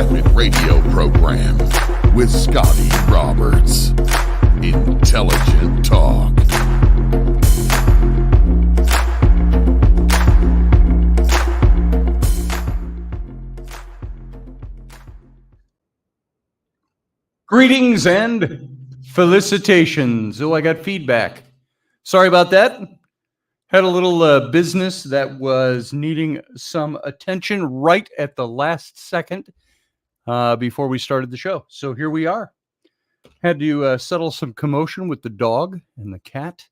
Intrepid radio program with Scotty Roberts. Intelligent talk. Greetings and felicitations. Oh, I got feedback. Sorry about that. Had a little business that was needing some attention right at the last second before we started the show. So here we are. Had to settle some commotion with the dog and the cat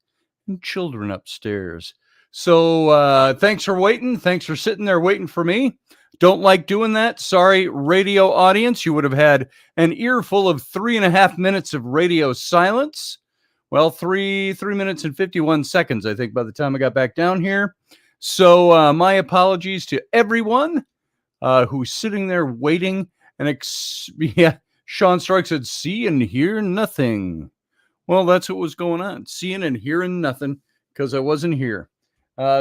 and children upstairs. So thanks for waiting. Thanks for sitting there waiting for me. Don't like doing that. Sorry, radio audience. You would have had an earful of 3.5 minutes of radio silence. Well, 3 minutes and 51 seconds, I think, by the time I got back down here. So my apologies to everyone who's sitting there waiting. And Sean Strike said, see and hear nothing. Well, that's what was going on. Seeing and hearing nothing because I wasn't here.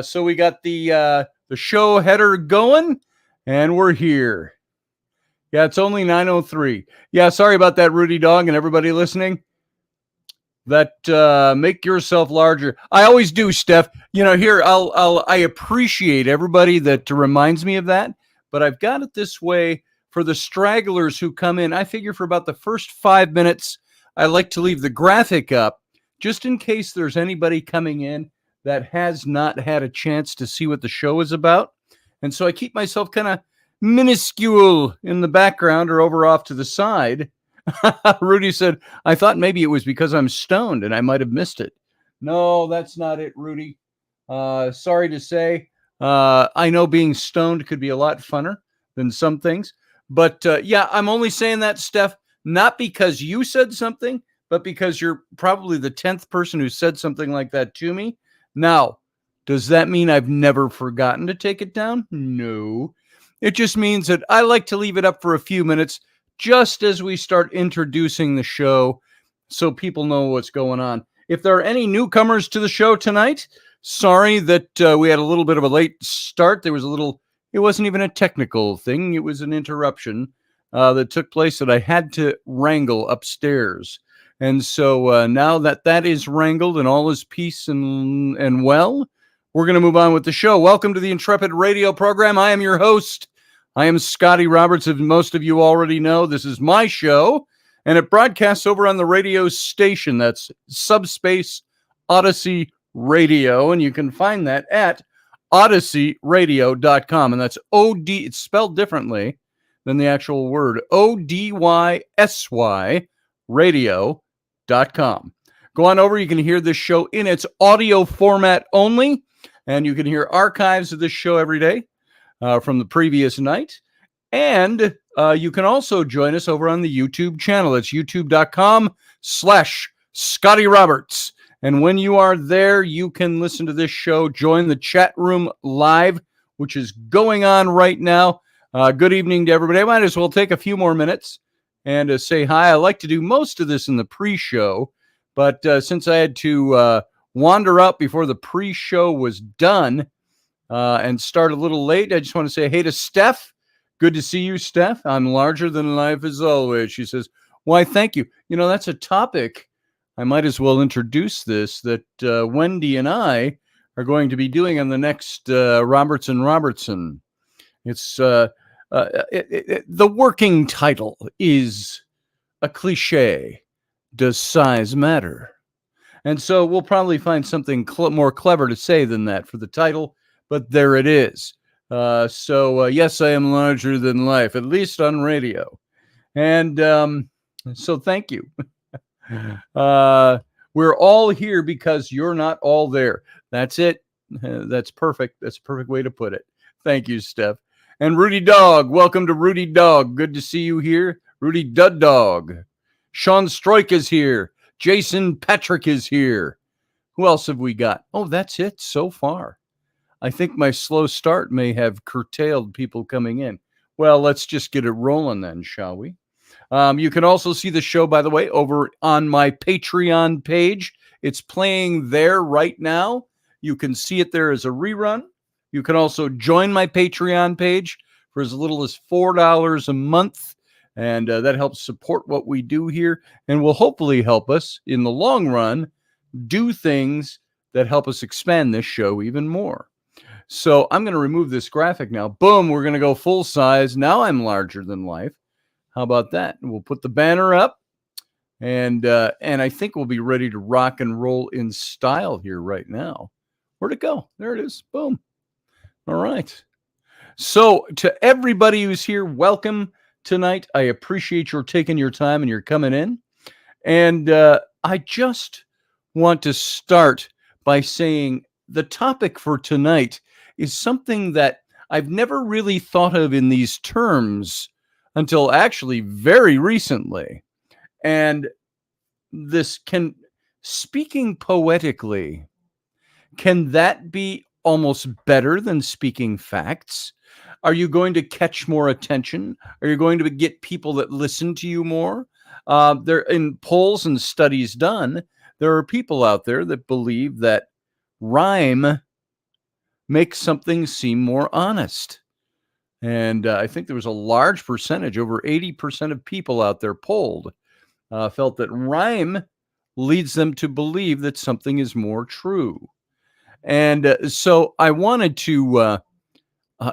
So we got the show header going. And we're here. Yeah, it's only 9:03. Yeah, sorry about that, Rudy Dog, and everybody listening. That make yourself larger. I always do, Steph. You know, here I appreciate everybody that reminds me of that. But I've got it this way for the stragglers who come in. I figure for about the first 5 minutes, I like to leave the graphic up just in case there's anybody coming in that has not had a chance to see what the show is about. And so I keep myself kind of minuscule in the background or over off to the side. Rudy said, I thought maybe it was because I'm stoned and I might have missed it. No, that's not it, Rudy. Sorry to say. I know being stoned could be a lot funner than some things. But yeah, I'm only saying that, Steph, not because you said something, but because you're probably the 10th person who said something like that to me. Now, does that mean I've never forgotten to take it down? No. It just means that I like to leave it up for a few minutes just as we start introducing the show so people know what's going on. If there are any newcomers to the show tonight, sorry that we had a little bit of a late start. It wasn't even a technical thing. It was an interruption that took place that I had to wrangle upstairs. And so now that is wrangled and all is peace and well, we're going to move on with the show. Welcome to the Intrepid radio program. I am your host. I am Scotty Roberts. As most of you already know, this is my show, and it broadcasts over on the radio station. That's Subspace Odyssey Radio, and you can find that at odysseyradio.com. And that's O-D, it's spelled differently than the actual word, O-D-Y-S-Y radio.com. Go on over. You can hear this show in its audio format only. And you can hear archives of this show every day from the previous night. And you can also join us over on the YouTube channel. It's youtube.com/Scotty Roberts. And when you are there, you can listen to this show. Join the chat room live, which is going on right now. Good evening to everybody. I might as well take a few more minutes and say hi. I like to do most of this in the pre-show. But since I had to wander out before the pre-show was done and start a little late, I just want to say hey to Steph. Good to see you, Steph. I'm larger than life as always. She says, why, thank you. You know, that's a topic. I might as well introduce this that Wendy and I are going to be doing on the next Robertson. It's the working title is a cliche. Does size matter? And so we'll probably find something more clever to say than that for the title, but there it is. So yes, I am larger than life, at least on radio. And so thank you. We're all here because you're not all there. That's it. That's perfect. That's a perfect way to put it. Thank you, Steph. And Rudy Dog, welcome to Rudy Dog. Good to see you here. Rudy Dud Dog. Sean Stroik is here. Jason Patrick is here. Who else have we got? Oh, that's it so far. I think my slow start may have curtailed people coming in. Well, let's just get it rolling then, shall we? You can also see the show, by the way, over on my Patreon page. It's playing there right now. You can see it there as a rerun. You can also join my Patreon page for as little as $4 a month. And that helps support what we do here and will hopefully help us in the long run do things that help us expand this show even more. So I'm going to remove this graphic now. Boom, we're going to go full size. Now I'm larger than life. How about that? We'll put the banner up, and I think we'll be ready to rock and roll in style here right now. Where'd it go? There it is. Boom. All right. So to everybody who's here, welcome tonight. I appreciate your taking your time and you're coming in. And I just want to start by saying the topic for tonight is something that I've never really thought of in these terms until actually very recently. And speaking poetically, can that be almost better than speaking facts? Are you going to catch more attention? Are you going to get people that listen to you more? There, in polls and studies done, there are people out there that believe that rhyme makes something seem more honest. And I think there was a large percentage, over 80% of people out there polled, felt that rhyme leads them to believe that something is more true. And so I wanted to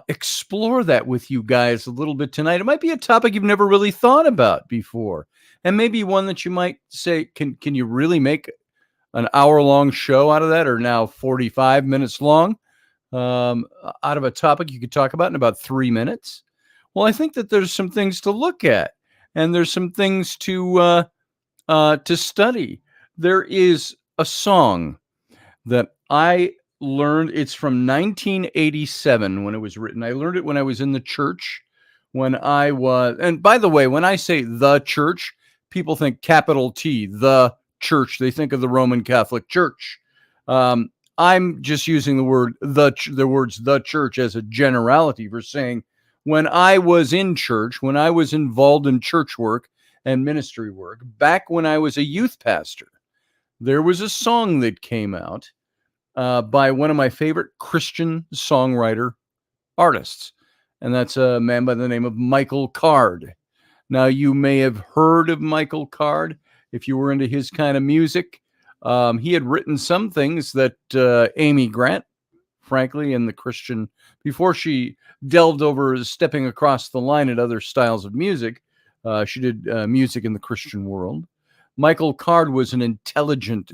explore that with you guys a little bit tonight. It might be a topic you've never really thought about before, and maybe one that you might say, can you really make an hour-long show out of that, or now 45 minutes long, out of a topic you could talk about in about 3 minutes? Well, I think that there's some things to look at, and there's some things to study. There is a song that I learned. It's from 1987 when it was written. I learned it when I was in the church, and by the way, when I say the church, people think capital T, the church. They think of the Roman Catholic Church. I'm just using the words the church as a generality for saying when I was in church, when I was involved in church work and ministry work, back when I was a youth pastor, there was a song that came out by one of my favorite Christian songwriter artists, and that's a man by the name of Michael Card. Now, you may have heard of Michael Card if you were into his kind of music. He had written some things that Amy Grant, frankly, in the Christian, before she delved over stepping across the line at other styles of music, she did music in the Christian world. Michael Card was an intelligent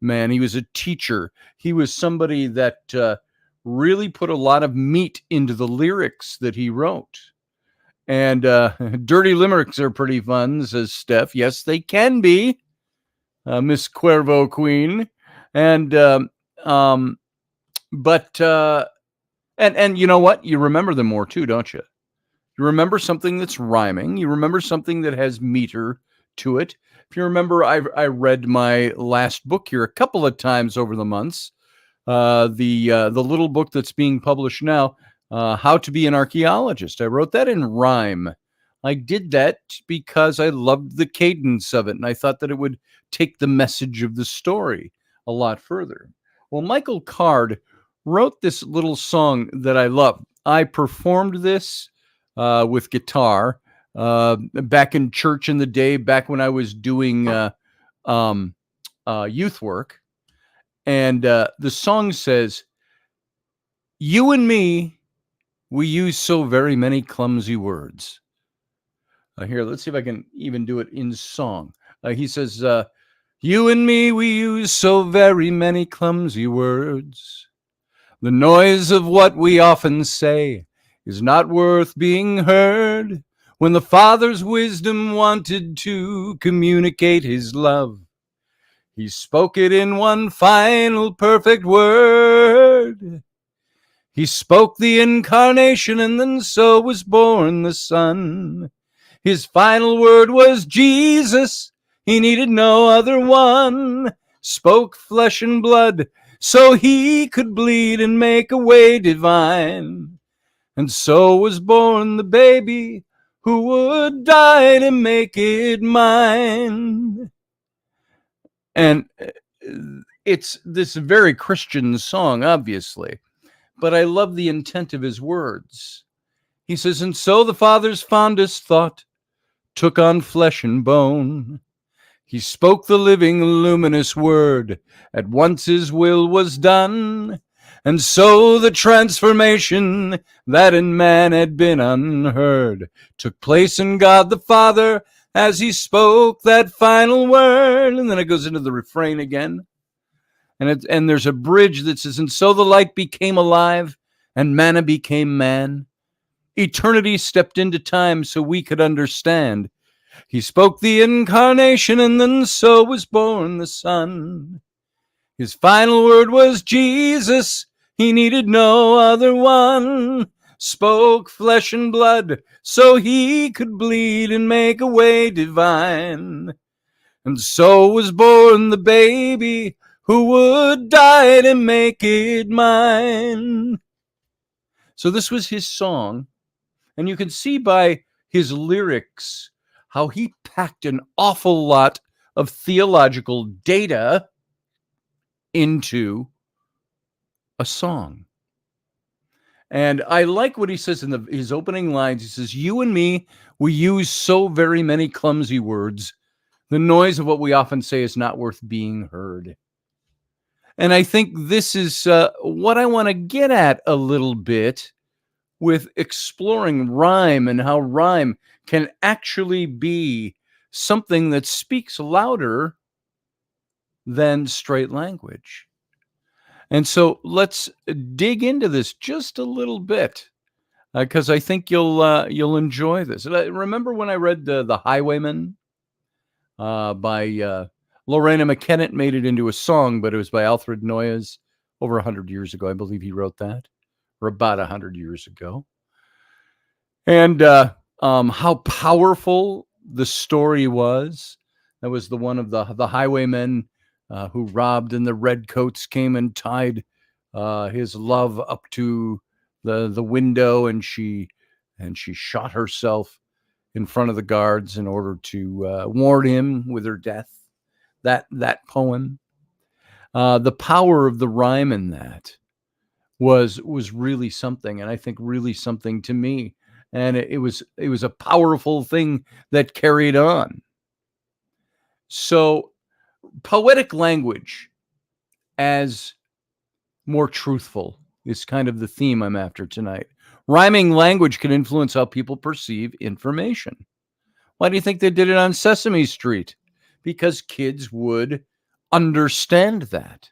man. He was a teacher. He was somebody that really put a lot of meat into the lyrics that he wrote. And dirty limericks are pretty fun, says Steph. Yes, they can be, Miss Cuervo Queen. And and you know what? You remember them more too, don't you? You remember something that's rhyming. You remember something that has meter to it. If you remember, I read my last book here a couple of times over the months. The little book that's being published now, How to Be an Archaeologist. I wrote that in rhyme. I did that because I loved the cadence of it, and I thought that it would take the message of the story a lot further. Well, Michael Card wrote this little song that I love. I performed this with guitar back in church in the day, back when I was doing youth work. And the song says, "You and me, we use so very many clumsy words." Here, let's see if I can even do it in song. He says, "You and me, we use so very many clumsy words. The noise of what we often say is not worth being heard. When the Father's wisdom wanted to communicate his love, he spoke it in one final perfect word. He spoke the incarnation, and then so was born the Son. His final word was Jesus. He needed no other one. Spoke flesh and blood so he could bleed and make a way divine. And so was born the baby who would die to make it mine." And it's this very Christian song, obviously, but I love the intent of his words. He says, "And so the Father's fondest thought took on flesh and bone. He spoke the living, luminous word. At once his will was done. And so the transformation that in man had been unheard took place in God the Father as he spoke that final word. And then it goes into the refrain again. And there's a bridge that says, and so the light became alive and manna became man. Eternity stepped into time so we could understand. He spoke the incarnation, and then so was born the Son. His final word was Jesus. He needed no other one. Spoke flesh and blood so he could bleed and make a way divine. And so was born the baby who would die to make it mine. So this was his song. And you can see by his lyrics how he packed an awful lot of theological data into a song. And I like what he says in his opening lines. He says, you and me, we use so very many clumsy words. The noise of what we often say is not worth being heard. And I think this is what I want to get at a little bit with exploring rhyme and how rhyme can actually be something that speaks louder than straight language. And so let's dig into this just a little bit because I think you'll enjoy this. Remember when I read The Highwayman by Lorena McKennitt? Made it into a song, but it was by Alfred Noyes over 100 years ago. I believe he wrote that, or about 100 years ago. And how powerful the story was. That was the one of the highwaymen who robbed, and the redcoats came and tied his love up to the window, and she shot herself in front of the guards in order to warn him with her death. That poem, the power of the rhyme in that was really something, and I think really something to me. And it was a powerful thing that carried on. So poetic language as more truthful is kind of the theme I'm after tonight. Rhyming language can influence how people perceive information. Why do you think they did it on Sesame Street? Because kids would understand that.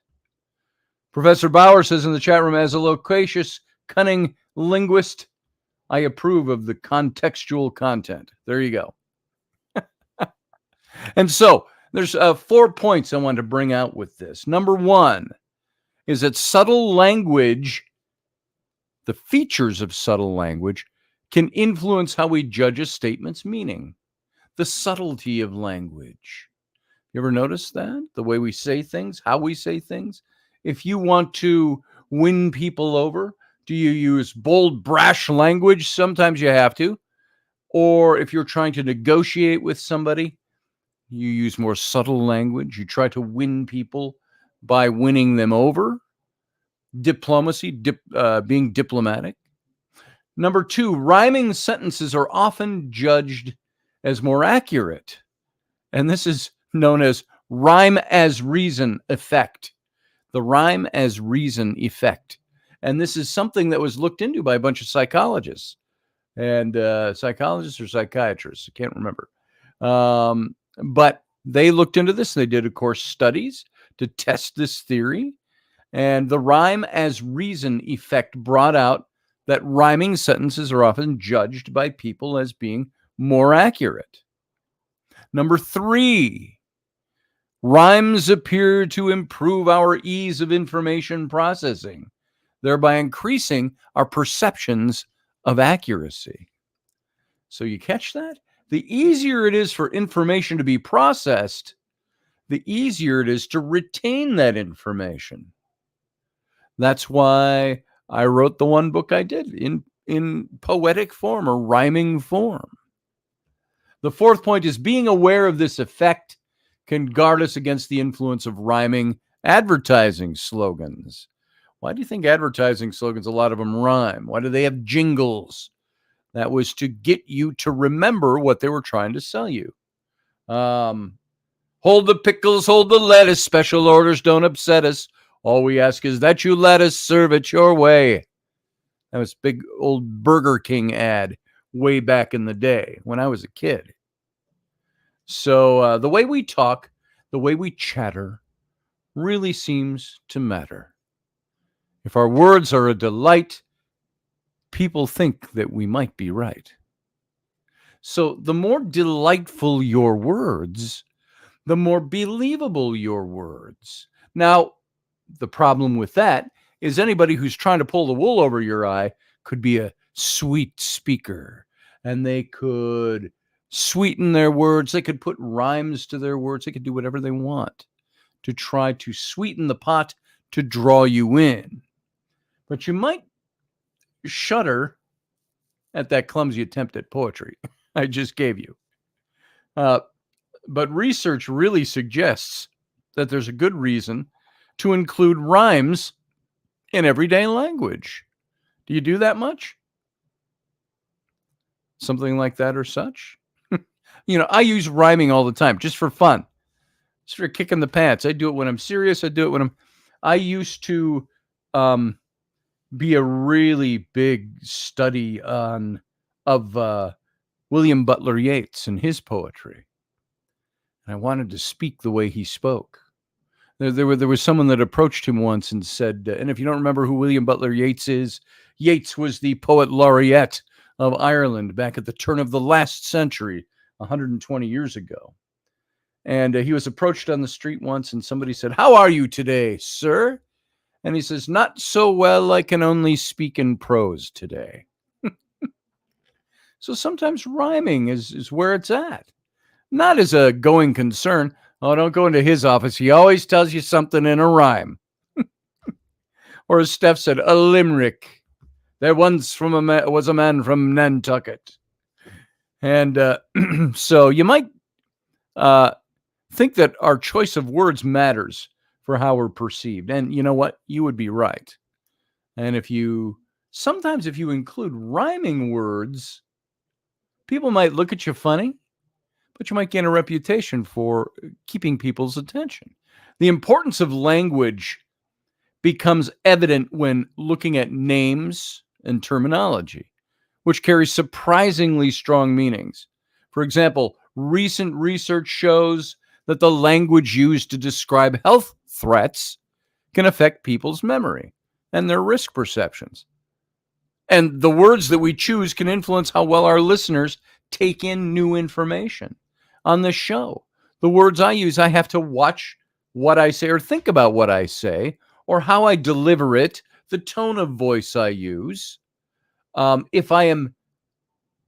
Professor Bauer says in the chat room, as a loquacious, cunning linguist, I approve of the contextual content. There you go. And so there's 4 points I want to bring out with this. Number 1 is that subtle language, the features of subtle language, can influence how we judge a statement's meaning. The subtlety of language. You ever notice that? The way we say things, how we say things? If you want to win people over, do you use bold, brash language? Sometimes you have to. Or if you're trying to negotiate with somebody, you use more subtle language. You try to win people by winning them over. Diplomacy, being diplomatic. Number 2, rhyming sentences are often judged as more accurate. And this is known as rhyme as reason effect. The rhyme as reason effect. And this is something that was looked into by a bunch of psychologists. And psychologists or psychiatrists, I can't remember. But they looked into this. They did, of course, studies to test this theory. And the rhyme as reason effect brought out that rhyming sentences are often judged by people as being more accurate. Number 3, rhymes appear to improve our ease of information processing, thereby increasing our perceptions of accuracy. So you catch that? The easier it is for information to be processed, the easier it is to retain that information. That's why I wrote the one book I did in poetic form or rhyming form. The 4th point is being aware of this effect can guard us against the influence of rhyming advertising slogans. Why do you think advertising slogans, a lot of them rhyme? Why do they have jingles? That was to get you to remember what they were trying to sell you. Hold the pickles, hold the lettuce. Special orders don't upset us. All we ask is that you let us serve it your way. That was a big old Burger King ad way back in the day when I was a kid. So the way we talk, the way we chatter, really seems to matter. If our words are a delight, people think that we might be right. So the more delightful your words, the more believable your words. Now, the problem with that is anybody who's trying to pull the wool over your eye could be a sweet speaker, and they could sweeten their words. They could put rhymes to their words. They could do whatever they want to try to sweeten the pot to draw you in. But you might shudder at that clumsy attempt at poetry I just gave you. But research really suggests that there's a good reason to include rhymes in everyday language. Do you do that much? Something like that or such? I use rhyming all the time just for fun. Just for kicking the pants. I do it when I'm serious. I do it when I used to be a really big study of William Butler Yeats and his poetry. And I wanted to speak the way he spoke. There was someone that approached him once and said, and if you don't remember who William Butler Yeats is, Yeats was the poet laureate of Ireland back at the turn of the last century, 120 years ago. And he was approached on the street once, and somebody said, "How are you today, sir?" And he says, "Not so well, I can only speak in prose today." So sometimes rhyming is where it's at. Not as a going concern. Oh, don't go into his office. He always tells you something in a rhyme. Or as Steph said, a limerick. There once was a man from Nantucket. And so you might think that our choice of words matters for how we're perceived. And you know what? You would be right. And sometimes if you include rhyming words, people might look at you funny, but you might gain a reputation for keeping people's attention. The importance of language becomes evident when looking at names and terminology, which carry surprisingly strong meanings. For example, recent research shows that the language used to describe health threats can affect people's memory and their risk perceptions. And the words that we choose can influence how well our listeners take in new information. On this show, the words I use, I have to watch what I say or think about what I say or how I deliver it, the tone of voice I use. If I am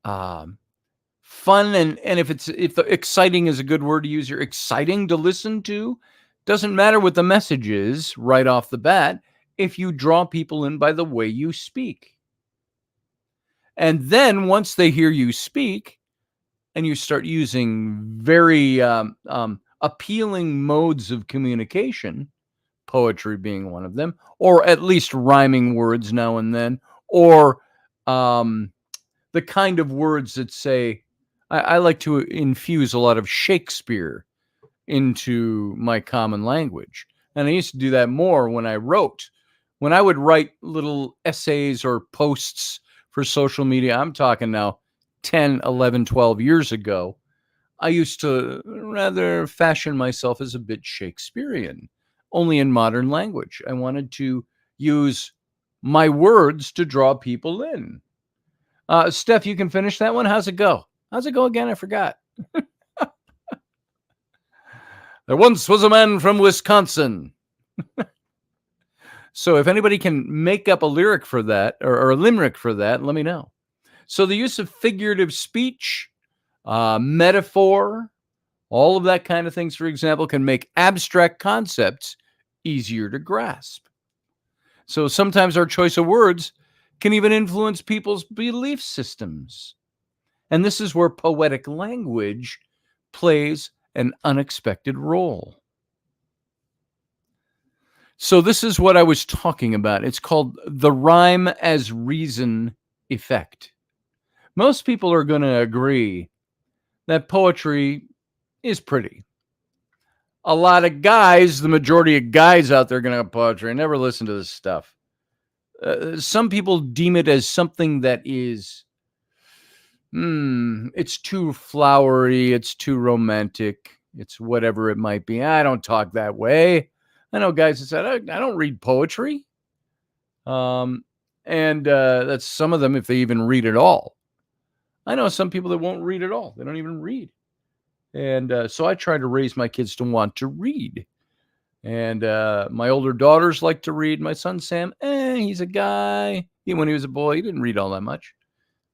fun and if exciting is a good word to use, you're exciting to listen to, doesn't matter what the message is right off the bat if you draw people in by the way you speak. And then once they hear you speak, and you start using very appealing modes of communication, poetry being one of them, or at least rhyming words now and then, or the kind of words that say, I like to infuse a lot of Shakespeare into my common language. And I used to do that more when I wrote. When I would write little essays or posts for social media, I'm talking now 10, 11, 12 years ago, I used to rather fashion myself as a bit Shakespearean, only in modern language. I wanted to use my words to draw people in. Steph, you can finish that one. How's it go? How's it go again? I forgot. There once was a man from Wisconsin. So if anybody can make up a lyric for that or a limerick for that, let me know. So the use of figurative speech, metaphor, all of that kind of things, for example, can make abstract concepts easier to grasp. So sometimes our choice of words can even influence people's belief systems. And this is where poetic language plays an unexpected role. So this is what I was talking about. It's called the rhyme as reason effect. most people are going to agree that poetry is pretty. A lot of guys, the majority of guys out there, are going to have poetry. I never listen to this stuff. Some people deem it as something that is, it's too flowery, it's too romantic, it's whatever it might be. I don't talk that way. I know guys that said, I don't read poetry. And that's some of them if they even read at all. I know some people that won't read at all. They don't even read. And so I try to raise my kids to want to read. And my older daughters like to read. My son, Sam, he's a guy. When he was a boy, he didn't read all that much.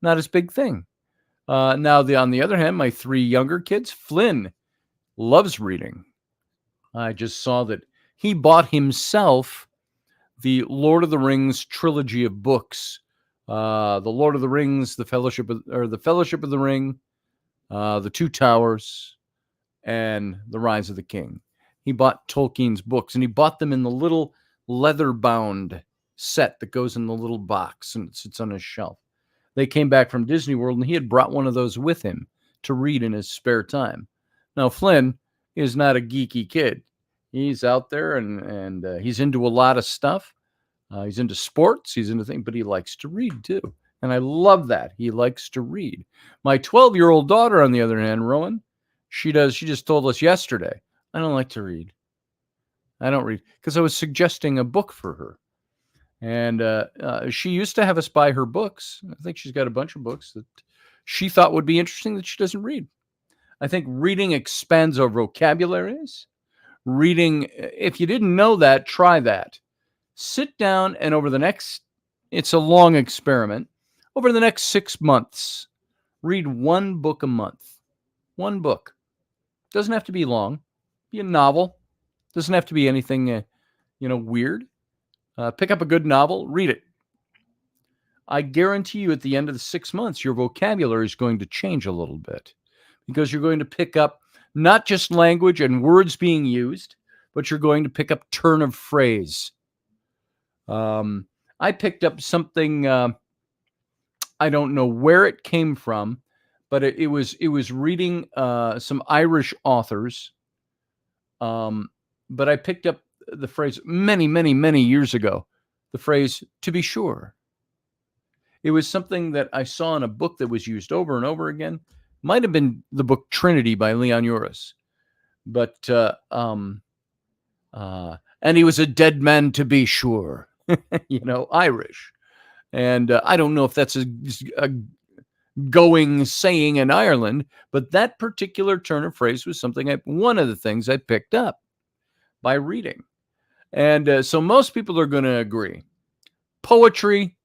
Not his big thing. Now, on the other hand, my 3 younger kids, Flynn loves reading. I just saw that he bought himself the Lord of the Rings trilogy of books. The Lord of the Rings, the Fellowship of the Ring, the Two Towers, and the Rise of the King. He bought Tolkien's books, and he bought them in the little leather-bound set that goes in the little box and it sits on his shelf. They came back from Disney World, and he had brought one of those with him to read in his spare time. Now, Flynn is not a geeky kid. He's out there, and he's into a lot of stuff. He's into sports. He's into things, but he likes to read, too. And I love that. He likes to read. My 12-year-old daughter, on the other hand, Rowan, she just told us yesterday, I don't like to read. I don't read. Because I was suggesting a book for her. And she used to have us buy her books. I think she's got a bunch of books that she thought would be interesting that she doesn't read. I think reading expands our vocabularies. Reading, if you didn't know that, try that. Sit down and it's a long experiment, over the next 6 months, read 1 book a month. 1 book. Doesn't have to be long. Be a novel. Doesn't have to be anything, weird. Pick up a good novel, read it. I guarantee you at the end of the 6 months, your vocabulary is going to change a little bit because you're going to pick up not just language and words being used, but you're going to pick up turn of phrase. I picked up something, I don't know where it came from, but it was reading some Irish authors. But I picked up the phrase many, many, many years ago, the phrase, to be sure. It was something that I saw in a book that was used over and over again. Might have been the book Trinity by Leon Uris. But, and he was a dead man to be sure, Irish. And I don't know if that's a going saying in Ireland, but that particular turn of phrase was one of the things I picked up by reading. And so most people are going to agree. Poetry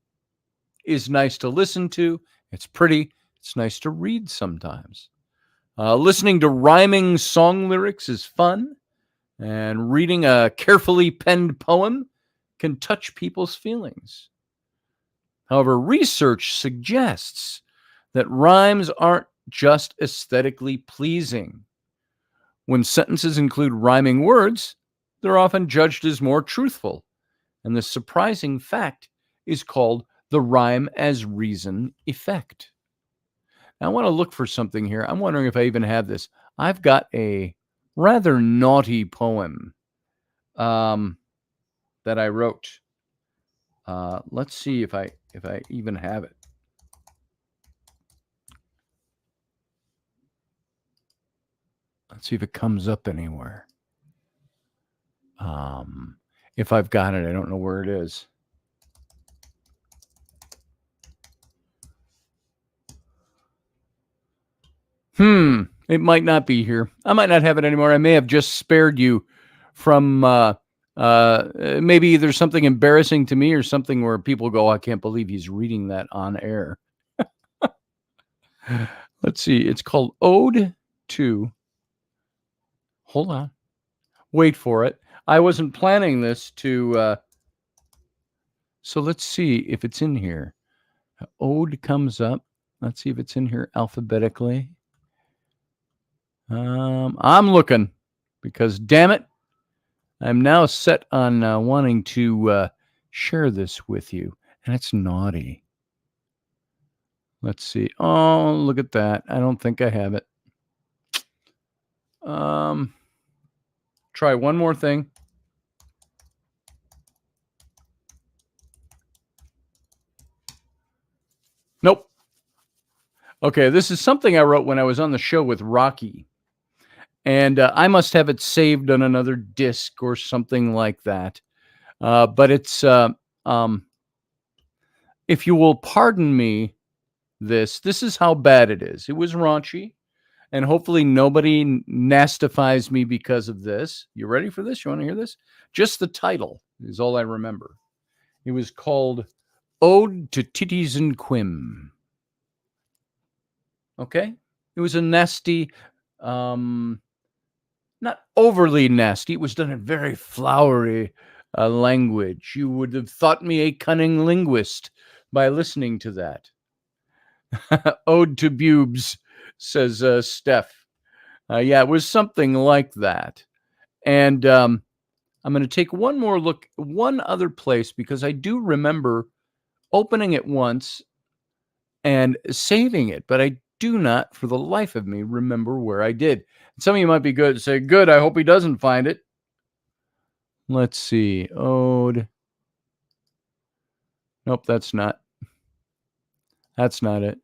is nice to listen to. It's pretty. It's nice to read sometimes. Listening to rhyming song lyrics is fun. And reading a carefully penned poem can touch people's feelings. However, research suggests that rhymes aren't just aesthetically pleasing. When sentences include rhyming words, they're often judged as more truthful. And the surprising fact is called the rhyme as reason effect. Now, I want to look for something here. I'm wondering if I even have this. I've got a rather naughty poem that I wrote. Let's see if I even have it. Let's see if it comes up anywhere. If I've got it, I don't know where it is. It might not be here. I might not have it anymore. I may have just spared you from maybe there's something embarrassing to me or something where people go, I can't believe he's reading that on air. Let's see. It's called Ode to. Hold on. Wait for it. I wasn't planning this to. So let's see if it's in here. Ode comes up. Let's see if it's in here alphabetically. I'm looking because, damn it, I'm now set on wanting to share this with you, and it's naughty. Let's see. Oh, look at that. I don't think I have it. Try one more thing. Nope. Okay, this is something I wrote when I was on the show with Rocky. And I must have it saved on another disc or something like that. But it's, if you will pardon me, this is how bad it is. It was raunchy, and hopefully nobody nastifies me because of this. You ready for this? You want to hear this? Just the title is all I remember. It was called Ode to Titties and Quim. Okay? It was a nasty, not overly nasty. It was done in very flowery language. You would have thought me a cunning linguist by listening to that. Ode to Bubes, says Steph. Yeah, it was something like that. And I'm going to take one more look, one other place, because I do remember opening it once and saving it, but I do not, for the life of me, remember where I did. Some of you might be good. Say, good, I hope he doesn't find it. Let's see. Ode. Nope, that's not. That's not it.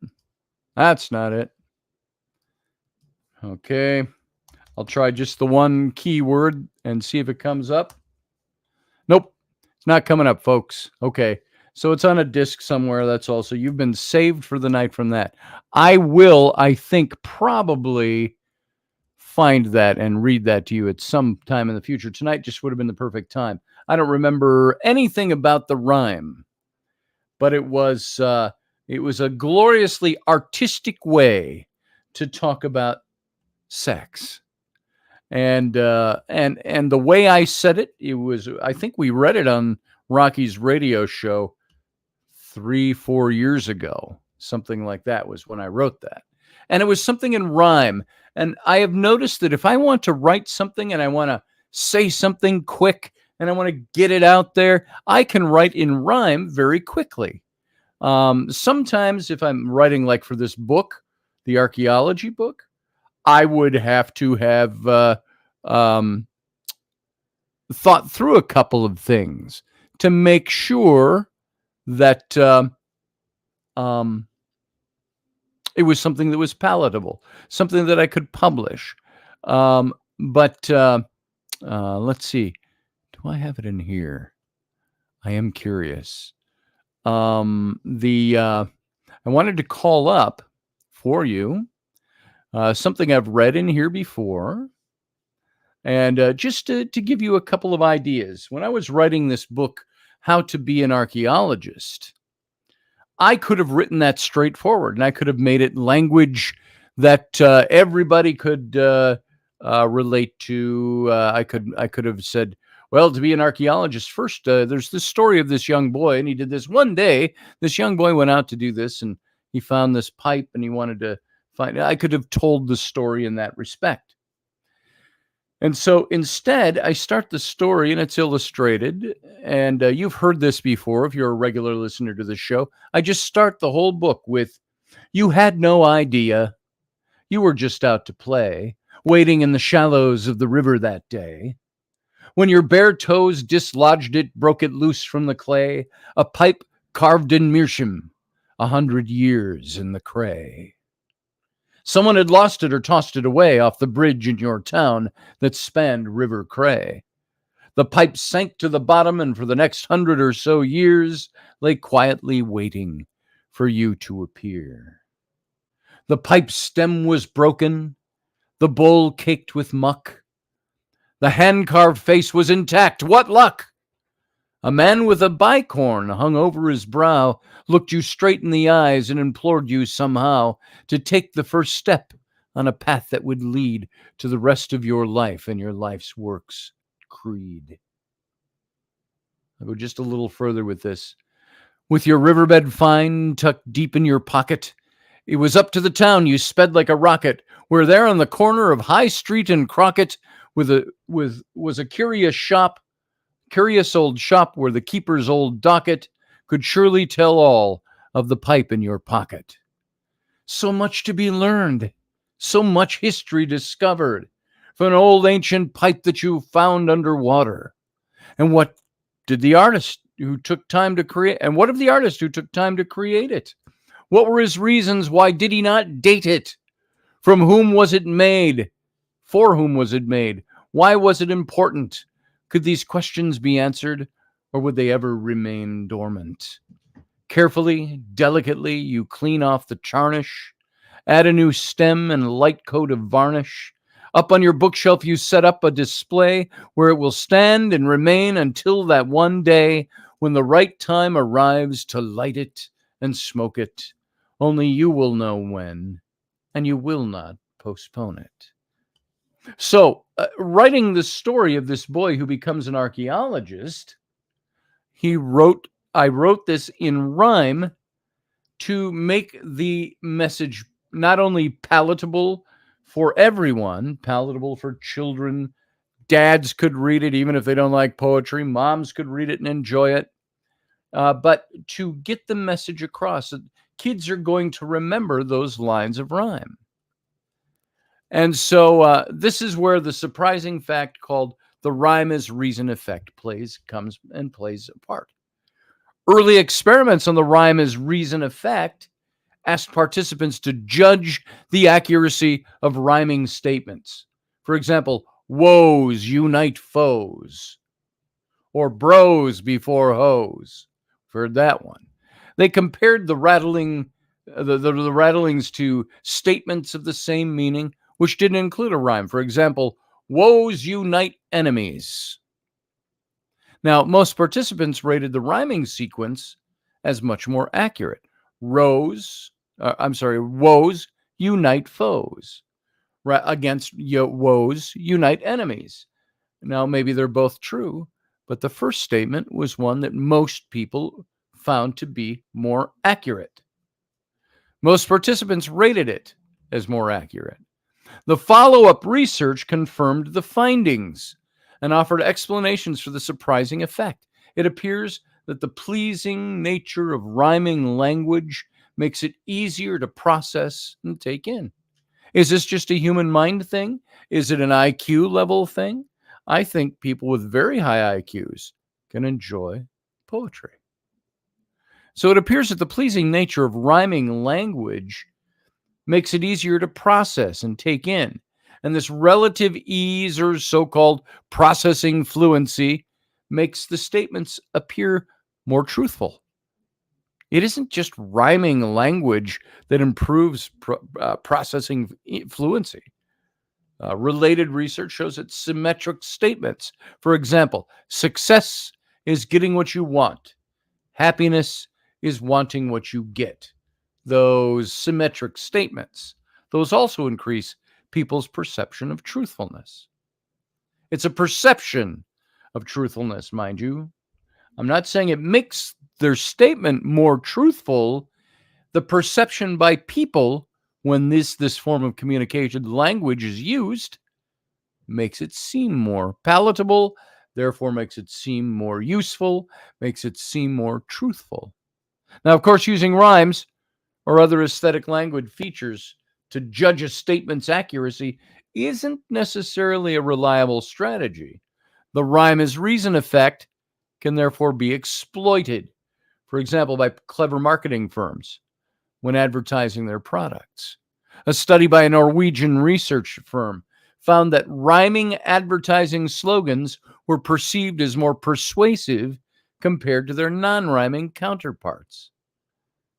That's not it. Okay. I'll try just the one keyword and see if it comes up. Nope. It's not coming up, folks. Okay. So it's on a disc somewhere. That's all. So you've been saved for the night from that. I will, I think, probably find that and read that to you at some time in the future. Tonight just would have been the perfect time. I don't remember anything about the rhyme, but it was a gloriously artistic way to talk about sex. And the way I said it, it was, I think we read it on Rocky's radio show 3-4 years ago. Something like that was when I wrote that. And it was something in rhyme. And I have noticed that if I want to write something and I want to say something quick and I want to get it out there, I can write in rhyme very quickly. Sometimes if I'm writing like for this book, the archaeology book, I would have to have thought through a couple of things to make sure that it was something that was palatable, something that I could publish. But let's see. Do I have it in here? I am curious. I wanted to call up for you something I've read in here before, and just to give you a couple of ideas. When I was writing this book, How to Be an Archaeologist, I could have written that straightforward, and I could have made it language that everybody could relate to. I could have said, well, to be an archaeologist, first, there's this story of this young boy, and he did this one day. This young boy went out to do this, and he found this pipe, and he wanted to find it. I could have told the story in that respect. And so instead, I start the story, and it's illustrated. And you've heard this before if you're a regular listener to the show. I just start the whole book with, you had no idea. You were just out to play, wading in the shallows of the river that day. When your bare toes dislodged it, broke it loose from the clay, a pipe carved in meerschaum, 100 years in the cray. Someone had lost it or tossed it away off the bridge in your town that spanned River Cray. The pipe sank to the bottom, and for the next 100 or so years lay quietly waiting for you to appear. The pipe's stem was broken, the bowl caked with muck. The hand-carved face was intact. What luck! A man with a bicorn hung over his brow looked you straight in the eyes and implored you somehow to take the first step on a path that would lead to the rest of your life and your life's work's creed. I'll go just a little further with this. With your riverbed fine tucked deep in your pocket, it was up to the town you sped like a rocket, where there on the corner of High Street and Crockett was a curious old shop where the keeper's old docket could surely tell all of the pipe in your pocket. So much to be learned, so much history discovered from an old ancient pipe that you found underwater. And what did the artist who took time to create, and what of the artist who took time to create it? What were his reasons? Why did he not date it? From whom was it made? For whom was it made? Why was it important? Could these questions be answered, or would they ever remain dormant? Carefully, delicately, you clean off the tarnish, add a new stem and light coat of varnish. Up on your bookshelf, you set up a display where it will stand and remain until that one day when the right time arrives to light it and smoke it. Only you will know when, and you will not postpone it. So, writing the story of this boy who becomes an archaeologist, I wrote this in rhyme to make the message not only palatable for everyone, palatable for children. Dads could read it even if they don't like poetry. Moms could read it and enjoy it. But to get the message across, that kids are going to remember those lines of rhyme. And so this is where the surprising fact called the rhyme is reason effect comes and plays a part. Early experiments on the rhyme is reason effect asked participants to judge the accuracy of rhyming statements. For example, woes unite foes, or bros before hoes. We've heard that one. They compared the rattlings to statements of the same meaning, which didn't include a rhyme. For example, woes unite enemies. Now, most participants rated the rhyming sequence as much more accurate. Woes unite foes. Against woes unite enemies. Now, maybe they're both true, but the first statement was one that most people found to be more accurate. Most participants rated it as more accurate. The follow-up research confirmed the findings and offered explanations for the surprising effect. It appears that the pleasing nature of rhyming language makes it easier to process and take in. Is this just a human mind thing? Is it an IQ level thing? I think people with very high IQs can enjoy poetry. So it appears that the pleasing nature of rhyming language makes it easier to process and take in. And this relative ease, or so-called processing fluency, makes the statements appear more truthful. It isn't just rhyming language that improves processing fluency. Related research shows that symmetric statements, for example, success is getting what you want. Happiness is wanting what you get. Those symmetric statements, those also increase people's perception of truthfulness. It's a perception of truthfulness, mind you. I'm not saying it makes their statement more truthful. The perception by people when this form of communication language is used makes it seem more palatable, therefore makes it seem more useful, makes it seem more truthful. Now, of course, using rhymes or other aesthetic language features to judge a statement's accuracy isn't necessarily a reliable strategy. The rhyme is reason effect can therefore be exploited, for example, by clever marketing firms when advertising their products. A study by a Norwegian research firm found that rhyming advertising slogans were perceived as more persuasive compared to their non-rhyming counterparts.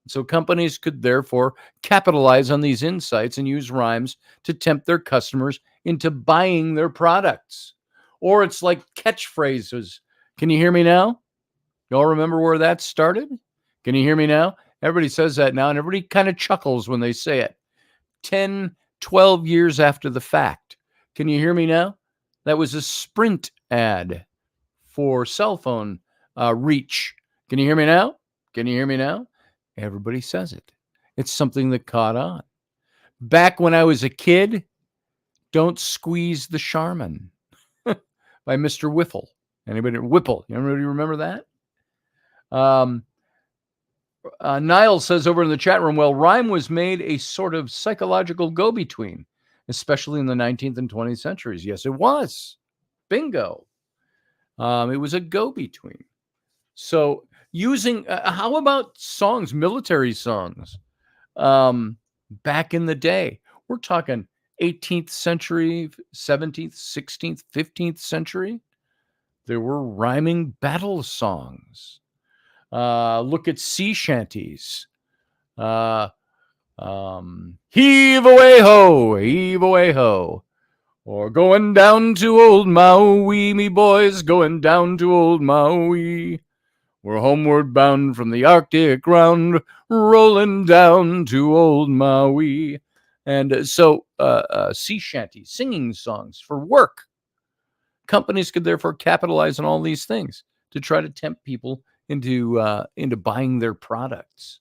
So companies could therefore capitalize on these insights and use rhymes to tempt their customers into buying their products. Or it's like catchphrases. Can you hear me now? Y'all remember where that started? Can you hear me now? Everybody says that now, and everybody kind of chuckles when they say it. 10, 12 years after the fact. Can you hear me now? That was a Sprint ad for cell phone reach. Can you hear me now? Can you hear me now? Everybody says it. It's something that caught on. Back when I was a kid, Don't Squeeze the Charmin by Mr. Whipple. Anybody? Whipple. Anybody remember that? Niall says over in the chat room, well, rhyme was made a sort of psychological go-between, especially in the 19th and 20th centuries. Yes, it was. Bingo. It was a go-between. So using, how about songs, military songs? Back in the day, we're talking 18th century, 17th, 16th, 15th century. There were rhyming battle songs. Look at sea shanties. Heave away ho, heave away ho. Or going down to old Maui, me boys, going down to old Maui. We're homeward bound from the Arctic ground, rolling down to old Maui. And so sea shanties, singing songs for work. Companies could therefore capitalize on all these things to try to tempt people into buying their products.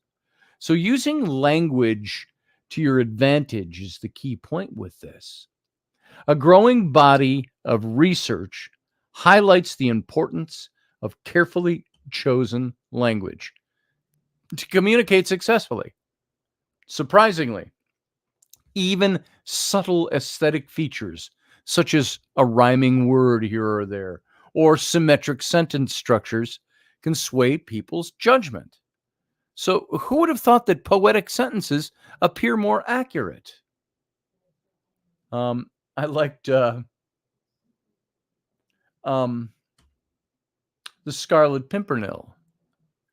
So using language to your advantage is the key point with this. A growing body of research highlights the importance of carefully chosen language to communicate successfully. Surprisingly, even subtle aesthetic features, such as a rhyming word here or there, or symmetric sentence structures, can sway people's judgment. So, who would have thought that poetic sentences appear more accurate? I liked the Scarlet Pimpernel.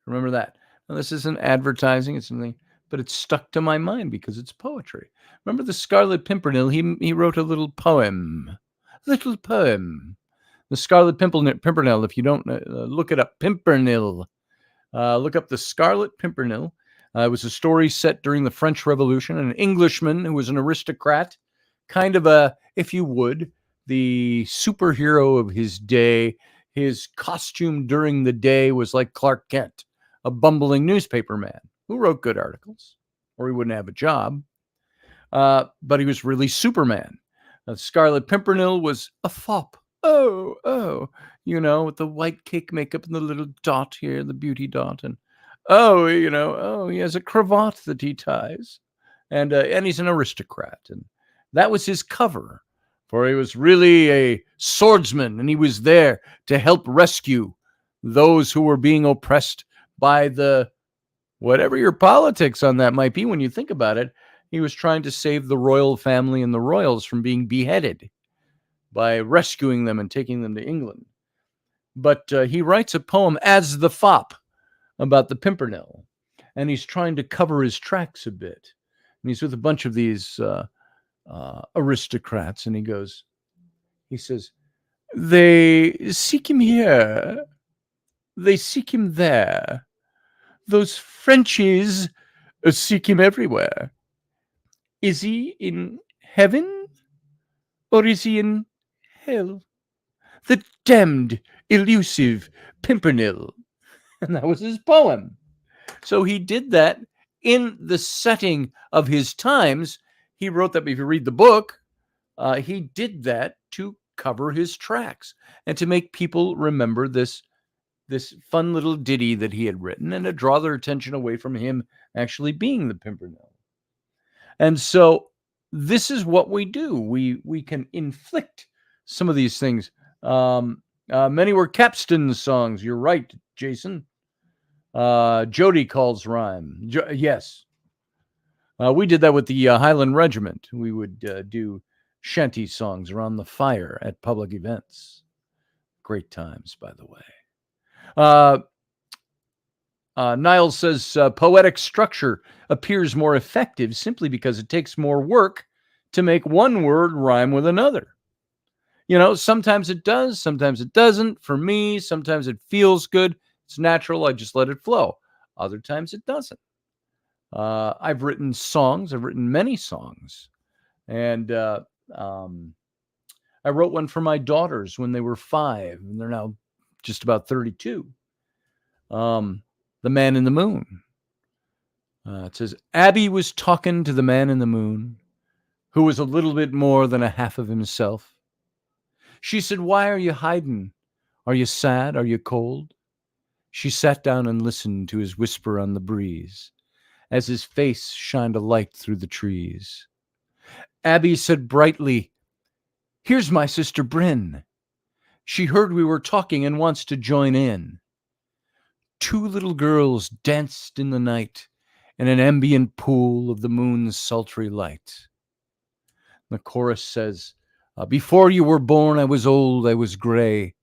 Remember that? Now, this isn't advertising; it's something, but it's stuck to my mind because it's poetry. Remember the Scarlet Pimpernel? He wrote a little poem. The Scarlet Pimpernel. If you don't look it up, Pimpernel. Look up the Scarlet Pimpernel. It was a story set during the French Revolution. An Englishman who was an aristocrat, kind of a, if you would, the superhero of his day. His costume during the day was like Clark Kent, a bumbling newspaper man who wrote good articles, or he wouldn't have a job. But he was really Superman. Scarlet Pimpernel was a fop. Oh, with the white cake makeup and the little dot here, the beauty dot. And he has a cravat that he ties. And he's an aristocrat. And that was his cover, for he was really a swordsman, and he was there to help rescue those who were being oppressed by the, whatever your politics on that might be when you think about it. He was trying to save the royal family and the royals from being beheaded by rescuing them and taking them to England. But he writes a poem as the fop about the Pimpernel, and he's trying to cover his tracks a bit. And he's with a bunch of these aristocrats, and he says, they seek him here, they seek him there. Those Frenchies seek him everywhere. Is he in heaven or is he in hell? The damned, elusive Pimpernel. And that was his poem. So he did that in the setting of his times. He wrote that, if you read the book, he did that to cover his tracks and to make people remember this fun little ditty that he had written and to draw their attention away from him actually being the Pimpernel. And so this is what we do. We can inflict some of these things. Many were capstan songs. You're right, Jason. Jody calls rhyme. Yes. We did that with the Highland Regiment. We would do shanty songs around the fire at public events. Great times, by the way. Niles says poetic structure appears more effective simply because it takes more work to make one word rhyme with another. Sometimes it does, sometimes it doesn't. For me, sometimes it feels good. It's natural. I just let it flow. Other times it doesn't. I've written songs. I've written many songs. And I wrote one for my daughters when they were 5, and they're now just about 32. The Man in the Moon. It says, Abby was talking to the man in the moon, who was a little bit more than a half of himself. She said, why are you hiding? Are you sad? Are you cold? She sat down and listened to his whisper on the breeze, as his face shined a light through the trees. Abby said brightly, "Here's my sister Bryn. She heard we were talking and wants to join in." Two little girls danced in the night in an ambient pool of the moon's sultry light. The chorus says, "Before you were born, I was old, I was gray,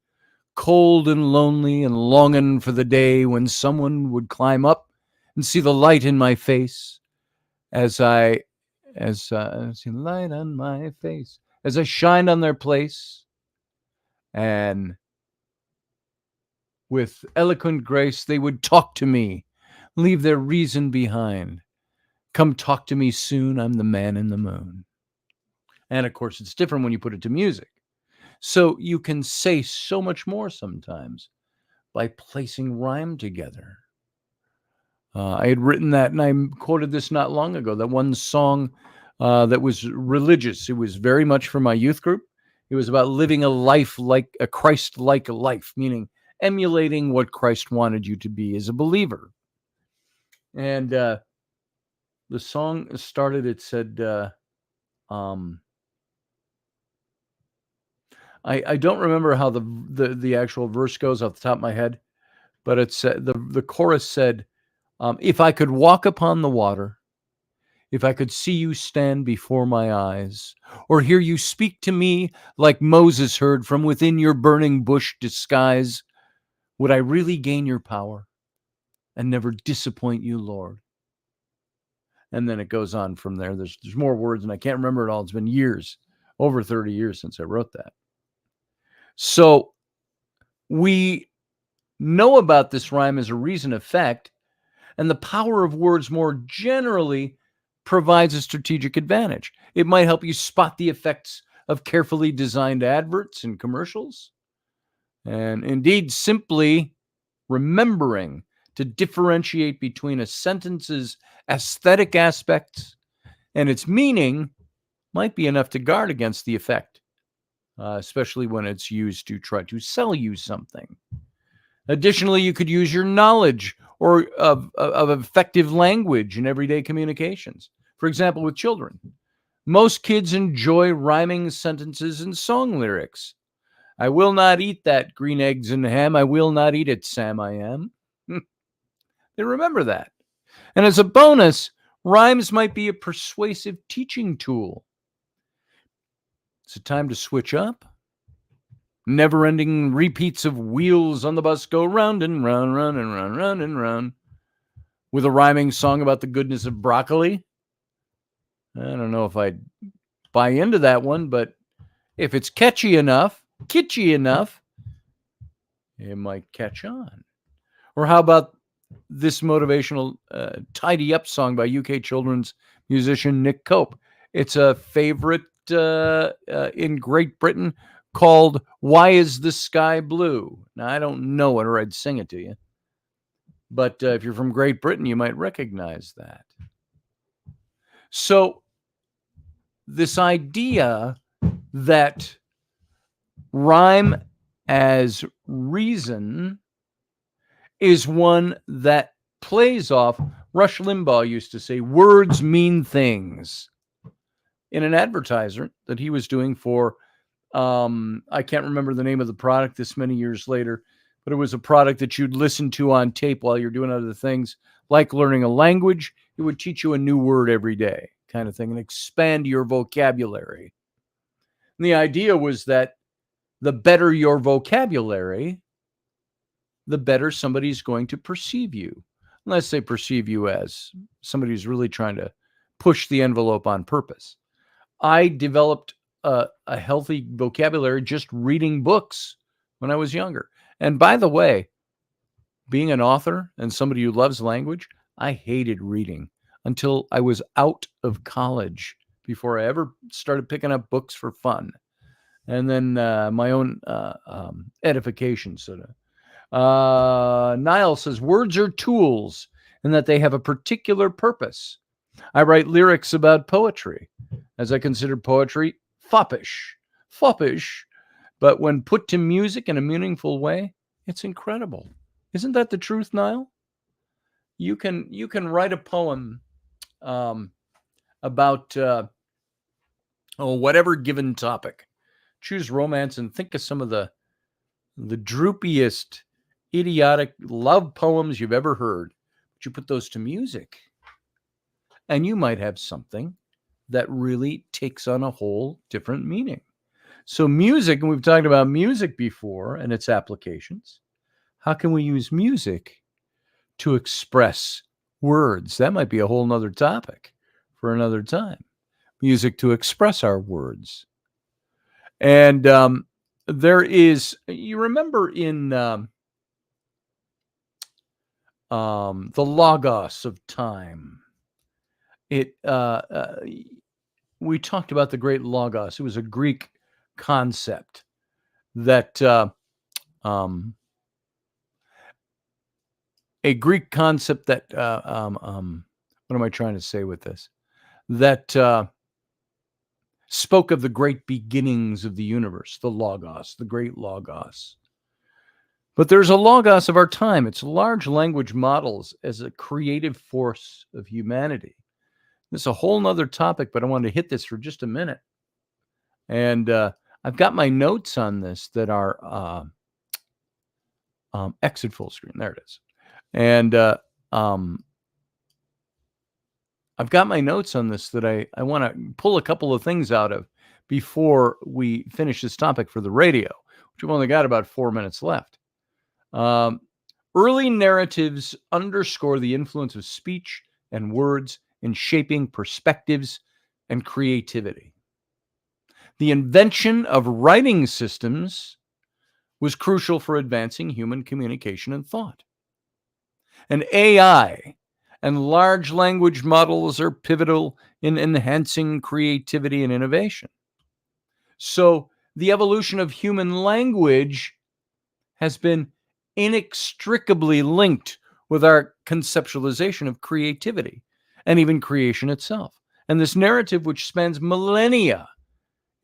cold and lonely and longing for the day when someone would climb up and see the light in my face as I see light on my face as I shined on their place, and with eloquent grace they would talk to me, leave their reason behind. Come talk to me soon, I'm the man in the moon." And of course, it's different when you put it to music. So you can say so much more sometimes by placing rhyme together. I had written that, and I quoted this not long ago, that one song that was religious. It was very much for my youth group. It was about living a life like a Christ-like life, meaning emulating what Christ wanted you to be as a believer. And the song started, it said, I don't remember how the actual verse goes off the top of my head, but it said, the chorus said, "If I could walk upon the water, if I could see you stand before my eyes, or hear you speak to me like Moses heard from within your burning bush disguise, would I really gain your power and never disappoint you, Lord?" And then it goes on from there. There's more words, and I can't remember it all. It's been years, over 30 years since I wrote that. So we know about this rhyme as a reason effect, and the power of words more generally provides a strategic advantage. It might help you spot the effects of carefully designed adverts and commercials. And indeed, simply remembering to differentiate between a sentence's aesthetic aspects and its meaning might be enough to guard against the effect, especially when it's used to try to sell you something. Additionally, you could use your knowledge or of effective language in everyday communications. For example, with children, most kids enjoy rhyming sentences and song lyrics. "I will not eat that green eggs and ham. I will not eat it, Sam, I am." They remember that. And as a bonus, rhymes might be a persuasive teaching tool. It's a time to switch up. Never-ending repeats of wheels on the bus go round and round, round and round, round and round, with a rhyming song about the goodness of broccoli. I don't know if I'd buy into that one, but if it's catchy enough, kitschy enough, it might catch on. Or how about this motivational tidy up song by UK children's musician Nick Cope? It's a favorite in Great Britain, called "Why Is the Sky Blue?" Now, I don't know it, or I'd sing it to you. But if you're from Great Britain, you might recognize that. So this idea that rhyme as reason is one that plays off, Rush Limbaugh used to say, words mean things, in an advertisement that he was doing for, I can't remember the name of the product this many years later, but it was a product that you'd listen to on tape while you're doing other things, like learning a language. It would teach you a new word every day, kind of thing, and expand your vocabulary. And the idea was that the better your vocabulary, the better somebody's going to perceive you, unless they perceive you as somebody who's really trying to push the envelope on purpose. I developed a healthy vocabulary just reading books when I was younger. And by the way, being an author and somebody who loves language, I hated reading until I was out of college before I ever started picking up books for fun. And then my own edification, sort of. Niall says, words are tools and that they have a particular purpose. I write lyrics about poetry, as I consider poetry foppish, but when put to music in a meaningful way, it's incredible. Isn't that the truth, Niall? You can write a poem about whatever given topic. Choose romance and think of some of the droopiest, idiotic love poems you've ever heard. But you put those to music, and you might have something that really takes on a whole different meaning. So music, and we've talked about music before and its applications. How can we use music to express words? That might be a whole nother topic for another time. Music to express our words. And there is, you remember in the Logos of time, it we talked about the great Logos. It was a Greek concept that what am I trying to say with this? That spoke of the great beginnings of the universe, the Logos, the great Logos. But there's a Logos of our time. It's large language models as a creative force of humanity. This is a whole nother topic, but I wanted to hit this for just a minute. And I've got my notes on this that are exit full screen. There it is. And I've got my notes on this that I want to pull a couple of things out of before we finish this topic for the radio, which we've only got about 4 minutes left. Early narratives underscore the influence of speech and words in shaping perspectives and creativity. The invention of writing systems was crucial for advancing human communication and thought. And AI and large language models are pivotal in enhancing creativity and innovation. So the evolution of human language has been inextricably linked with our conceptualization of creativity and even creation itself. And this narrative, which spans millennia,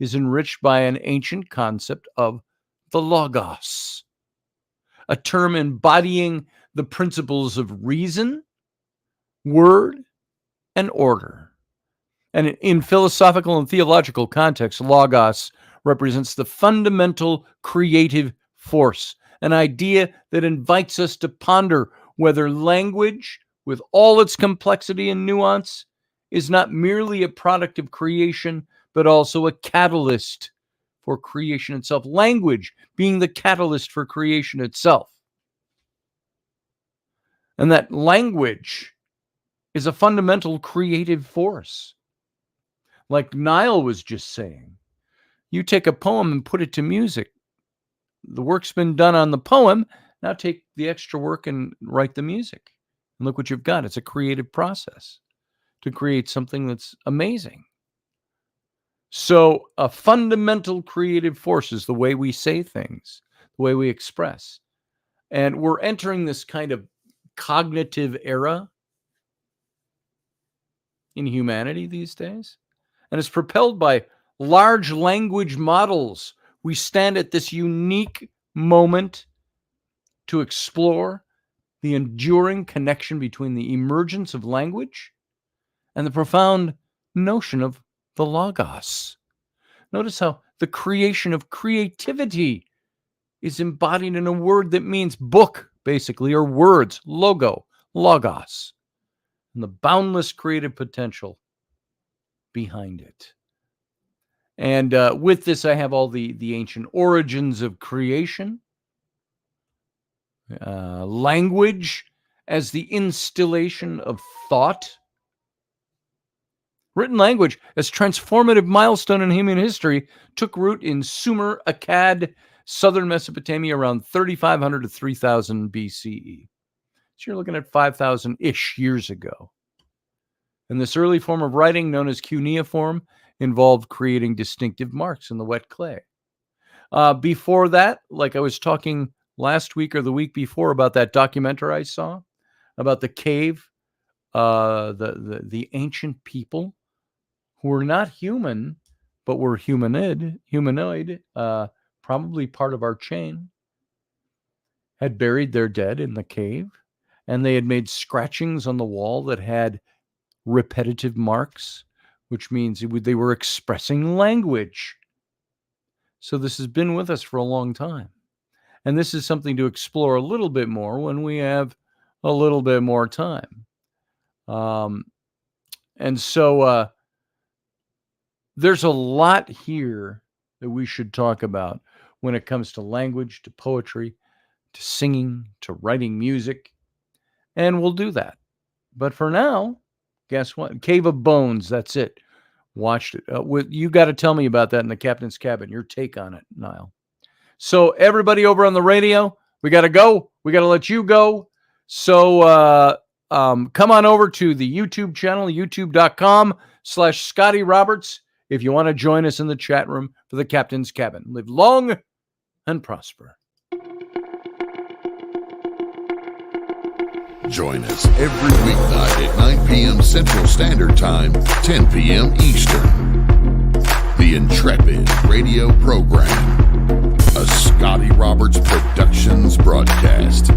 is enriched by an ancient concept of the Logos, a term embodying the principles of reason, word, and order. And in philosophical and theological context, Logos represents the fundamental creative force, an idea that invites us to ponder whether language, with all its complexity and nuance, is not merely a product of creation, but also a catalyst for creation itself. Language being the catalyst for creation itself. And that language is a fundamental creative force. Like Niall was just saying, you take a poem and put it to music. The work's been done on the poem. Now take the extra work and write the music. And look what you've got. It's a creative process to create something that's amazing. So a fundamental creative force is the way we say things, the way we express. And we're entering this kind of cognitive era in humanity these days. And it's propelled by large language models. We stand at this unique moment to explore the enduring connection between the emergence of language and the profound notion of the Logos. Notice how the creation of creativity is embodied in a word that means book, basically, or words, logo, Logos, and the boundless creative potential behind it. And with this, I have all the ancient origins of creation, language as the instillation of thought, written language as transformative milestone in human history, took root in Sumer, Akkad, southern Mesopotamia around 3500 to 3000 BCE. So you're looking at 5,000-ish years ago. And this early form of writing, known as cuneiform, involved creating distinctive marks in the wet clay. Before that, like I was talking last week or the week before about that documentary I saw about the cave, the ancient people who were not human, but were humanoid, probably part of our chain. had buried their dead in the cave, and they had made scratchings on the wall that had repetitive marks, which means they were expressing language. So this has been with us for a long time. And this is something to explore a little bit more when we have a little bit more time. And so there's a lot here that we should talk about when it comes to language, to poetry, to singing, to writing music. And we'll do that. But for now, guess what? Cave of Bones, that's it. Watched it. You got to tell me about that in the Captain's Cabin, your take on it, Niall. So everybody over on the radio, we got to go. We got to let you go. So come on over to the YouTube channel, youtube.com/Scotty Roberts, if you want to join us in the chat room for the Captain's Cabin. Live long and prosper. Join us every weeknight at 9 p.m. Central Standard Time, 10 p.m. Eastern. The Intrepid radio program, a Scotty Roberts Productions broadcast.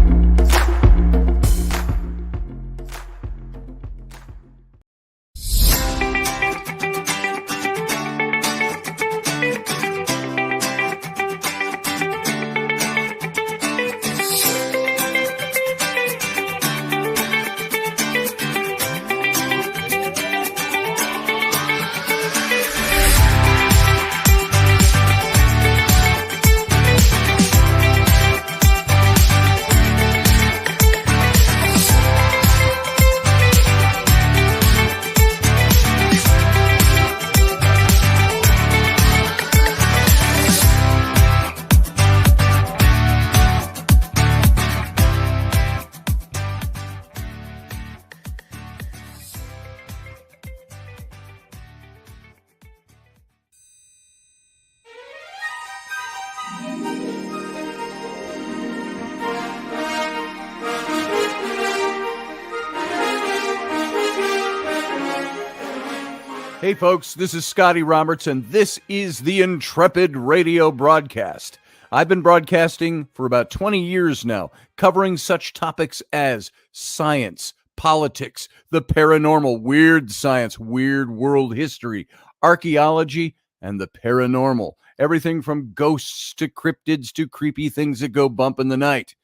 Hey folks, this is Scotty Roberts, and this is the Intrepid radio broadcast. I've been broadcasting for about 20 years now, covering such topics as science, politics, the paranormal, weird science, weird world history, archaeology, and the paranormal. Everything from ghosts to cryptids to creepy things that go bump in the night.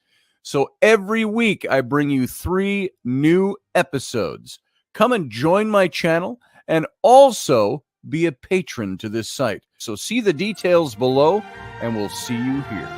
So every week I bring you 3 new episodes. Come and join my channel and also be a patron to this site. So see the details below, and we'll see you here.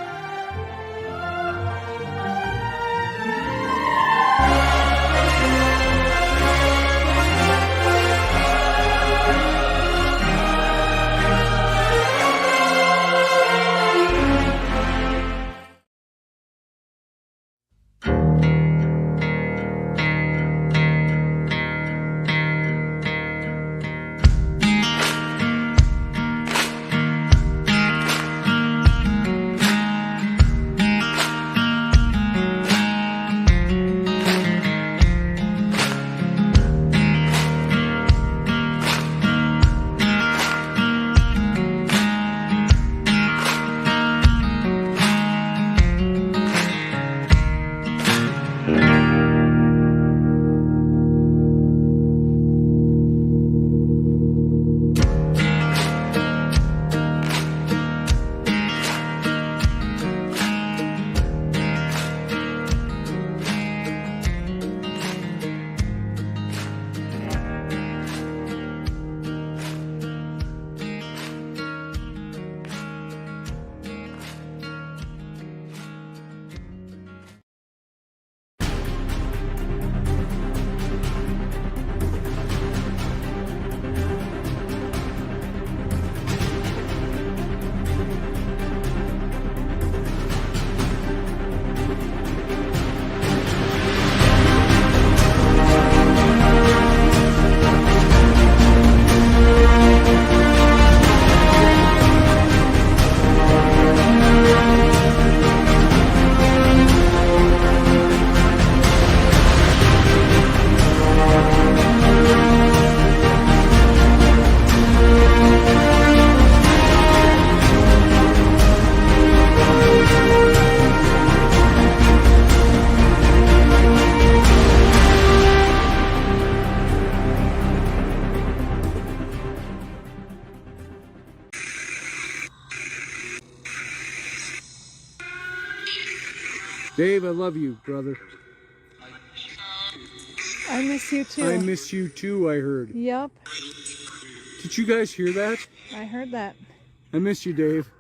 Dave, I love you, brother. I miss you too. I miss you too, I heard. Yep. Did you guys hear that? I heard that. I miss you, Dave.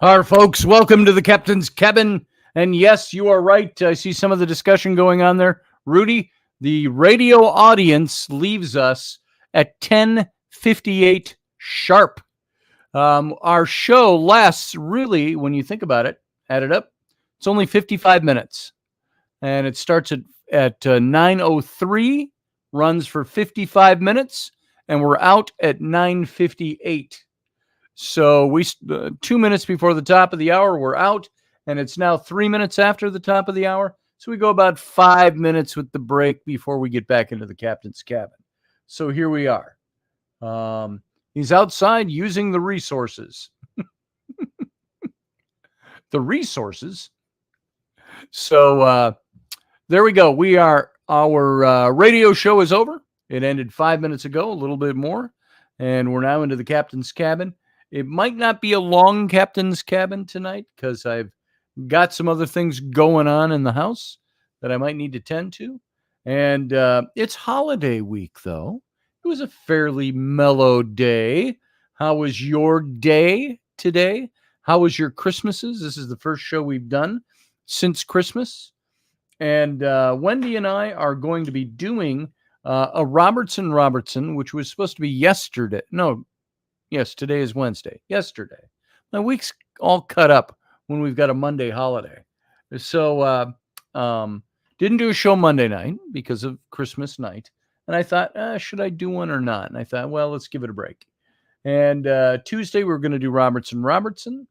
All right, folks, welcome to the Captain's Cabin. And yes, you are right. I see some of the discussion going on there. Rudy, the radio audience leaves us at 10:58 sharp. Our show lasts really, when you think about it, add it up, it's only 55 minutes. And it starts at 9:03, runs for 55 minutes, and we're out at 9:58. So we 2 minutes before the top of the hour, we're out, and it's now 3 minutes after the top of the hour. So we go about 5 minutes with the break before we get back into the captain's cabin. So here we are. He's outside using the resources. The resources. So there we go. Our radio show is over. It ended 5 minutes ago, a little bit more, and we're now into the captain's cabin. It might not be a long captain's cabin tonight because I've got some other things going on in the house that I might need to tend to. And it's holiday week, though. It was a fairly mellow day. How was your day today? How was your Christmases? This is the first show we've done since Christmas. And Wendy and I are going to be doing a Robertson, which was supposed to be yesterday. No, yes, today is Wednesday. Yesterday. My week's all cut up when we've got a Monday holiday. So didn't do a show Monday night because of Christmas night. And I thought, should I do one or not? And I thought, well, let's give it a break. And Tuesday, we were going to do Robertson.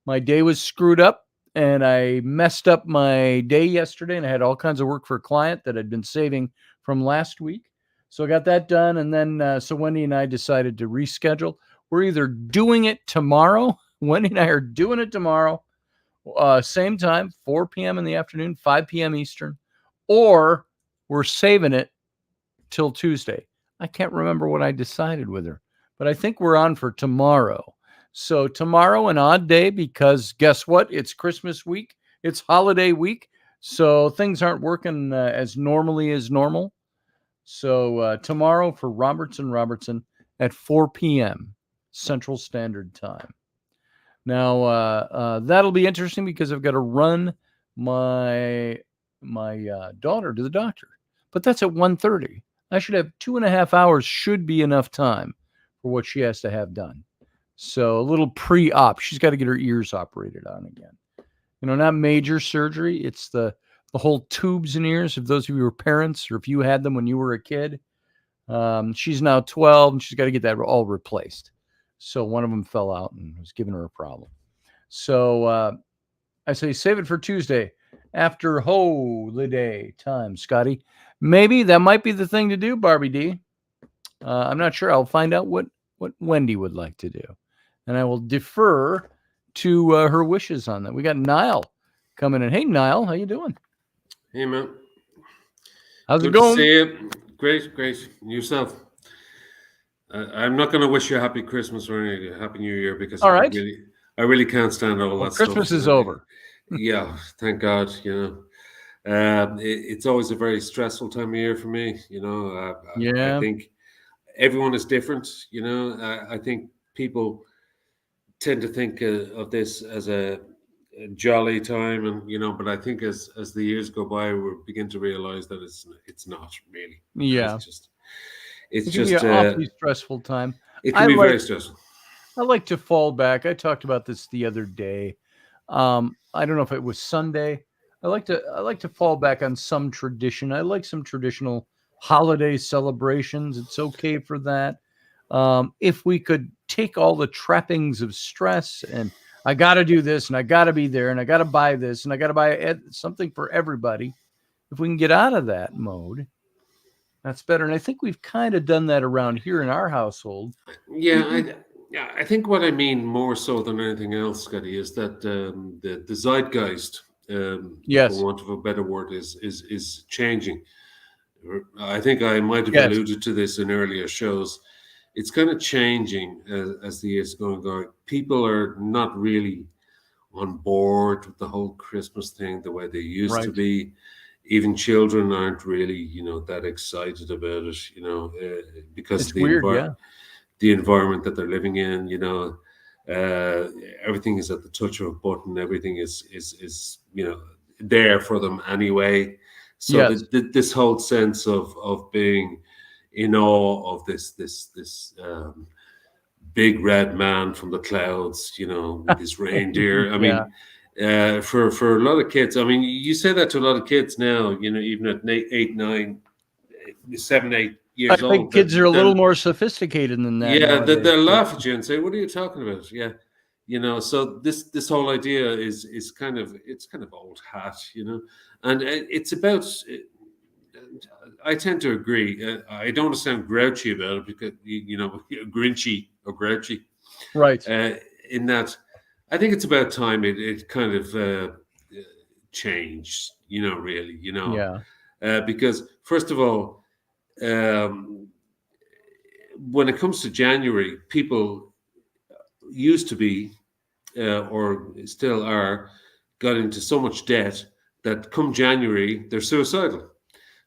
My day was screwed up, and I messed up my day yesterday, and I had all kinds of work for a client that I'd been saving from last week. So I got that done, and then so Wendy and I decided to reschedule. We're either doing it tomorrow. Wendy and I are doing it tomorrow, same time, 4 p.m. in the afternoon, 5 p.m. Eastern, or we're saving it till Tuesday. I can't remember what I decided with her, but I think we're on for tomorrow. So tomorrow, an odd day, because guess what? It's Christmas week. It's holiday week. So things aren't working as normally as normal. So tomorrow for Robertson at 4 p.m. Central Standard Time. Now, that'll be interesting because I've got to run my daughter to the doctor. But that's at 1:30. I should have 2.5 hours, should be enough time for what she has to have done. So a little pre-op. She's got to get her ears operated on again. You know, not major surgery. It's the whole tubes and ears. If those of you were parents or if you had them when you were a kid, she's now 12 and she's got to get that all replaced. So one of them fell out and was giving her a problem. So I say save it for Tuesday after holiday time, Scotty. Maybe that might be the thing to do, Barbie D. I'm not sure. I'll find out what Wendy would like to do. And I will defer to her wishes on that. We got Niall coming in. Hey, Niall, how you doing? Hey, man. How's Good it going? to see you. Great. Yourself. I'm not going to wish you a happy Christmas or a happy New Year because all right. I really can't stand all that stuff. Christmas is over. Yeah, thank God. You know, it's always a very stressful time of year for me. You know, Yeah. I think everyone is different. You know, I think people tend to think of this as a jolly time, and but I think as the years go by, we begin to realize that it's not really. Yeah, It's it can be an just awfully stressful time. it I can be like very stressful. I like to fall back. I talked about this the other day. I don't know if it was Sunday. I like to fall back on some tradition. I like some traditional holiday celebrations. It's okay for that. If we could take all the trappings of stress and I got to do this and I got to be there and I got to buy this and I got to buy something for everybody. If we can get out of that mode, that's better. And I think we've kind of done that around here in our household. Yeah, Even I think what I mean more so than anything else, Scotty, is that the zeitgeist, for yes, want of a better word, is changing. I think I might have yes, alluded to this in earlier shows. It's kind of changing as the years going on. People are not really on board with the whole Christmas thing the way they used to right. be. Even children aren't really, that excited about it, because of It's weird. Yeah. the environment that they're living in. Everything is at the touch of a button. Everything is there for them anyway. So Yes. this whole sense of being in awe of this big red man from the clouds, with his reindeer. I Yeah. mean, for a lot of kids, I mean, you say that to a lot of kids now, even at 8, 9, 7, 8 I years think old, kids are a little they'll more sophisticated than that yeah, nowadays. they'll Yeah. laugh at you and say, "What are you talking about?" Yeah, So this whole idea is kind of old hat, and it's about. I tend to agree. I don't want to sound grouchy about it because grinchy or grouchy. Right. Uh, in that, I think it's about time it kind of changed. Really, Yeah. because first of all, um, when it comes to January, people used to be, or still are, got into so much debt that come January they're suicidal.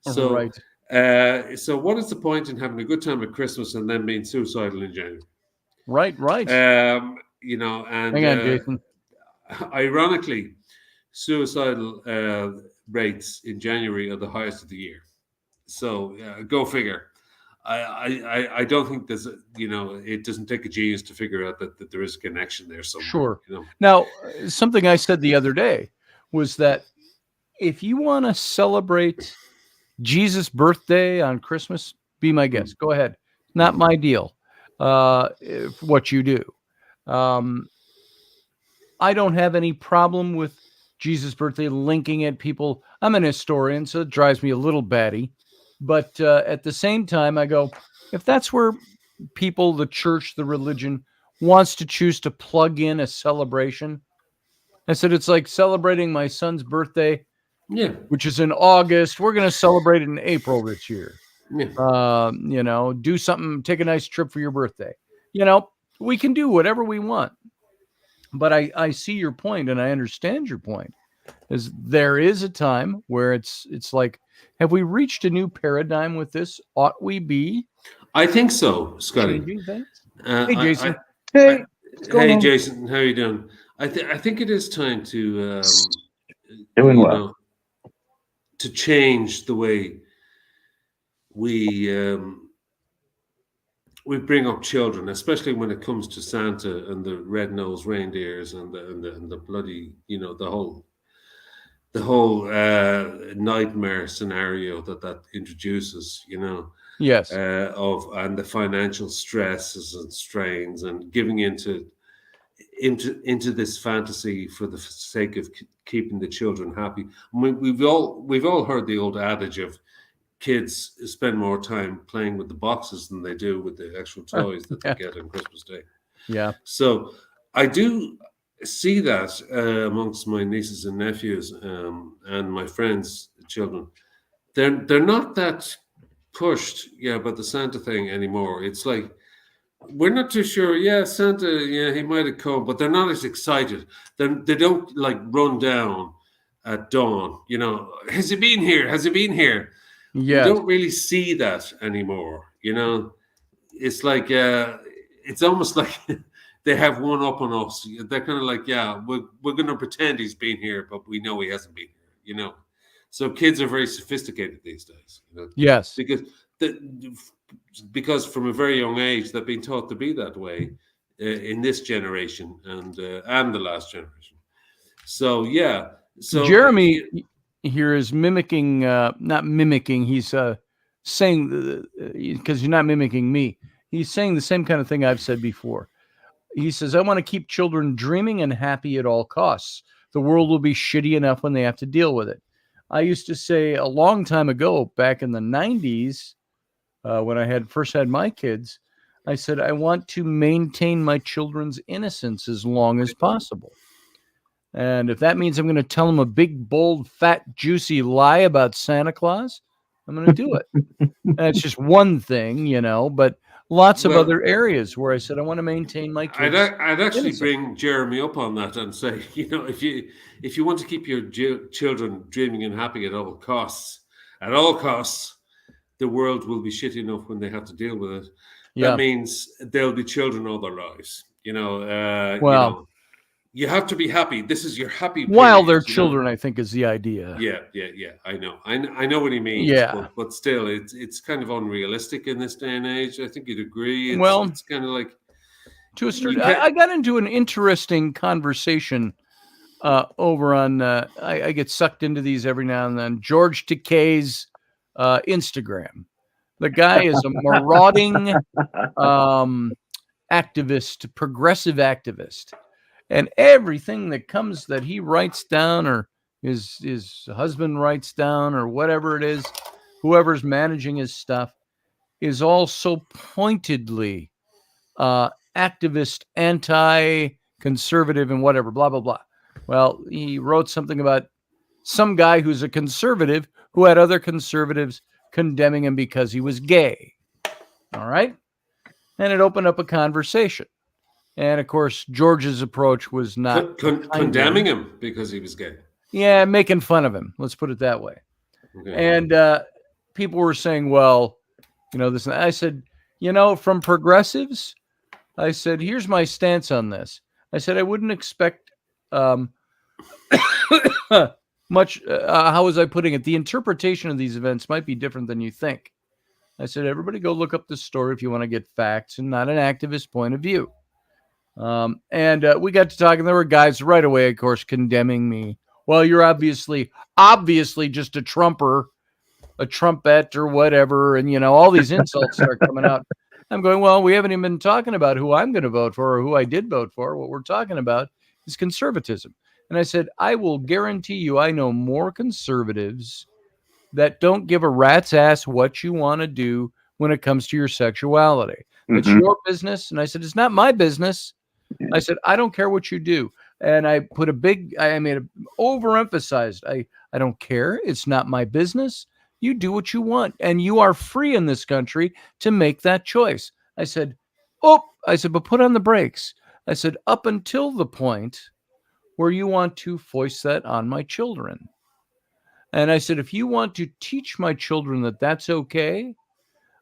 So, Right. so what is the point in having a good time at Christmas and then being suicidal in January? Right. Right. And Hang on, Jason. ironically, suicidal rates in January are the highest of the year. So go figure. I don't think it doesn't take a genius to figure out that there is a connection there somewhere. Sure. Now, something I said the other day was that if you want to celebrate Jesus' birthday on Christmas, be my guest. Go ahead. Not my deal. What you do. I don't have any problem with Jesus' birthday linking at people. I'm an historian, so it drives me a little batty. But at the same time, I go, if that's where people, the church, the religion wants to choose to plug in a celebration, I said, it's like celebrating my son's birthday, Yeah, which is in August. We're going to celebrate it in April this year. yeah. Do something, take a nice trip for your birthday. We can do whatever we want. But I see your point and I understand your point. Is there is a time where it's like, have we reached a new paradigm with this? Ought we be I think so, Scotty. changing things? Uh, Hey, I, Jason. I, Hey, I, what's going hey, on? Jason, how you doing? I think it is time to Doing you well. know to change the way we bring up children, especially when it comes to Santa and the red-nosed reindeers and the bloody the whole nightmare scenario that introduces, Yes. of and the financial stresses and strains and giving into this fantasy for the sake of keeping the children happy. I mean, we've all heard the old adage of kids spend more time playing with the boxes than they do with the actual toys that they Yeah. get on Christmas Day. Yeah. So I do see that amongst my nieces and nephews, and my friends' children. They're not that pushed, about the Santa thing anymore. It's like we're not too sure. Yeah, Santa, yeah, he might have come, but they're not as excited. They don't like run down at dawn. Has he been here? Has he been here? We Yes. don't really see that anymore. It's like it's almost like they have one up on us. They're kind of like, yeah, we're going to pretend he's been here, but we know he hasn't been here, you know. So kids are very sophisticated these days, you know, Yes. because from a very young age they've been taught to be that way in this generation and the last generation. So yeah, so Jeremy here is mimicking, not mimicking. He's saying, because you're not mimicking me. He's saying the same kind of thing I've said before. He says, I want to keep children dreaming and happy at all costs. The world will be shitty enough when they have to deal with it. I used to say a long time ago, back in the 90s, when I first had my kids, I said, I want to maintain my children's innocence as long as possible. And if that means I'm going to tell them a big, bold, fat, juicy lie about Santa Claus, I'm going to do it. That's just one thing, you know, but lots of other areas where I said I want to maintain my kids. I'd actually bring Jeremy up on that and say, you know, if you want to keep your children dreaming and happy at all costs, the world will be shitty enough when they have to deal with it. Yeah. That means they'll be children all their lives. You know, well, you know, you have to be happy. This is your happy period, while they're children, know? I think is the idea. Yeah. I know what he means. Yeah, but still, it's kind of unrealistic in this day and age. I think you'd agree. It's kind of like to a certain. I got into an interesting conversation over on. I get sucked into these every now and then. George Takei's Instagram. The guy is a marauding activist, progressive activist. And everything that he writes down or his husband writes down or whatever it is, whoever's managing his stuff, is all so pointedly activist, anti-conservative and whatever, blah, blah, blah. Well, he wrote something about some guy who's a conservative who had other conservatives condemning him because he was gay. All right? And it opened up a conversation. And, of course, George's approach was not condemning him because he was gay. Yeah, making fun of him. Let's put it that way. Okay. And people were saying, well, you know, this. And I said, you know, from progressives, I said, here's my stance on this. I said, I wouldn't expect much. How was I putting it? The interpretation of these events might be different than you think. I said, everybody go look up the story if you want to get facts and not an activist point of view. And we got to talking. There were guys right away, of course, condemning me. Well, you're obviously just a Trumper, a Trumpet or whatever. And, you know, all these insults start coming out. I'm going, well, we haven't even been talking about who I'm going to vote for or who I did vote for. What we're talking about is conservatism. And I said, I will guarantee you, I know more conservatives that don't give a rat's ass what you want to do when it comes to your sexuality. Mm-hmm. It's your business. And I said, it's not my business. I said, I don't care what you do. And I put overemphasized. I don't care. It's not my business. You do what you want. And you are free in this country to make that choice. I said, but put on the brakes. I said, up until the point where you want to foist that on my children. And I said, if you want to teach my children that that's okay,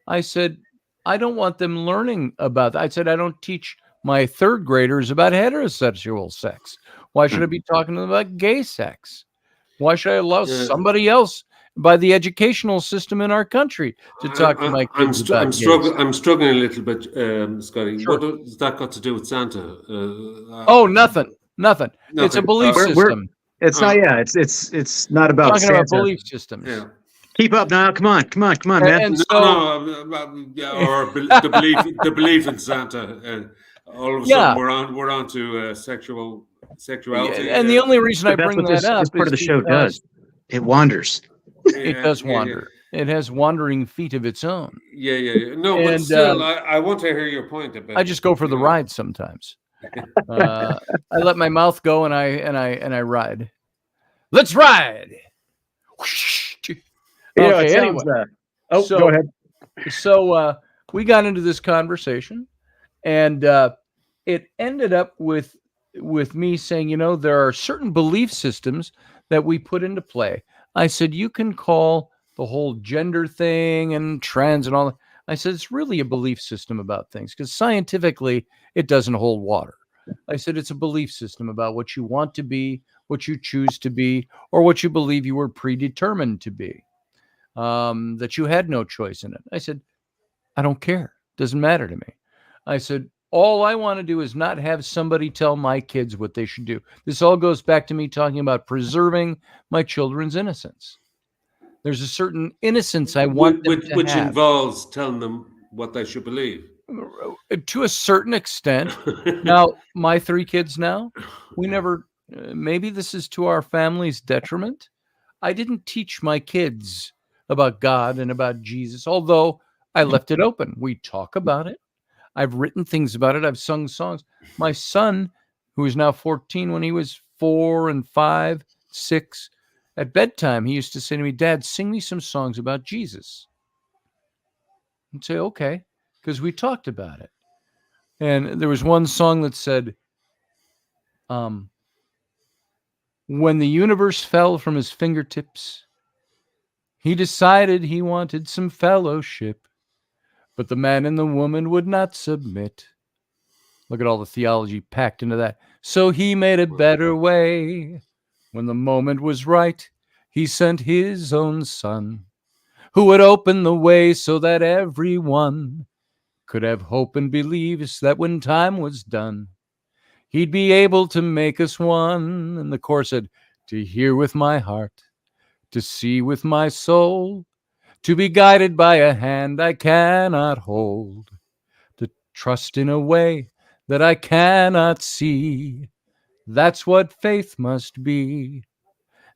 I said, I don't want them learning about that. I said, I don't teach my third graders about heterosexual sex. Why should I be talking to them about gay sex? Why should I allow somebody else by the educational system in our country to talk to my kids about gays? I'm struggling a little bit, Scotty. Sure. What has that got to do with Santa? Nothing. It's a belief system. It's not. Yeah, it's not about talking Santa. About belief systems. Yeah. Keep up now. Come on, man. The belief in Santa. All of a sudden, we're on to sexuality. Yeah, and the only reason I bring that up is part of the show does. It wanders. It does wander. Yeah. It has wandering feet of its own. Yeah. No, but still, I want to hear your point about. I just go for the ride sometimes. I let my mouth go and I ride. Let's ride. Okay. Anyway, go ahead. So we got into this conversation, and it ended up with me saying, you know, there are certain belief systems that we put into play. I said, you can call the whole gender thing and trans and all that. I said, it's really a belief system about things, because scientifically it doesn't hold water. I said, it's a belief system about what you want to be, what you choose to be, or what you believe you were predetermined to be, that you had no choice in it. I said, I don't care. Doesn't matter to me. I said, all I want to do is not have somebody tell my kids what they should do. This all goes back to me talking about preserving my children's innocence. There's a certain innocence I want them to which have. involves telling them what they should believe. To a certain extent. Now, my 3 kids now, we never, maybe this is to our family's detriment. I didn't teach my kids about God and about Jesus, although I left it open. We talk about it. I've written things about it. I've sung songs. My son, who is now 14, when he was 4 and 5, 6, at bedtime, he used to say to me, Dad, sing me some songs about Jesus. I'd say, okay, because we talked about it. And there was one song that said, when the universe fell from his fingertips, he decided he wanted some fellowship, but the man and the woman would not submit. Look at all the theology packed into that. So he made a better way. When the moment was right, he sent his own son, who would open the way so that everyone could have hope and beliefs that when time was done, he'd be able to make us one. And the chorus said, to hear with my heart, to see with my soul, to be guided by a hand I cannot hold, to trust in a way that I cannot see. That's what faith must be.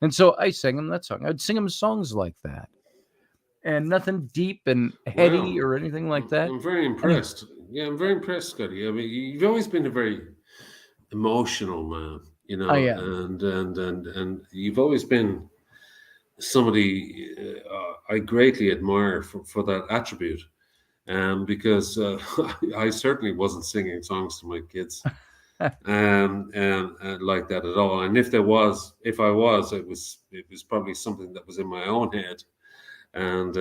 And so I sang him that song. I'd sing him songs like that. And nothing deep and heady Wow. or anything like that. I'm very impressed. Yeah, I'm very impressed, Scotty. I mean, you've always been a very emotional man, you know, I am. and you've always been somebody I greatly admire for that attribute. Because I certainly wasn't singing songs to my kids, like that at all. And if I was, it was probably something that was in my own head and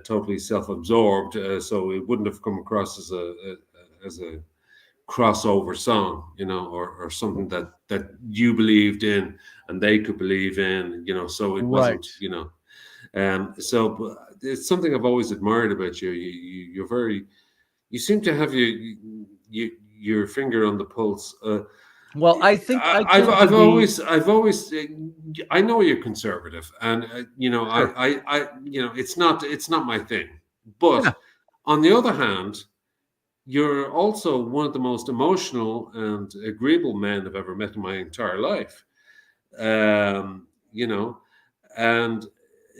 totally self-absorbed. So it wouldn't have come across as a crossover song, you know, or something that you believed in and they could believe in, you know. So it wasn't, you know. So it's something I've always admired about you. You're very, you seem to have your finger on the pulse. Well, I think I've always, I know you're conservative, and you know, Sure. you know, it's not my thing. But Yeah. on the other hand, you're also one of the most emotional and agreeable men I've ever met in my entire life. You know, and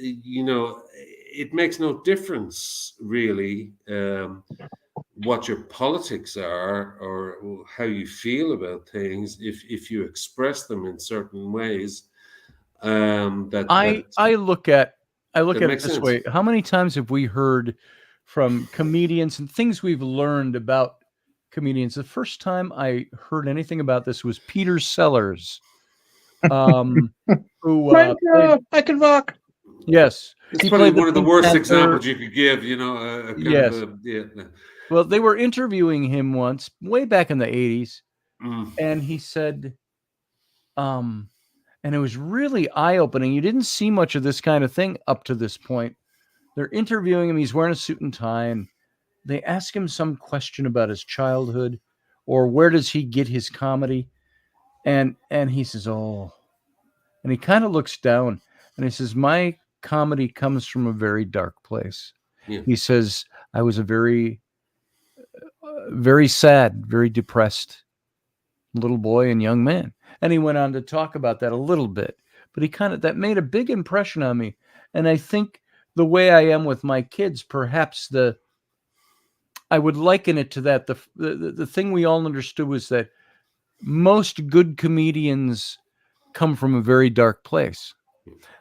you know, it makes no difference really what your politics are or how you feel about things if you express them in certain ways. I look at That it makes this sense. way. How many times have we heard from comedians and things we've learned about comedians? The first time I heard anything about this was Peter Sellers, who played, I can rock. yes, It's he probably played the one of the Pink worst Panther. examples you could give. You know, a kind of Yes. a yeah. Well, they were interviewing him once, way back in the 80s, Mm. and he said, and it was really eye-opening. You didn't see much of this kind of thing up to this point. They're interviewing him. He's wearing a suit and tie, and they ask him some question about his childhood or where does he get his comedy. And he says, oh, and he kind of looks down and he says, my comedy comes from a very dark place. Yeah. He says, I was a very, very sad, very depressed little boy and young man. And he went on to talk about that a little bit, but that made a big impression on me. And I think the way I am with my kids, perhaps I would liken it to that. The thing we all understood was that most good comedians come from a very dark place.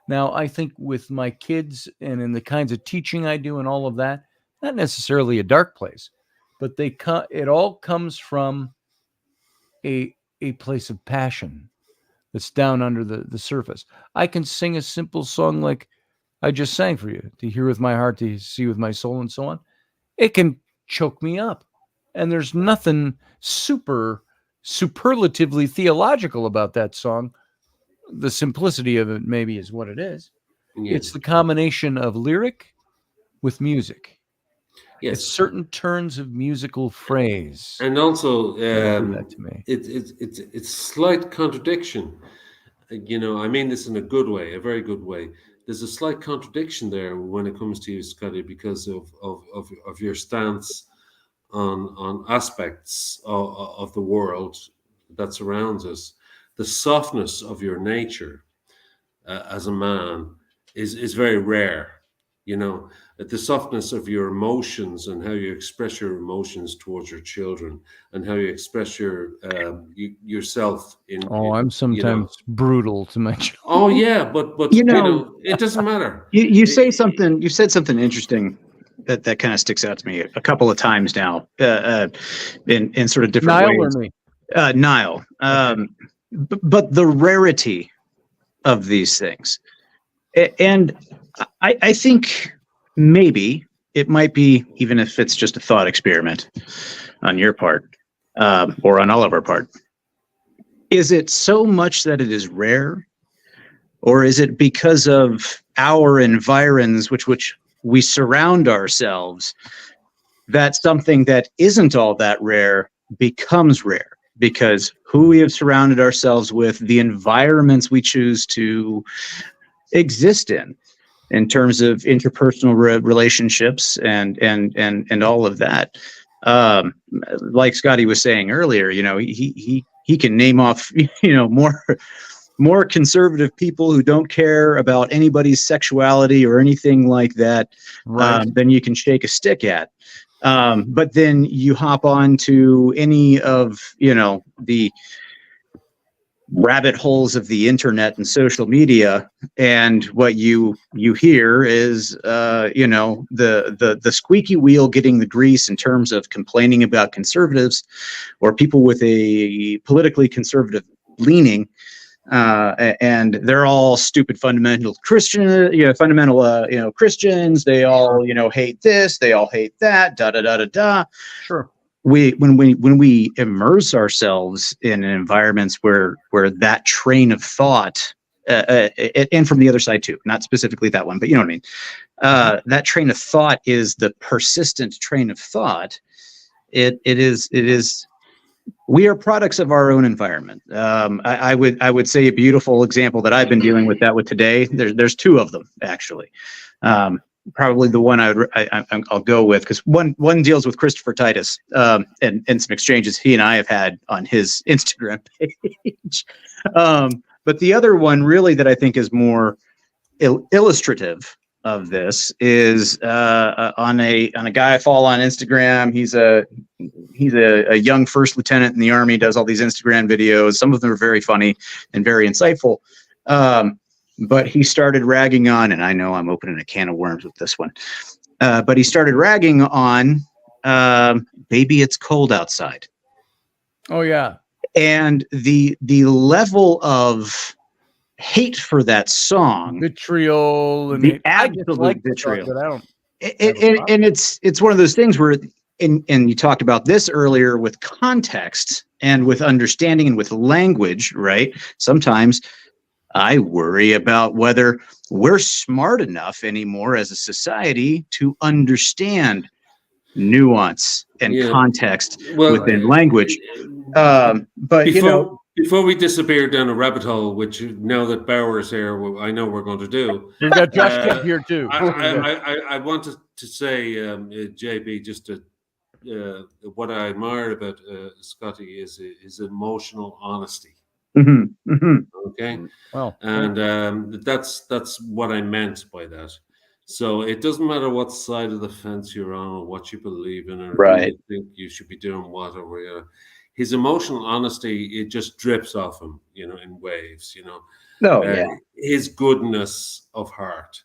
Now, I think with my kids and in the kinds of teaching I do and all of that, not necessarily a dark place, but it all comes from a place of passion that's down under the surface. I can sing a simple song like I just sang for you, to hear with my heart, to see with my soul, and so on. it can choke me up. And there's nothing superlatively theological about that song. The simplicity of it maybe is what it is. Yeah. It's the combination of lyric with music. Yes. It's certain turns of musical phrase. And also, that to me. it's slight contradiction. I mean this in a good way, a very good way. There's a slight contradiction there when it comes to you, Scotty, because of your stance on aspects of the world that surrounds us. The softness of your nature as a man is very rare. The softness of your emotions and how you express your emotions towards your children and how you express yourself I'm sometimes brutal to my children. Oh yeah, but it doesn't matter. You said something interesting that kind of sticks out to me a couple of times now, in sort of different Niall ways. Or me? Niall. But the rarity of these things, and I think maybe it might be, even if it's just a thought experiment on your part, or on all of our part, is it so much that it is rare, or is it because of our environs, which we surround ourselves, that something that isn't all that rare becomes rare? Because who we have surrounded ourselves with, the environments we choose to exist in terms of interpersonal relationships and all of that. Like Scotty was saying earlier, he can name off, more conservative people who don't care about anybody's sexuality or anything like that, Right. than you can shake a stick at. But then you hop on to any of, the rabbit holes of the internet and social media, and what you hear is, the squeaky wheel getting the grease in terms of complaining about conservatives or people with a politically conservative leaning. And they're all stupid fundamental Christians. They all, hate this, they all hate that, da da da da da. Sure. When we immerse ourselves in environments where that train of thought, and from the other side too, not specifically that one, but you know what I mean. That train of thought is the persistent train of thought. It is. We are products of our own environment. I would say a beautiful example that I've been dealing with today. There's two of them actually. Probably the one I'll go with, because one deals with Christopher Titus, and some exchanges he and I have had on his Instagram page. But the other one really that I think is more illustrative of this is on a guy I follow on Instagram. He's a young first lieutenant in the Army, does all these Instagram videos. Some of them are very funny and very insightful. But he started ragging on, and I know I'm opening a can of worms with this one, but he started ragging on Baby It's Cold Outside. Oh, yeah. And the level of hate for that song, vitriol, and the absolute vitriol. But I don't. And it's one of those things where, and you talked about this earlier with context and with understanding and with language, right? Sometimes I worry about whether we're smart enough anymore as a society to understand nuance and context within language. But before we disappear down a rabbit hole, which now that Bauer's here, I know we're going to do. We've got Josh here too. I wanted to say, JB, just what I admire about Scotty is his emotional honesty. Mm-hmm. Mm-hmm. Okay. Well, and that's what I meant by that. So it doesn't matter what side of the fence you're on or what you believe in or right. you think you should be doing what or whatever. His emotional honesty, it just drips off him, in waves, his goodness of heart,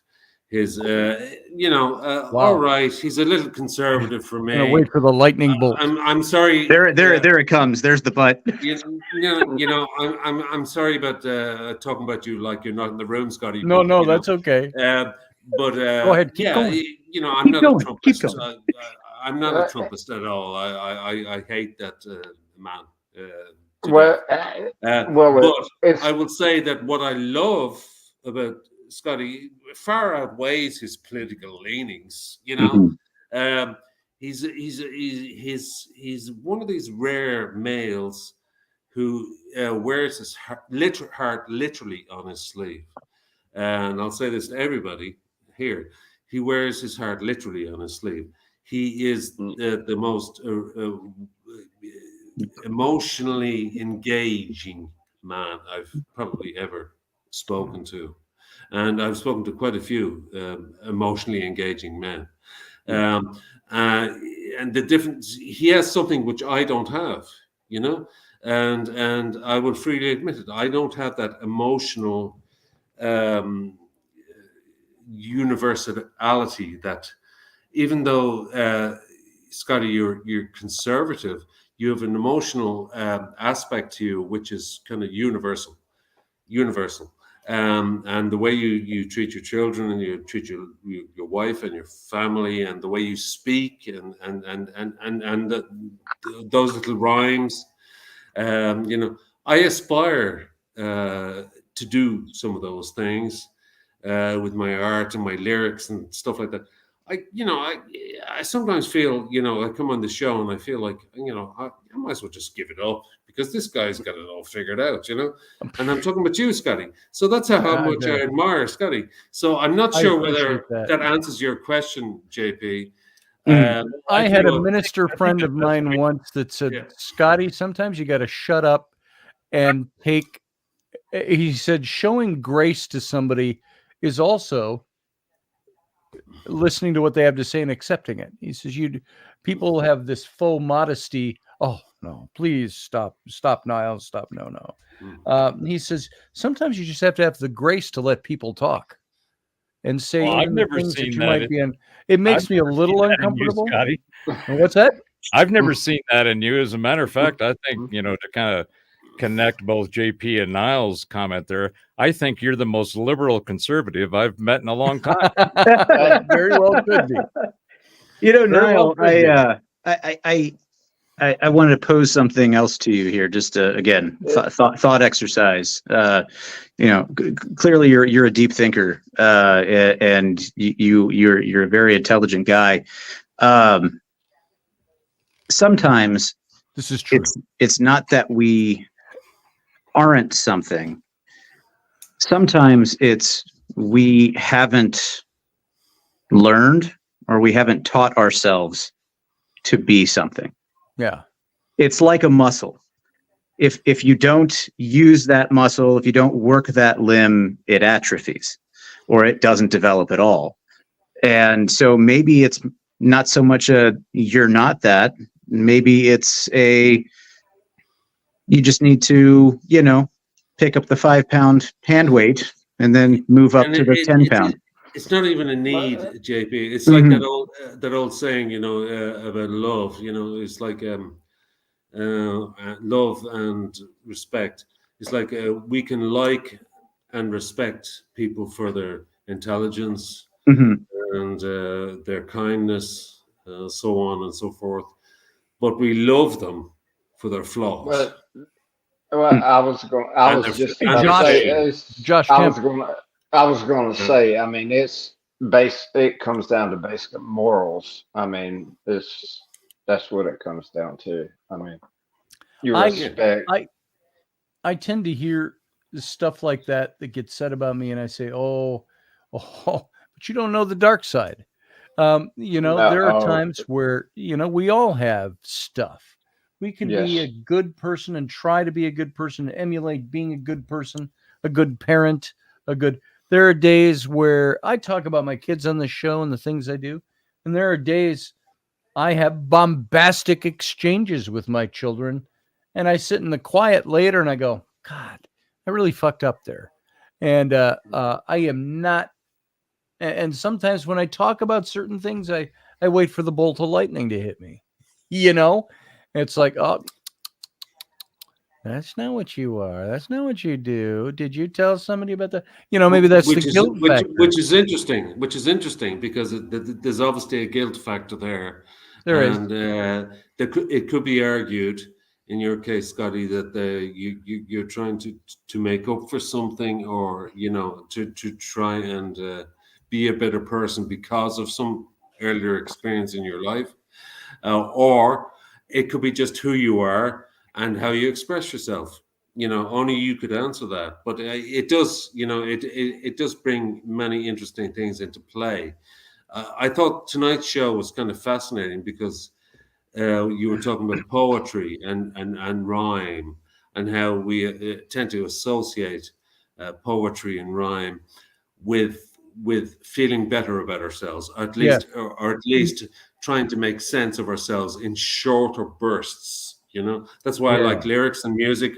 his, all right. He's a little conservative for me. Wait for the lightning bolt. I'm sorry. There it comes. There's the butt. I'm sorry about talking about you like you're not in the room, Scotty. No, that's okay. But go ahead. Keep going. I'm not a Trumpist. I'm not a Trumpist at all. I hate that man. To well, death. well, But it's I will say that what I love about Scotty far outweighs his political leanings. You know, um, he's one of these rare males who wears his heart literally on his sleeve. And I'll say this to everybody here: he wears his heart literally on his sleeve. He is the most emotionally engaging man I've probably ever spoken to. And I've spoken to quite a few emotionally engaging men. Um, and the difference, he has something which I don't have, you know, and I will freely admit it. I don't have that emotional universality that, even though Scotty, you're conservative, you have an emotional aspect to you which is kind of universal. And the way you treat your children, and you treat your wife and your family, and the way you speak, and those little rhymes, you know, I aspire to do some of those things with my art and my lyrics and stuff like that. I sometimes feel, you know, I come on the show and I feel like, you know, I might as well just give it up, because this guy's got it all figured out, you know. And I'm talking about you, Scotty. So that's how much I admire Scotty. So I'm not sure whether that answers your question, JP. I had a minister friend of mine once that said, Scotty, sometimes you got to shut up and take, he said, showing grace to somebody is also listening to what they have to say and accepting it. He says, people have this faux modesty. Oh no, please stop, Niles, stop. No. He says, sometimes you just have to have the grace to let people talk and say, I've never things seen that you that. might be in. It makes me a little uncomfortable. Scotty. What's that? I've never seen that in you. As a matter of fact, I think, you know, to kind of connect both JP and Niles' comment there, I think you're the most liberal conservative I've met in a long time. Very well could be. You know, Niall, well I wanted to pose something else to you here. Just again, thought exercise. You know, clearly you're a deep thinker, and you're a very intelligent guy. Sometimes this is true. It's not that we aren't something. Sometimes it's we haven't learned, or we haven't taught ourselves to be something. Yeah. It's like a muscle. If you don't use that muscle, if you don't work that limb, it atrophies, or it doesn't develop at all. And so maybe it's not so much you're not that. Maybe it's you just need to, you know, pick up the 5-pound hand weight and then move up to the 10-pound. It's not even a need, JP. It's like that old saying, you know, about love. You know, it's like love and respect. It's like we can like and respect people for their intelligence and their kindness, so on and so forth. But we love them for their flaws. Well, I was just about to say, Josh, I was going to say, I mean, it comes down to basic morals. I mean, that's what it comes down to. I mean, you respect. I tend to hear stuff like that gets said about me, and I say, oh, but you don't know the dark side. You know, there are times where, you know, we all have stuff. We can be a good person and try to be a good person, emulate being a good person, a good parent, there are days where I talk about my kids on the show and the things I do. And there are days I have bombastic exchanges with my children, and I sit in the quiet later and I go, God, I really fucked up there. And I am not. And sometimes when I talk about certain things, I wait for the bolt of lightning to hit me. You know, it's like, oh, that's not what you are. That's not what you do. Did you tell somebody about that? You know, maybe that's the guilt factor. Which is interesting because there's obviously a guilt factor there. There is. And it could be argued, in your case, Scotty, that you're trying to make up for something, or to try and be a better person because of some earlier experience in your life, or it could be just who you are and how you express yourself. Only you could answer that, but it does. It does bring many interesting things into play. I thought tonight's show was kind of fascinating because you were talking about poetry and rhyme, and how we tend to associate poetry and rhyme with feeling better about ourselves, or at least, or at least trying to make sense of ourselves in shorter bursts. That's why I like lyrics and music.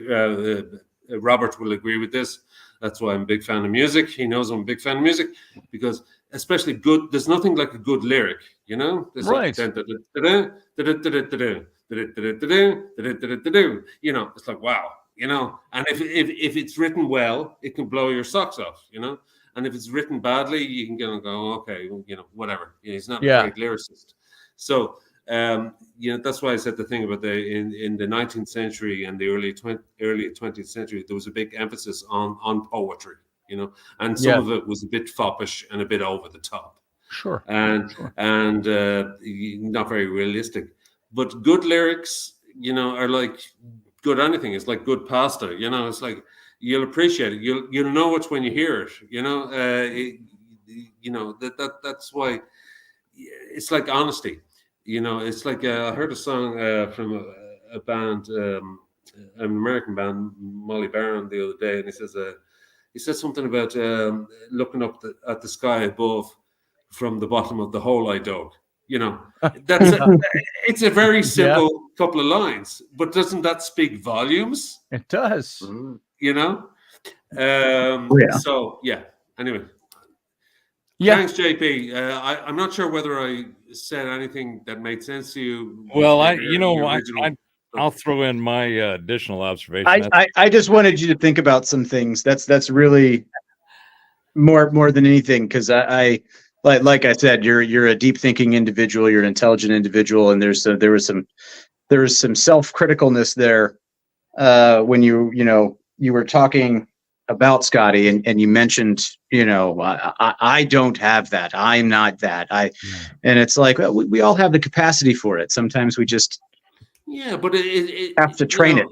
Robert will agree with this. That's why I'm a big fan of music. He knows I'm a big fan of music, because especially good, there's nothing like a good lyric, There's Right. like, it's like, wow, and if it's written well, it can blow your socks off, and if it's written badly, you can go, okay, whatever. He's not a great lyricist. So that's why I said the thing about in the 19th century and the early 20th century, there was a big emphasis on poetry, and some of it was a bit foppish and a bit over the top. Sure. And not very realistic. But good lyrics, are like good anything. It's like good pasta, It's like you'll appreciate it. You'll know it when you hear it. That's why it's like honesty. It's like I heard a song from a band, an American band, Molly Baron, the other day, and he said something about looking up at the sky above from the bottom of the hole I dug. It's a very simple couple of lines, but doesn't that speak volumes? It does. So anyway. Thanks, JP. I'm not sure whether I said anything that made sense to you. Well, I'll throw in my additional observation. I just wanted you to think about some things. That's really more than anything, because I like I said, you're a deep thinking individual, you're an intelligent individual, and there was some self-criticalness there when you were talking about Scotty, and you mentioned, I don't have that. I'm not that. And it's like, well, we all have the capacity for it. Sometimes we just but it have to train it.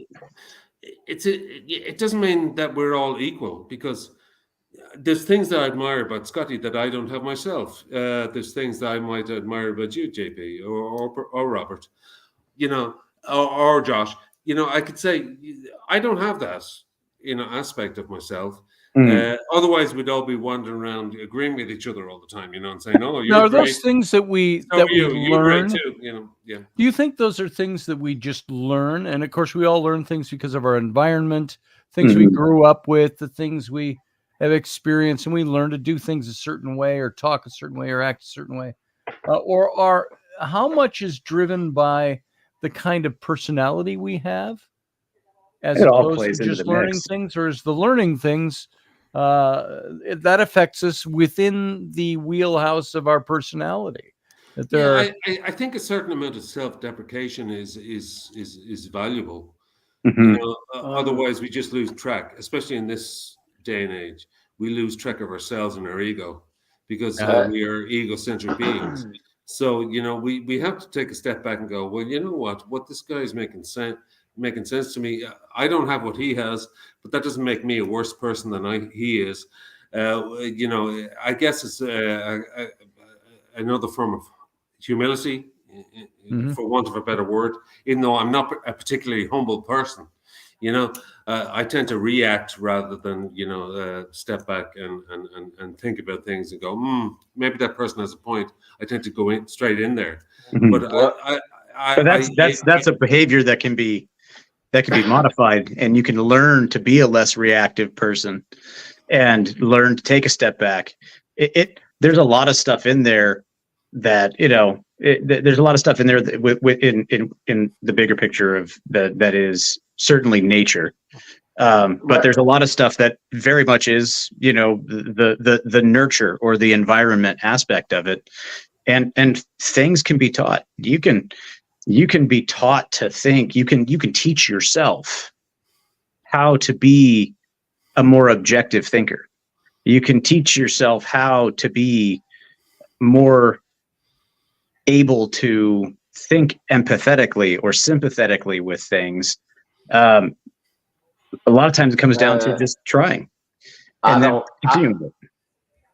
It doesn't mean that we're all equal, because there's things that I admire about Scotty that I don't have myself. There's things that I might admire about you, JP, or Robert, or Josh. I could say I don't have that aspect of myself. Otherwise, we'd all be wandering around agreeing with each other all the time, and saying, "Oh, you're are great. Those things that we You're learn? great too." Do you think those are things that we just learn? And of course, we all learn things because of our environment, things we grew up with, the things we have experienced, and we learn to do things a certain way, or talk a certain way, or act a certain way. Or how much is driven by the kind of personality we have, as opposed to just learning things, or is the learning things that affects us within the wheelhouse of our personality? I think a certain amount of self-deprecation is valuable. Otherwise, we just lose track, especially in this day and age. We lose track of ourselves and our ego, because we are egocentric beings. So we have to take a step back and go, well, you know what this guy is making sense to me. I don't have what he has, but that doesn't make me a worse person than he is. I guess it's another form of humility, for want of a better word, even though I'm not a particularly humble person. I tend to react rather than step back and think about things and go, maybe that person has a point. I tend to go straight in there. But that's a behavior that can be modified, and you can learn to be a less reactive person and learn to take a step back. There's a lot of stuff in there that there's a lot of stuff in there that in the bigger picture of that is certainly nature, but there's a lot of stuff that very much is the nurture or the environment aspect of it. and things can be taught. You can be taught to think. You can teach yourself how to be a more objective thinker. You can teach yourself how to be more able to think empathetically or sympathetically with things. A lot of times it comes down to just trying and then continuing with it.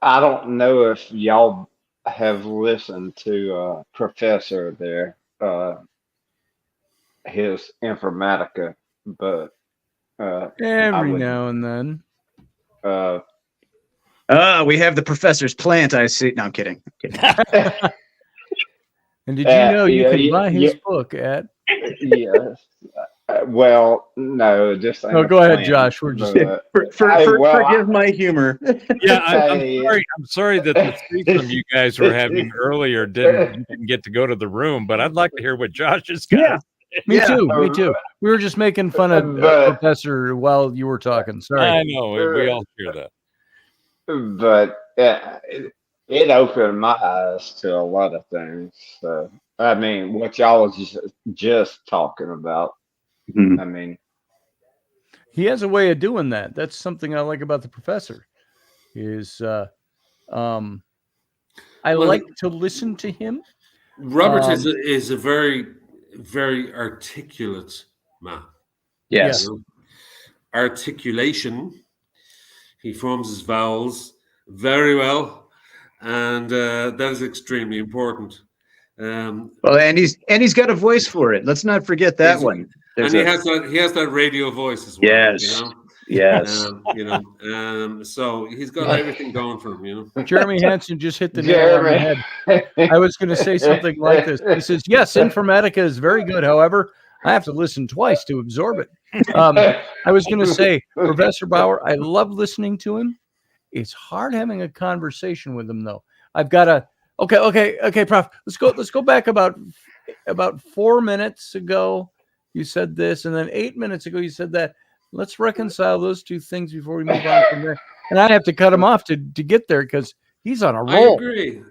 I don't know if y'all have listened to Professor there, his Informatica, but Every now and then. We have the professor's plant. I see. No, I'm kidding. And did you know you can buy his book at? Yes. Well, no, just. No, go ahead, Josh. We're just forgive my humor. Yeah, I'm sorry that the threesome you guys were having earlier didn't get to go to the room, but I'd like to hear what Josh has got. Yeah. Me too. We were just making fun of Professor while you were talking. Sorry. I know we all hear that. But it opened my eyes to a lot of things. So I mean, what y'all was just talking about. Mm-hmm. I mean, he has a way of doing that. That's something I like about the professor. Is I like to listen to him. Robert is a very, very articulate man. Yes. You know? Articulation. He forms his vowels very well, and that is extremely important. Well, and he's got a voice for it. Let's not forget that one. And he has that radio voice as well. Yes. You know? Yes. So he's got everything going for him. You know. Jeremy Hansen just hit the nail on the head. I was going to say something like this. He says, "Yes, Informatica is very good. However, I have to listen twice to absorb it." I was going to say, Professor Bauer, I love listening to him. It's hard having a conversation with him, though. I've got to. Okay, Prof. Let's go back about 4 minutes ago. You said this, and then 8 minutes ago you said that. Let's reconcile those two things before we move on from there. And I have to cut him off to get there because he's on a roll.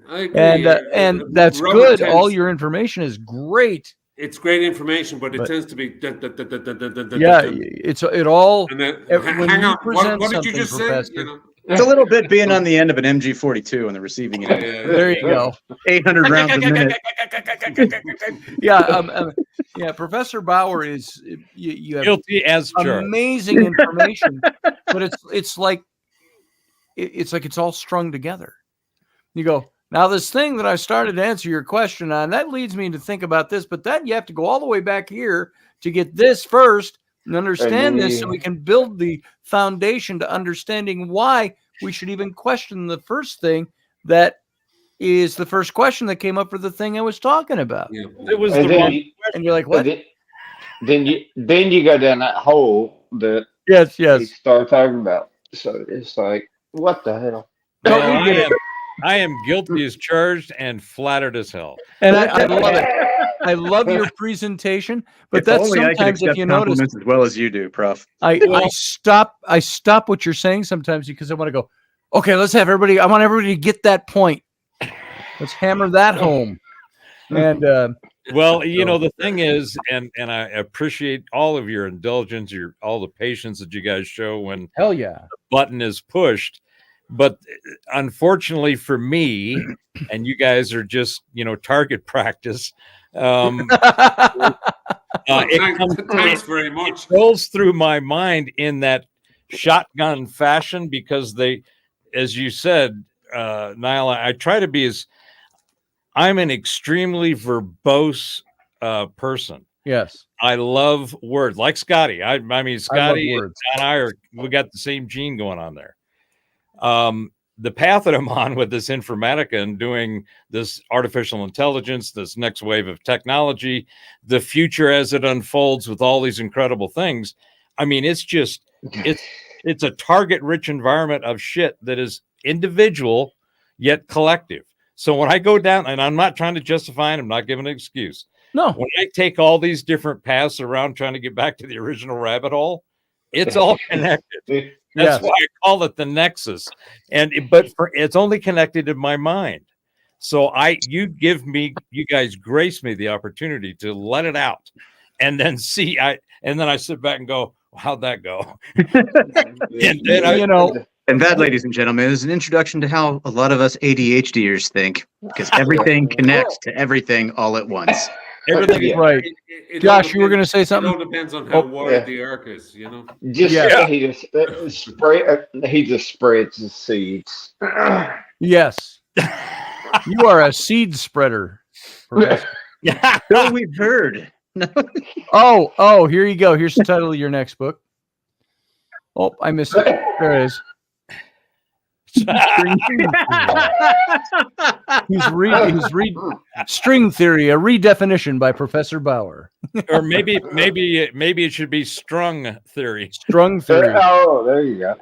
I agree. And that's good. All your information is great. It's great information, but it tends to be. It all. And then, hang on. What did you just say? You know? It's a little bit being on the end of an MG42 on the receiving end. There you go. 800 rounds a minute. Yeah. Professor Bauer is you have guilty as charged. Amazing information, but it's like it's all strung together. You go, now this thing that I started to answer your question on, that leads me to think about this, but then you have to go all the way back here to get this first and understand this so we can build the foundation to understanding why we should even question the first thing that is the first question that came up for the thing I was talking about. Yeah. It was and the wrong question. And you're like, what? Then you go down that hole that Yes. you start talking about. So it's like, what the hell? No, I am guilty as charged and flattered as hell. And I love it. I love your presentation, but that's sometimes if you notice as well as you do, Prof. I stop what you're saying sometimes because I want to go, okay, let's have everybody. I want everybody to get that point. Let's hammer that home. And well, you know, the thing is, and I appreciate all of your indulgence, all the patience that you guys show when hell yeah, the button is pushed. But unfortunately for me, and you guys are just, target practice. Thanks very much. It rolls through my mind in that shotgun fashion because they, as you said, Niall, I try to be I'm an extremely verbose person. Yes. I love words like Scotty. I mean, Scotty and we got the same gene going on there. The path that I'm on with this Informatica and doing this artificial intelligence, this next wave of technology, the future as it unfolds with all these incredible things. I mean, it's a target rich environment of shit that is individual yet collective. So when I go down, and I'm not trying to justify it, I'm not giving an excuse. No, when I take all these different paths around trying to get back to the original rabbit hole, it's all connected. That's why I call it the nexus. But it's only connected in my mind. So you guys grace me the opportunity to let it out, and then and then I sit back and go, how'd that go? And then and that, ladies and gentlemen, is an introduction to how a lot of us ADHDers think, because everything connects to everything all at once. Everything is right. Josh, you were going to say something? It all depends on how wide the arc is, He just spreads the seeds. Yes. You are a seed spreader, Professor. So we've heard. Oh, here you go. Here's the title of your next book. Oh, I missed it. There it is. He's reading String Theory, a redefinition by Professor Bauer. Or maybe it should be Strung Theory. Strung Theory. Oh, there you go.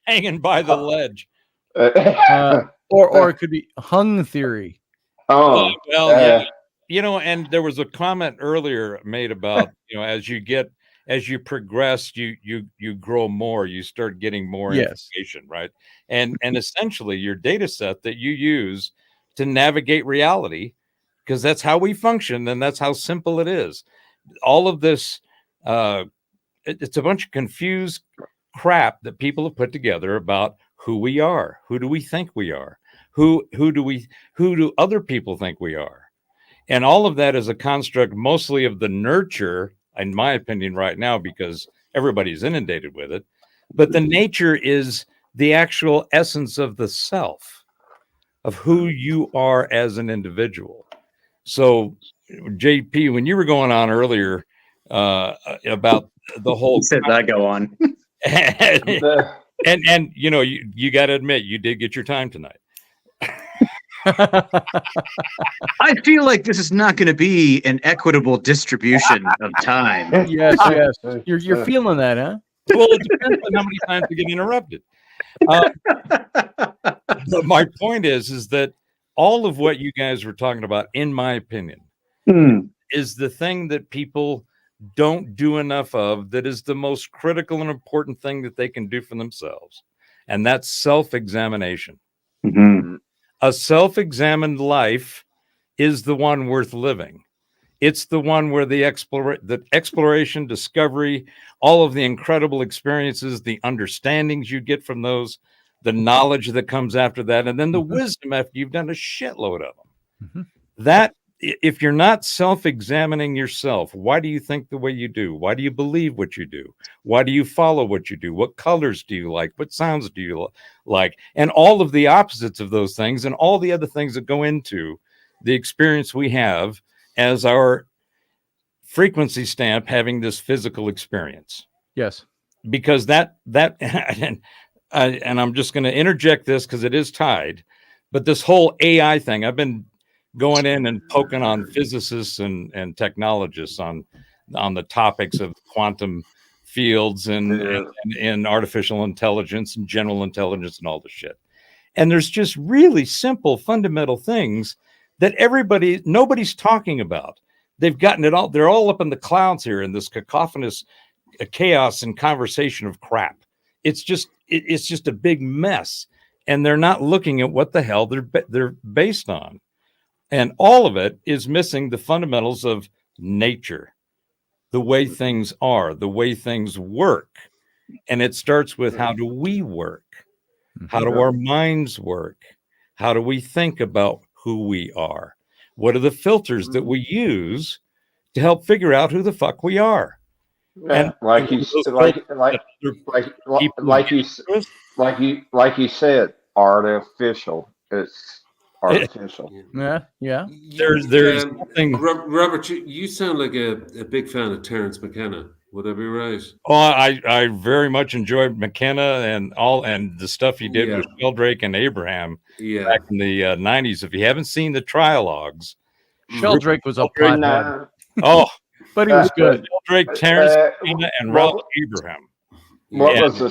Hanging by the ledge. Or it could be Hung Theory. Oh, well, yeah. And there was a comment earlier made about, as you progress, you grow more, you start getting more information, right? And essentially your data set that you use to navigate reality, because that's how we function, and that's how simple it is. All of this, it's a bunch of confused crap that people have put together about who we are. Who do we think we are? Who do other people think we are? And all of that is a construct mostly of the nurture, in my opinion, right now, because everybody's inundated with it. But the nature is the actual essence of the self, of who you are as an individual. So, JP, when you were going on earlier about the whole, said that go on, and you got to admit, you did get your time tonight. I feel like this is not going to be an equitable distribution of time. Yes. You're feeling that, huh? Well, it depends on how many times you get interrupted. But my point is that all of what you guys were talking about, in my opinion, is the thing that people don't do enough of, that is the most critical and important thing that they can do for themselves. And that's self-examination. Mm-hmm. A self-examined life is the one worth living. It's the one where the exploration, discovery, all of the incredible experiences, the understandings you get from those, the knowledge that comes after that, and then the wisdom after you've done a shitload of them. That, if you're not self-examining yourself, why do you think the way you do? Why do you believe what you do? Why do you follow what you do? What colors do you like? What sounds do you like? And all of the opposites of those things, and all the other things that go into the experience we have as our frequency stamp having this physical experience. Yes. Because that and I'm just going to interject this because it is tied, but this whole AI thing, I've been going in and poking on physicists and technologists on the topics of quantum fields and artificial intelligence and general intelligence and all this shit. And there's just really simple, fundamental things that nobody's talking about. They've gotten it all. They're all up in the clouds here in this cacophonous chaos and conversation of crap. It's just a big mess, and they're not looking at what the hell they're based on. And all of it is missing the fundamentals of nature, the way things are, the way things work. And it starts with, how do we work? How do our minds work? How do we think about who we are? What are the filters that we use to help figure out who the fuck we are? And like you said, artificial. It's artificial. Yeah. There's nothing. Robert, you sound like a big fan of Terence McKenna. Would I be right? Oh, I very much enjoyed McKenna and the stuff he did with Sheldrake and Abraham back in the 90s. If you haven't seen the trilogues, Sheldrake was a pothead. Oh, but he was good. Sheldrake, Terence McKenna, and Ralph Abraham. What was the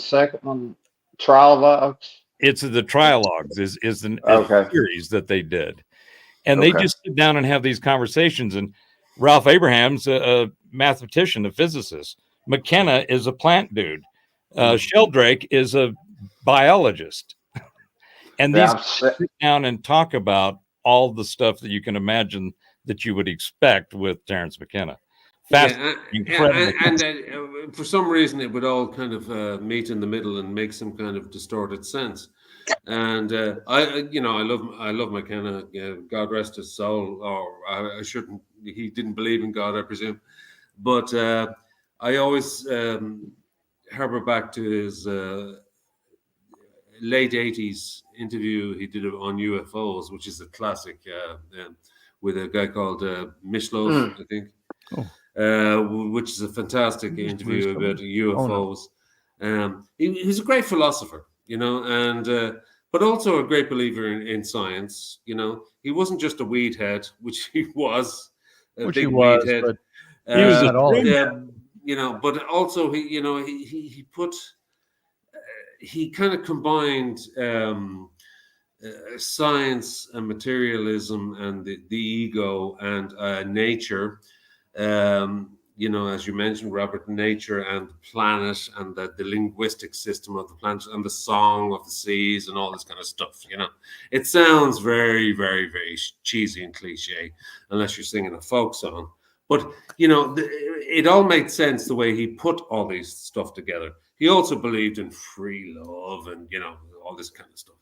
second one? Trilogues? It's the trilogues is the series that they did. And they just sit down and have these conversations. And Ralph Abraham's a mathematician, a physicist. McKenna is a plant dude. Sheldrake is a biologist. And Yeah, these sit down and talk about all the stuff that you can imagine that you would expect with Terence McKenna. Incredible. And for some reason, it would all kind of meet in the middle and make some kind of distorted sense. And I love McKenna. God rest his soul. Or I shouldn't. He didn't believe in God, I presume. But I always harbour back to his late '80s interview he did on UFOs, which is a classic, with a guy called Mishlove, I think. Which is a fantastic interview about UFOs. He's a great philosopher, and but also a great believer in science. He wasn't just a weed head, which he was, But he was not all. But also he kind of combined science and materialism and the ego and nature. As you mentioned, Robert, nature and the planet and the linguistic system of the planet and the song of the seas and all this kind of stuff. It sounds very, very, very cheesy and cliche unless you're singing a folk song. But, it all made sense the way he put all these stuff together. He also believed in free love and, all this kind of stuff.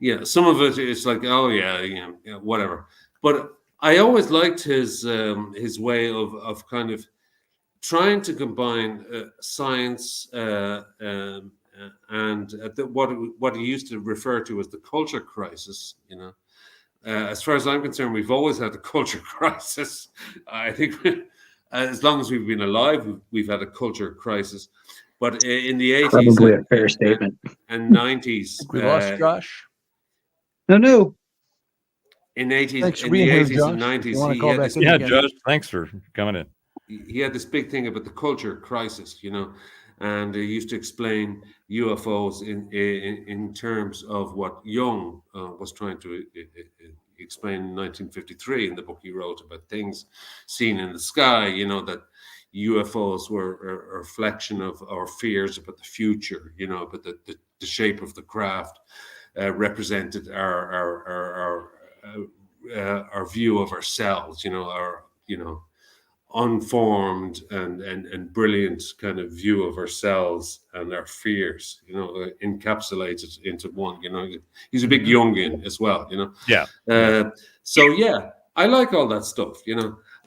Yeah, some of it is like, oh, yeah, whatever. But I always liked his way of kind of trying to combine science and what he used to refer to as the culture crisis. As far as I'm concerned, we've always had a culture crisis. I think as long as we've been alive, we've had a culture crisis. But in the 80s, probably a fair statement, and 90s, we lost Josh. No. In the 80s and 90s, he had this, Josh, thanks for coming in. He had this big thing about the culture crisis, and he used to explain UFOs in terms of what Jung was trying to explain in 1953 in the book he wrote about things seen in the sky, that UFOs were a reflection of our fears about the future, but the shape of the craft represented our view of ourselves, our unformed and brilliant kind of view of ourselves and our fears, encapsulated into one. He's a big Jungian as well, So I like all that stuff.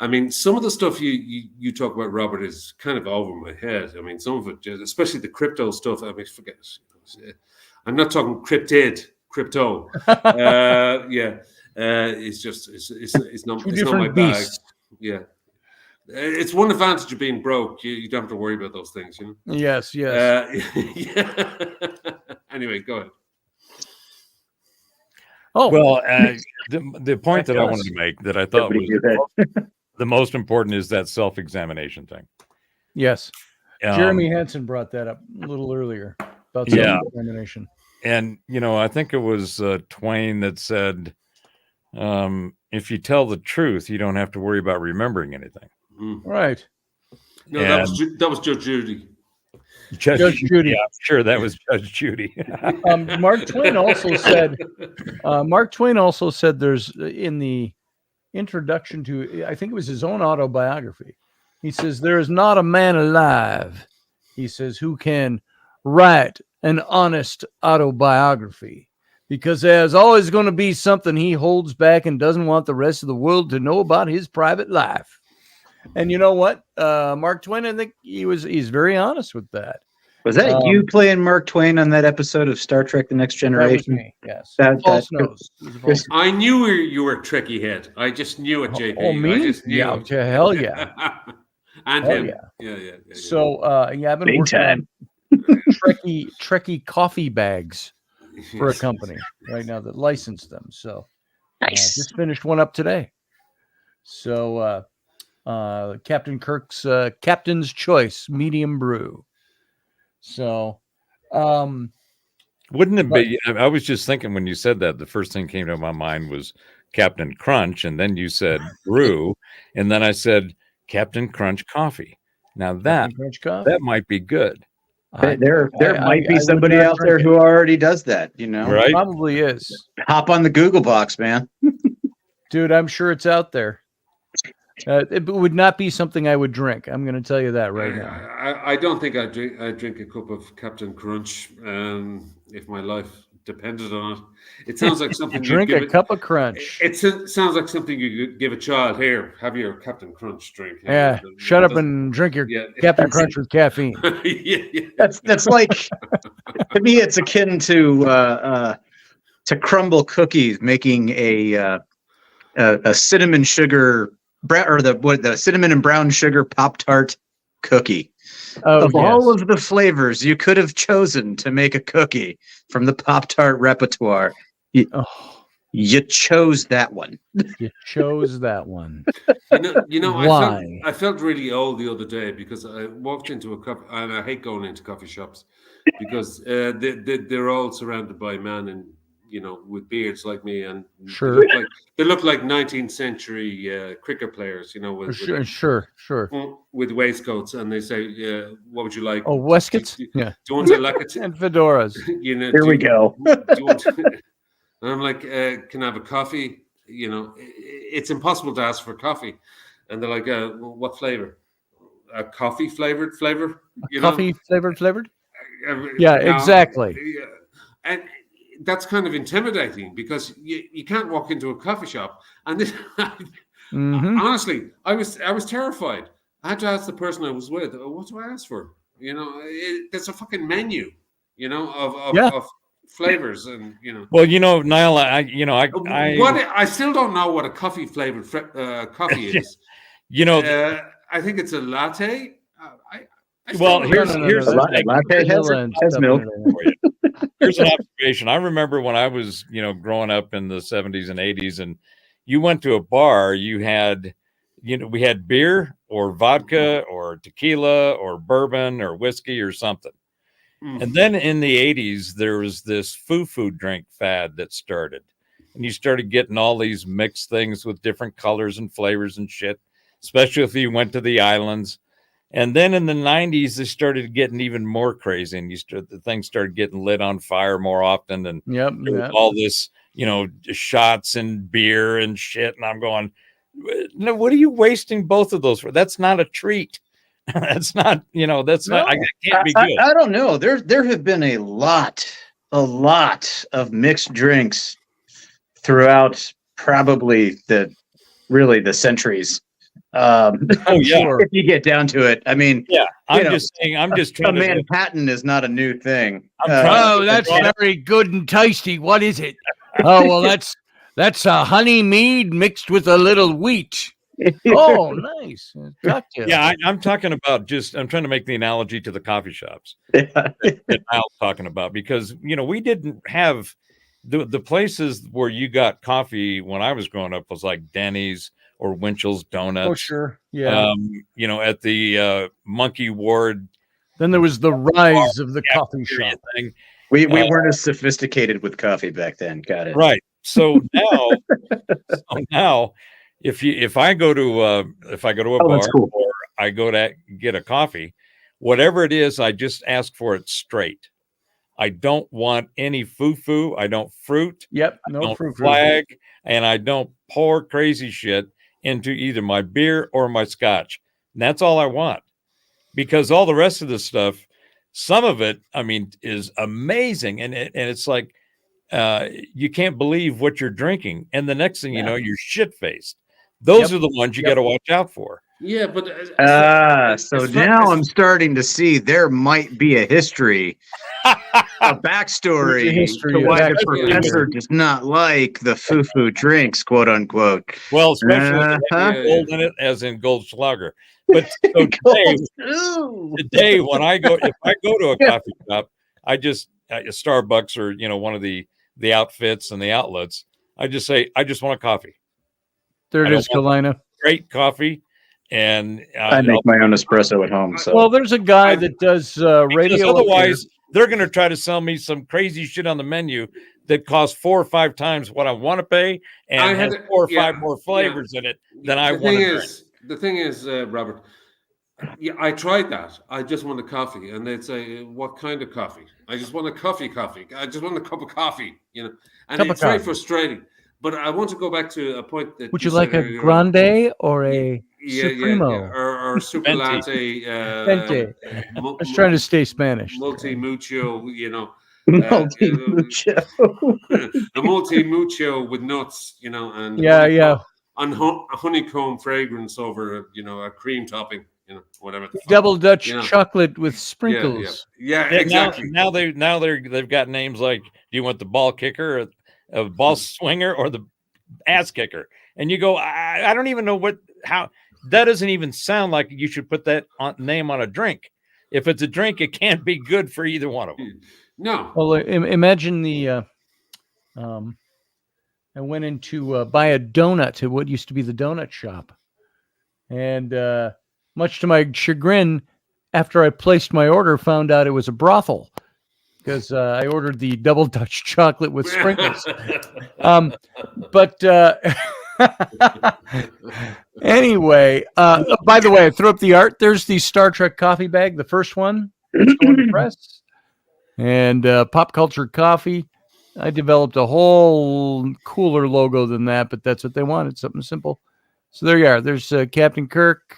I mean, some of the stuff you talk about, Robert, is kind of over my head. I mean, some of it, especially the crypto stuff. I mean, forget it. I'm not talking crypto. It's just it's not my bag. Yeah, it's one advantage of being broke. You don't have to worry about those things. Yes. Anyway, go ahead. Oh well, the point that I wanted to make that I thought was the most important is that self-examination thing. Yes, Jeremy Hansen brought that up a little earlier about self-examination. And, I think it was Twain that said, if you tell the truth, you don't have to worry about remembering anything. Right. No, that was Judge Judy. Judge Judy. Yeah, sure, that was Judge Judy. Mark Twain also said there's in the introduction to, I think it was his own autobiography, he says, there is not a man alive, he says, who can write an honest autobiography, because there's always going to be something he holds back and doesn't want the rest of the world to know about his private life. And you know what, Mark Twain, I think he's very honest with that. Was that you playing Mark Twain on that episode of Star Trek: The Next Generation? That was me, yes. False. I knew you were a Trekkie head. I just knew it, JP. Oh, me? I just knew yeah, it. Hell yeah. And hell him. Yeah. Yeah. So I've been Big working time. on Trekkie coffee bags for a company right now that licensed them. So Nice. Just finished one up today. So Captain Kirk's Captain's Choice medium brew. So wouldn't it be? I was just thinking when you said that, the first thing came to my mind was Captain Crunch, and then you said brew, and then I said Captain Crunch coffee. Now that might be good. There might be somebody out there who already does that, you know? Right? Probably is. Hop on the Google box, man. Dude, I'm sure it's out there. It would not be something I would drink. I'm going to tell you that right now. I don't think I'd drink a cup of Captain Crunch if my life depended on it. It sounds like something you drink a cup of Crunch. It sounds like something you could give a child. Here, have your Captain Crunch drink. Yeah, shut up and drink your Captain Crunch with caffeine. Yeah. That's like, to me, it's akin to crumble cookies, making a cinnamon sugar or the cinnamon and brown sugar Pop-Tart cookie. Of all of the flavors you could have chosen to make a cookie from the Pop-Tart repertoire, you chose that one. You chose that one. You know, Why? I felt really old the other day because I walked into a cup, and I hate going into coffee shops because they're all surrounded by men and, you know, with beards like me, and sure, they look like 19th century cricket players, you know, with waistcoats, and they say, "What would you like?" Oh, waistcoats. Do you want to like it? And fedoras. You know, Here we go. Do you want to, and I'm like, "Can I have a coffee?" You know, it's impossible to ask for coffee, and they're like, "What flavor?" A coffee flavored flavor. Coffee flavored. Yeah, exactly. And that's kind of intimidating because you can't walk into a coffee shop and this, honestly, I was terrified. I had to ask the person I was with, "What do I ask for?" You know, there's a fucking menu, you know, of flavors, and you know. Well, you know, Niall, I still don't know what a coffee flavored coffee is. You know, I think it's a latte. Here's latte has milk. Here's an observation. I remember when I was, you know, growing up in the 70s and 80s, and you went to a bar, we had beer or vodka or tequila or bourbon or whiskey or something. And then in the 80s, there was this foo-foo drink fad that started. And you started getting all these mixed things with different colors and flavors and shit, especially if you went to the islands. And then in the 90s, they started getting even more crazy, and the things started getting lit on fire more often. And all this, you know, shots and beer and shit. And I'm going, no, what are you wasting both of those for? That's not a treat. That's not, you know, not, it can't be good. I don't know. There have been a lot of mixed drinks throughout probably the centuries. If you get down to it, I mean, I'm just trying to. Manhattan is not a new thing. That's very good and tasty. What is it? Oh, well, that's a honey mead mixed with a little wheat. Oh, nice. Yeah, I'm talking about I'm trying to make the analogy to the coffee shops that Niall's talking about, because, you know, we didn't have the places where you got coffee when I was growing up was like Denny's or Winchell's Donuts. Oh, sure. Yeah. You know, at the Monkey Ward. Then there was the rise of the coffee shop thing. We weren't as sophisticated with coffee back then. Got it. Right. So now, if I go to a bar or I go to get a coffee, whatever it is, I just ask for it straight. I don't want any foo-foo. I don't fruit. Yep. No fruit. Flag. And I don't pour crazy shit into either my beer or my scotch. And that's all I want, because all the rest of the stuff, some of it, I mean, is amazing. And it's like, you can't believe what you're drinking. And the next thing you know, you're shit-faced. Those are the ones you got to watch out for. Yeah, but so now I'm starting to see there might be a history, a backstory to why the professor does not like the foo-foo drinks, quote unquote. Well, especially gold in it, as in Goldschlager. But so today, when if I go to a coffee shop, I just Starbucks or, you know, one of the outfits and the outlets, I just say, I just want a coffee. There it is, Kalina. Great coffee. And I make my own espresso at home. So, well, there's a guy that does radio. Otherwise, they're going to try to sell me some crazy shit on the menu that costs 4 or 5 times what I want to pay, and has 4 or 5 more flavors in it than I want to drink. The thing is, Robert, Yeah, I tried that. I just want a coffee, and they'd say, "What kind of coffee?" I just want a coffee. I just want a cup of coffee. And Cup of it's very coffee. frustrating. But I want to go back to a point that Would you you said like a earlier on. grande or Yeah, a yeah. supremo? Or super Venti. latte, Vente. I was trying to stay Spanish. multi mucho, Multi-mucho. a multi mucho with nuts, and Yeah. and honeycomb fragrance over, a cream topping, whatever the fuck. Double Dutch Yeah. chocolate with Yeah, sprinkles. exactly. Now they've got names like, do you want the ball kicker, or a ball swinger, or the ass kicker? And you go, I don't even know how that doesn't even sound like you should put that name on a drink. If it's a drink, it can't be good for either one of them. No. Well, imagine I went in to buy a donut at what used to be the donut shop. And much to my chagrin, after I placed my order, found out it was a brothel because I ordered the double Dutch chocolate with sprinkles. But anyway, by the way, I threw up the art. There's the Star Trek coffee bag, the first one, on the press, and Pop Culture Coffee. I developed a whole cooler logo than that, but that's what they wanted, something simple. So there you are. There's Captain Kirk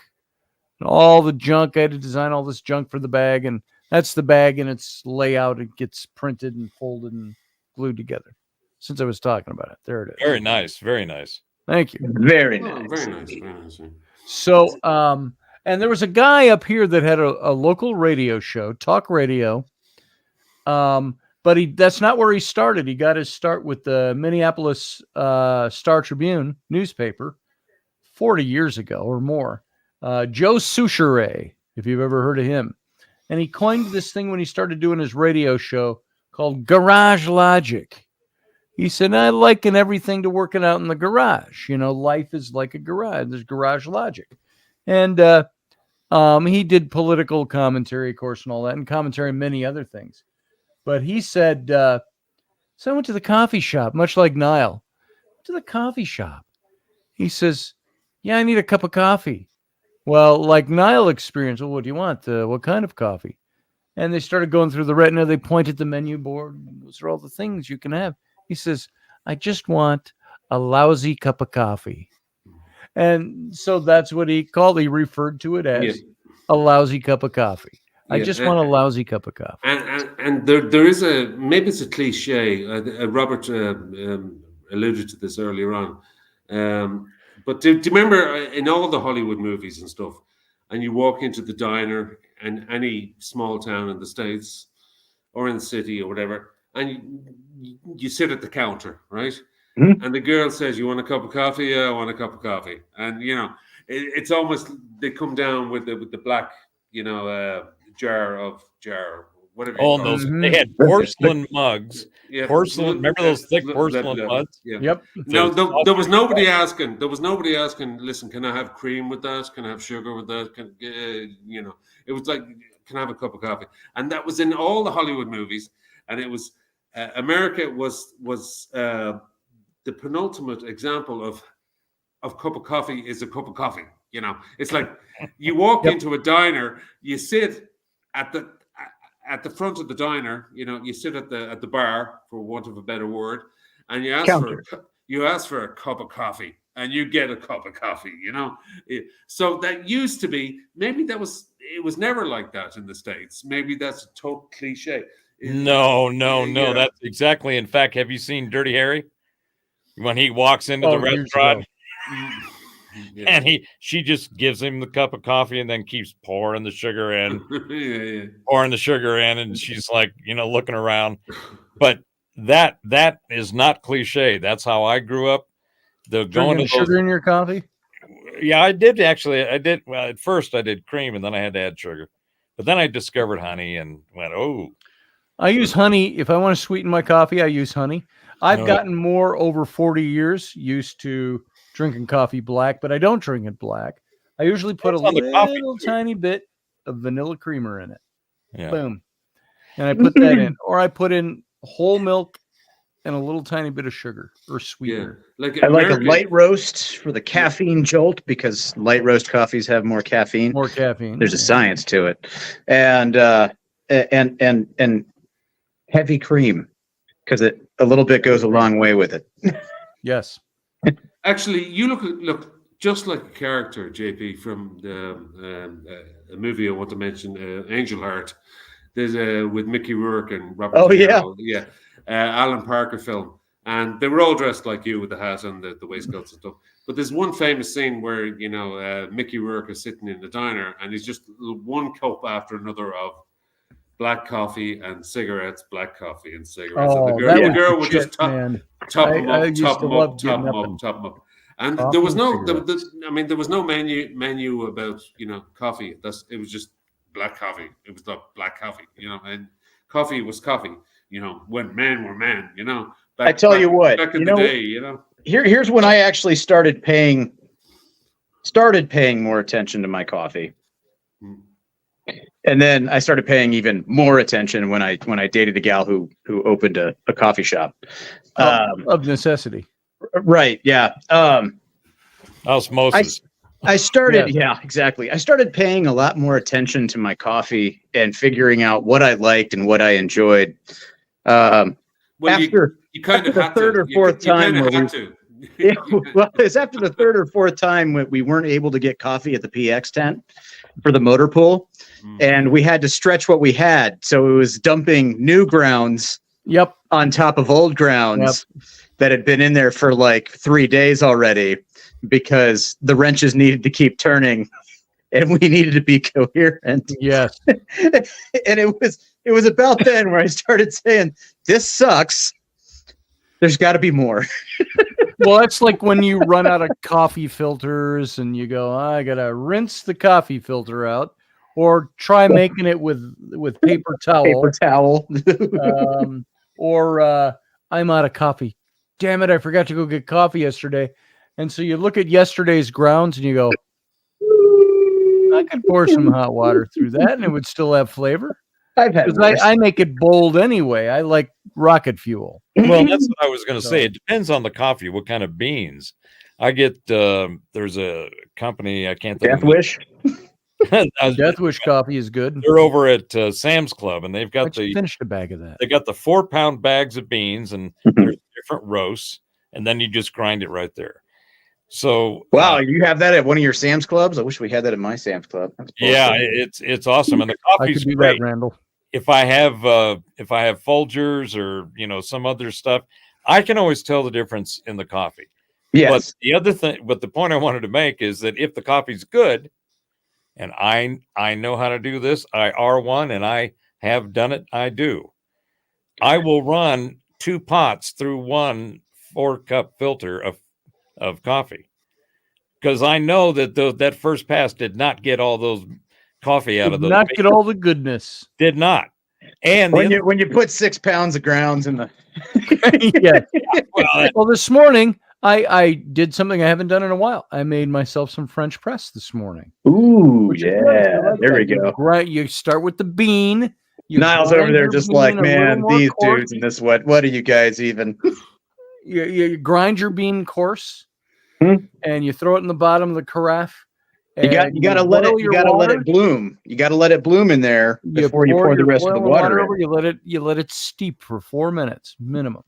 and all the junk. I had to design all this junk for the bag, and that's the bag and its layout. It gets printed and folded and glued together. Since I was talking about it, there it is. Very nice. Very nice. Thank you. Very Oh, nice. very nice. Very nice. So, and there was a guy up here that had a local radio show, talk radio. But that's not where he started. He got his start with the Minneapolis Star Tribune newspaper 40 years ago or more. Joe Souchere, if you've ever heard of him. And he coined this thing when he started doing his radio show called Garage Logic. He said, I liken everything to working out in the garage. Life is like a garage. There's garage logic. And he did political commentary, of course, and all that, and commentary on many other things. But he said, so I went to the coffee shop, much like Niall. To the coffee shop. He says, yeah, I need a cup of coffee. Well, like Niall experienced, well, what do you want? What kind of coffee? And they started going through the retina. They pointed the menu board. Those are all the things you can have. He says, I just want a lousy cup of coffee. And so that's what he called. He referred to it as a lousy cup of coffee. I just want a lousy cup of coffee. And there is maybe it's a cliche. Robert alluded to this earlier on. But do you remember in all the Hollywood movies and stuff, and you walk into the diner in any small town in the States or in the city or whatever, and you sit at the counter, right? Mm-hmm. And the girl says, you want a cup of coffee? Yeah, I want a cup of coffee. And, it's almost, they come down with the black, jar, whatever. Oh, those they had porcelain mugs. Yeah. Porcelain. Remember those thick porcelain mugs? Yeah. Yep. No, there was nobody asking. Listen, can I have cream with that? Can I have sugar with that? It was like, can I have a cup of coffee? And that was in all the Hollywood movies. And it was America was the penultimate example of cup of coffee is a cup of coffee. It's like you walk into a diner, you sit at the front of the diner, you sit at the bar, for want of a better word, and you ask for a cup of coffee, and you get a cup of coffee. So that used to be, maybe it was never like that in the States. Maybe that's a total cliche. No. That's exactly. In fact, have you seen Dirty Harry? When he walks into the restaurant and she just gives him the cup of coffee and then keeps pouring the sugar in, pouring the sugar in, and she's like, looking around. But that is not cliche. That's how I grew up. Going to sugar in your coffee? Yeah, I did actually. I did. Well, at first I did cream, and then I had to add sugar. But then I discovered honey and went, oh. I use honey. If I want to sweeten my coffee, I use honey. I've gotten more over 40 years used to drinking coffee black, but I don't drink it black. I usually put a little tiny bit of vanilla creamer in it. Yeah. Boom. And I put that in. Or I put in whole milk and a little tiny bit of sugar or sweetener. Like I like a American- light roast for the caffeine jolt because light roast coffees have more caffeine. More caffeine. There's a science to it, and heavy cream because a little bit goes a long way with it. Yes. Actually, you look just like a character, JP, from a movie I want to mention, Angel Heart. There's with Mickey Rourke and Robert. Oh, De yeah. Niro. Yeah. Alan Parker film, and they were all dressed like you with the hat and the waistcoats and stuff. But there's one famous scene where Mickey Rourke is sitting in the diner and he's just one cup after another of black coffee and cigarettes, black coffee and cigarettes. Oh, and the that girl was would just top man. him I up, used top to him love up, top getting him up up, and top him up. And coffee there was no, and there was no menu about coffee. It was just black coffee. It was not black coffee, and coffee was coffee. When men were men. I tell you what, back in the day, Here's when I actually started paying more attention to my coffee. And then I started paying even more attention when I dated a gal who opened a coffee shop. Of necessity. Right. Yeah. Osmosis. I started, yeah, exactly. I started paying a lot more attention to my coffee and figuring out what I liked and what I enjoyed. Well, after you kind of the had third to. or fourth time, you where had to. well, it's after the third or fourth time when we weren't able to get coffee at the PX tent for the motor pool, and we had to stretch what we had. So it was dumping new grounds on top of old grounds that had been in there for like 3 days already because the wrenches needed to keep turning and we needed to be coherent. Yes. And it was about then where I started saying, this sucks. There's got to be more. Well, it's like when you run out of coffee filters and you go, I got to rinse the coffee filter out, or try making it with paper towel. Paper towel. Or I'm out of coffee. Damn it, I forgot to go get coffee yesterday. And so you look at yesterday's grounds and you go, I could pour some hot water through that and it would still have flavor. I make it bold anyway. I like rocket fuel. Well, that's what I was going to say. It depends on the coffee, what kind of beans. I get there's a company I can't think Death Wish. Death Wish coffee is good. They're over at Sam's Club, and they've got finished a bag of that. They got the 4-pound bags of beans, and there's different roasts, and then you just grind it right there. So wow, you have that at one of your Sam's Clubs? I wish we had that at my Sam's Club. Yeah, it's awesome, and the coffee's great. That, Randall. If I have Folgers or some other stuff, I can always tell the difference in the coffee. Yes. But the point I wanted to make is that if the coffee's good, and I know how to do this, I are one, and I have done it. I do. I will run 2 pots through 1 4-cup filter of coffee, because I know that that first pass did not get all those coffee out of those. Not get all the goodness. Did not. And when you put 6 pounds of grounds in the well, this morning I did something I haven't done in a while. I made myself some French press this morning. Ooh, yeah. There we go. Right. You start with the bean. Niles over there just like, man, these dudes and this what are you guys even? You grind your bean coarse and you throw it in the bottom of the carafe. You got to let it bloom. You got to let it bloom in there before you pour the rest of the water in. You let it steep for 4 minutes minimum.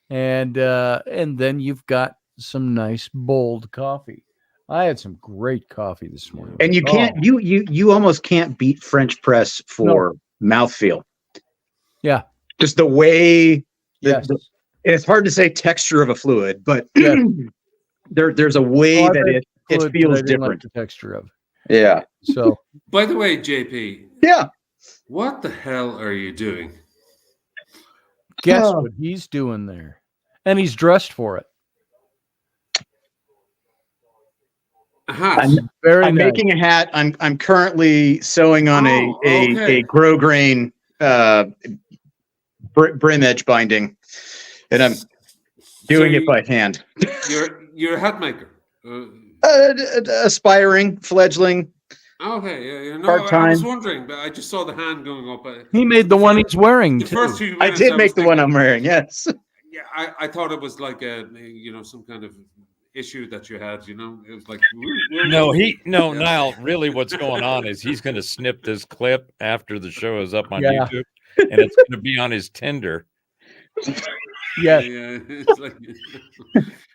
And then you've got some nice bold coffee. I had some great coffee this morning. And you can't you almost can't beat French press for mouthfeel. Yeah. Just the way it's hard to say texture of a fluid, but there's a way that it feels different. Like the texture of. Yeah. So by the way, JP. Yeah. What the hell are you doing? Guess what he's doing there. And he's dressed for it. A hat. I'm making a hat. I'm currently sewing on a grosgrain brim edge binding, and I'm doing it by hand. You're a hat maker. Aspiring, fledgling. Okay, yeah. No, part-time. I was wondering, but I just saw the hand going up. He made the one he's wearing. The first few I minutes did make the one I'm wearing. Yes. yeah, I thought it was like some kind of issue that you had. It was like Niall. Really, what's going on is he's going to snip this clip after the show is up on Yeah. YouTube, and it's going to be on his Tinder. Yeah. Yeah, it's like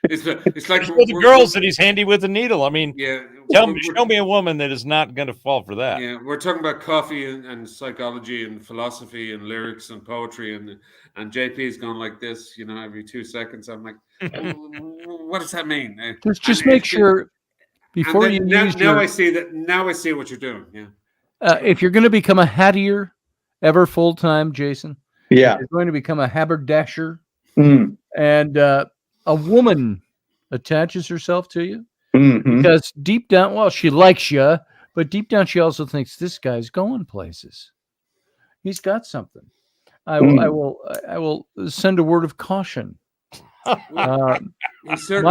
it's like For the girls that he's handy with a needle. I mean, yeah. show me a woman that is not going to fall for that. Yeah, we're talking about coffee and psychology and philosophy and lyrics and poetry and JP is going like this, every 2 seconds. I'm like, what does that mean? Just make sure before you use now I see that. Now I see what you're doing. Yeah. If you're going to become a hattier ever full time, Jason. Yeah. You're going to become a haberdasher, Mm. and a woman attaches herself to you Mhm. because deep down, well, she likes you, but deep down, she also thinks this guy's going places. He's got something. I will send a word of caution. My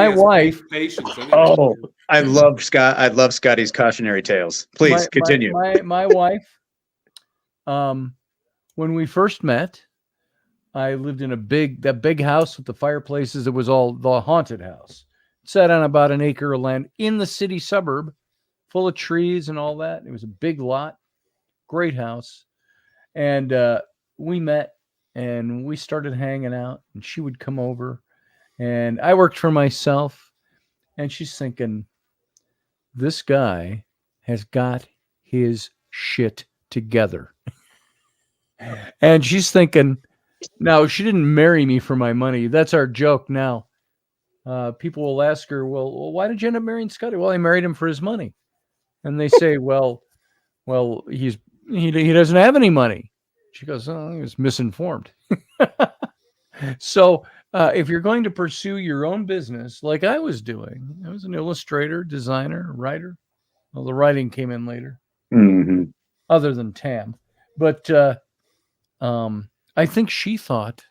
wife. Patience. Oh, I love Scotty's cautionary tales. Please continue. My wife. When we first met, I lived in that big house with the fireplaces. It was all the haunted house. It sat on about an acre of land in the city suburb, full of trees and all that. It was a big lot, great house. And we met and we started hanging out, and she would come over, and I worked for myself, and she's thinking, this guy has got his shit together. And she's thinking, no, she didn't marry me for my money. That's our joke now. People will ask her, well, why did you end up marrying Scotty? Well, I married him for his money. And they say, well, he doesn't have any money. She goes, oh, he was misinformed. So if you're going to pursue your own business, like I was doing, I was an illustrator, designer, writer. Well, the writing came in later, other than Tam. But I think she thought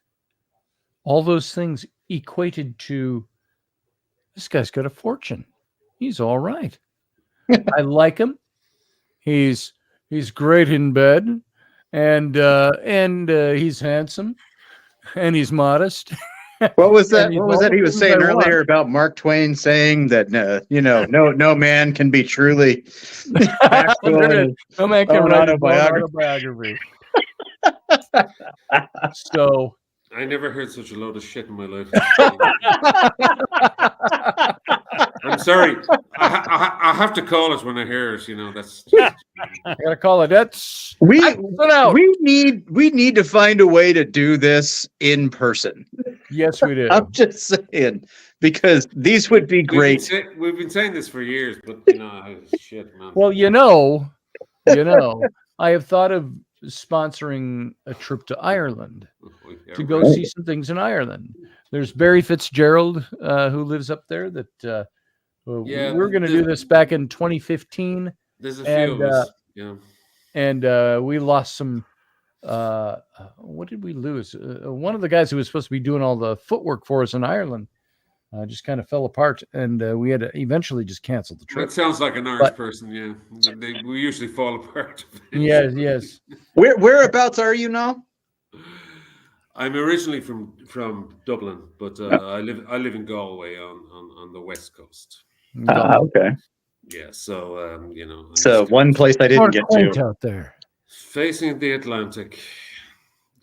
all those things equated to, this guy's got a fortune. He's all right. I like him. He's great in bed, and he's handsome, and he's modest. What was that? What was that he was saying earlier about Mark Twain saying that no man can be truly factual? No man can write an autobiography. So I never heard such a load of shit in my life. I'm sorry. I have to call it when I hear it. That's. I gotta call it. That's we need to find a way to do this in person. Yes, we do. I'm just saying, because these would be great. We've been saying this for years, but shit, man. Well, I have thought of sponsoring a trip to Ireland to go see some things in Ireland. There's Barry Fitzgerald who lives up there. That we were going to do this back in 2015. There's a few of us. Yeah. And we lost some. What did we lose? One of the guys who was supposed to be doing all the footwork for us in Ireland just kind of fell apart, and we had to eventually just cancel the trip. That sounds like an Irish person, yeah. We usually fall apart. Yes. Whereabouts are you now? I'm originally from Dublin, but I live in Galway on the west coast. Okay. Yeah, so so one place I didn't get to out there, facing the Atlantic,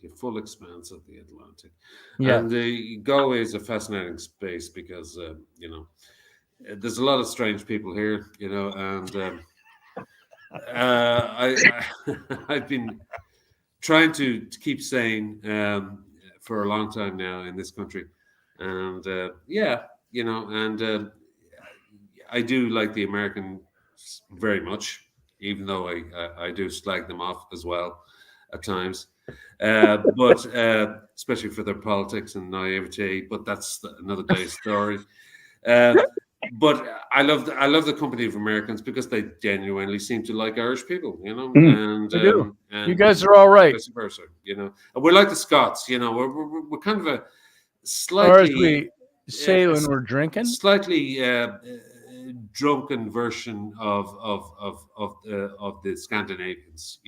the full expanse of the Atlantic. Yeah, and the Galway is a fascinating space because there's a lot of strange people here, and I've been trying to keep sane for a long time now in this country, and I do like the Americans very much, even though I do slag them off as well at times, but especially for their politics and naivety. But that's another day's story. But I love the company of Americans because they genuinely seem to like Irish people, and they do. And you guys are all right. Vice versa, and we're like the Scots, we're kind of a slightly, or as we say when we're drinking, slightly drunken version of the Scandinavians,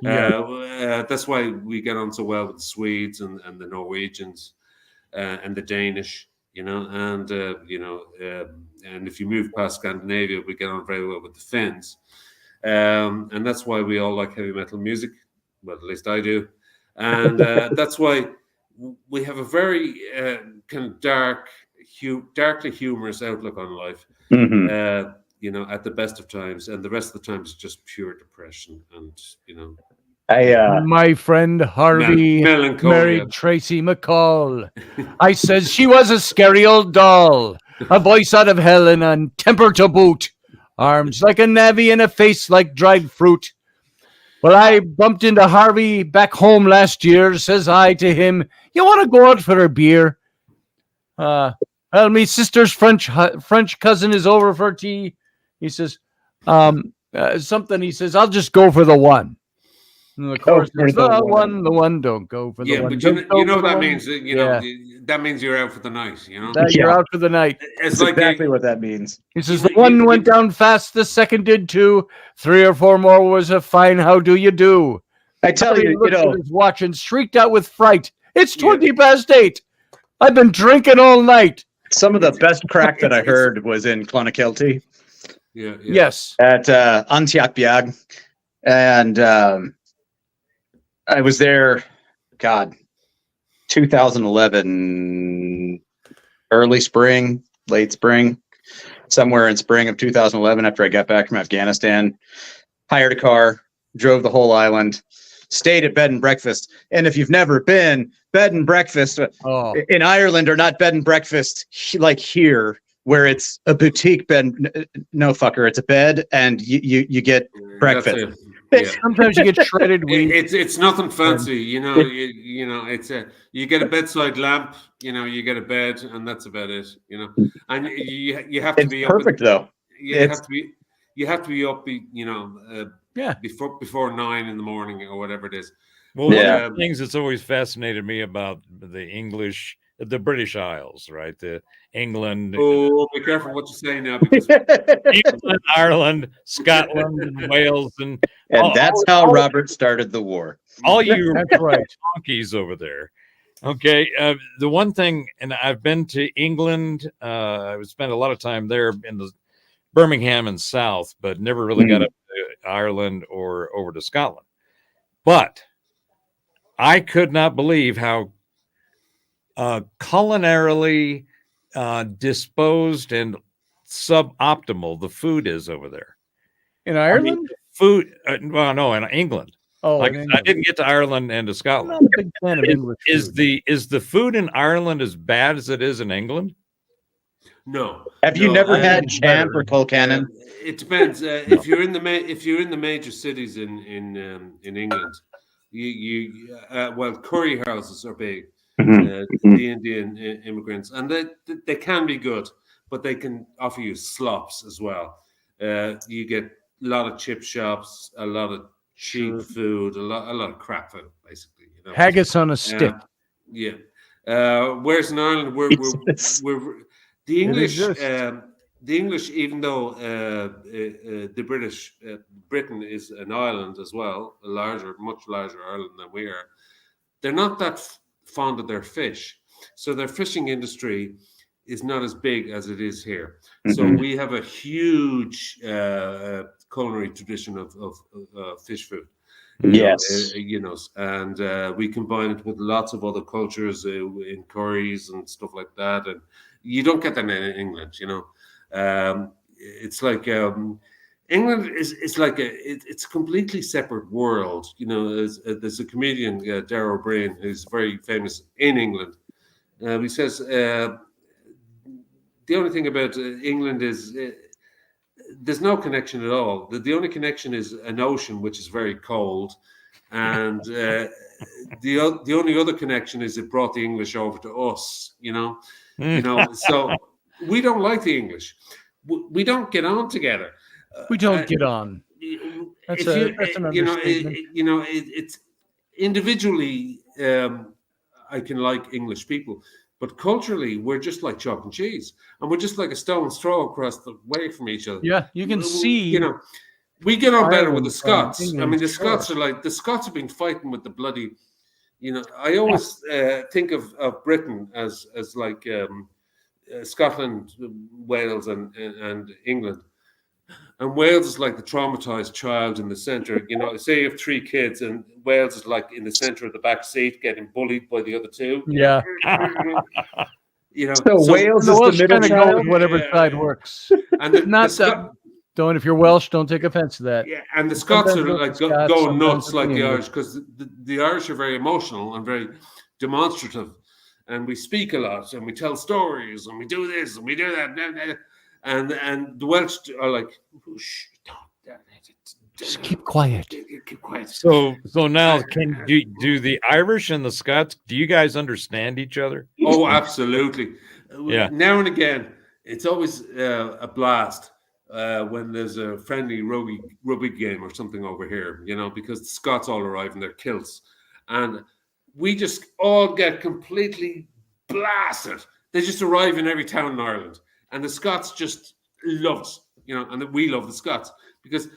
that's why we get on so well with the Swedes and the Norwegians. and the Danish, and and if you move past Scandinavia, we get on very well with the Finns, and that's why we all like heavy metal music. Well, at least I do, and that's why we have a very kind of darkly humorous outlook on life. At the best of times, and the rest of the time is just pure depression, and my friend Harvey married Tracy McCall. I says she was a scary old doll, a voice out of hell and a temper to boot, arms like a navvy and a face like dried fruit. Well, I bumped into Harvey back home last year, says I to him, you want to go out for a beer? Well, me sister's French cousin is over for tea. He says, something, he says, I'll just go for the one. And of course, the one, don't go for the one. Yeah, but you know what that means. That means you're out for the night. That you're out for the night. It's like exactly what that means. He says the one went down fast, the second did too. 3 or 4 more was a fine. How do you do? I tell you, looked at his watch and shrieked out with fright. It's 20 past 8. I've been drinking all night. Some of the best crack that I heard was in Clonakilty. Yeah. Yes. At Antioch Biag. And I was there, 2011, early spring, late spring, somewhere in spring of 2011 after I got back from Afghanistan. Hired a car, drove the whole island, stayed at bed and breakfast. And if you've never been, bed and breakfast in Ireland are not bed and breakfast like here, where it's a boutique bed. No, fucker, it's a bed and you get breakfast. Sometimes you get shredded wheat. It's nothing fancy, you get a bedside lamp, you get a bed, and that's about it, and you have to be perfect though. You have to be up, before 9 in the morning or whatever it is. Well, one of the things that's always fascinated me about the British Isles, right? The England. Oh, be careful what you say now, because England, Ireland, Scotland, and Wales, and that's how Robert started the war. All you donkeys over there. Okay, the one thing, and I've been to England. I've spent a lot of time there in the Birmingham and South, but never really got up to Ireland or over to Scotland. But I could not believe how culinarily disposed and suboptimal the food is over there. In Ireland? No, in England. Oh, like I didn't get to Ireland and to Scotland. I'm not a big fan of English food. Is the food in Ireland as bad as it is in England? No. Have you never had champ or Colcannon? It depends. If you're in the major cities in England, curry houses are big. The Indian immigrants, and they can be good, but they can offer you slops as well. You get a lot of chip shops, a lot of cheap food, a lot of crap food, basically. Haggis on a stick. Whereas in Ireland, we're the English. The English, even though the British Britain is an island as well, much larger island than we are, they're not that fond of their fish, so their fishing industry is not as big as it is here. So we have a huge culinary tradition of fish food. Yes, and we combine it with lots of other cultures in curries and stuff like that, and you don't get that in England. It's like England is like it's a completely separate world. There's a comedian, Darragh O'Brien, who's very famous in England. He says the only thing about England is there's no connection at all. The only connection is an ocean, which is very cold, and the only other connection is it brought the English over to us. So we don't like the English. We don't get on together. We don't get on. That's an understatement. It's individually. I can like English people, but culturally, we're just like chalk and cheese, and we're just like a stone's throw across the way from each other. Yeah, you can see. We get on better with the Scots. I mean, the Scots are like the Scots have been fighting with the bloody, I always think of Britain as like Scotland, Wales, and England. And Wales is like the traumatized child in the center. Say you have 3 kids, and Wales is like in the center of the back seat, getting bullied by the other 2. Yeah. So Wales is the Welsh middle kind of go child. with whatever side works. And Don't, if you're Welsh, don't take offense to that. yeah, and the Scots Sometimes are with like the Scots, going sometimes nuts with like the the English. Irish, because the Irish are very emotional and very demonstrative, and we speak a lot, and we tell stories, and we do this and we do that, and the Welsh are like, shh, Just keep quiet. Keep quiet. So now, do the Irish and the Scots? Do you guys understand each other? Oh, absolutely. Yeah. Now and again, it's always a blast when there's a friendly rugby game or something over here, because the Scots all arrive in their kilts, and we just all get completely blasted. They just arrive in every town in Ireland, and the Scots just love us, and we love the Scots because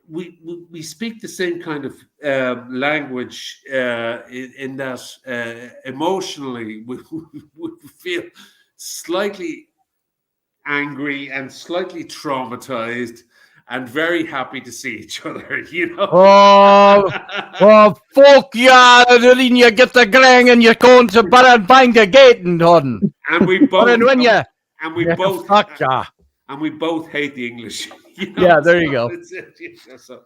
we speak the same kind of language in that emotionally we feel slightly angry and slightly traumatized and very happy to see each other, Oh, fuck yeah, then you get the gang and you're going to find the gate and done. And we both Fuck yeah. and we both hate the English. Yeah, there you go. That's it. So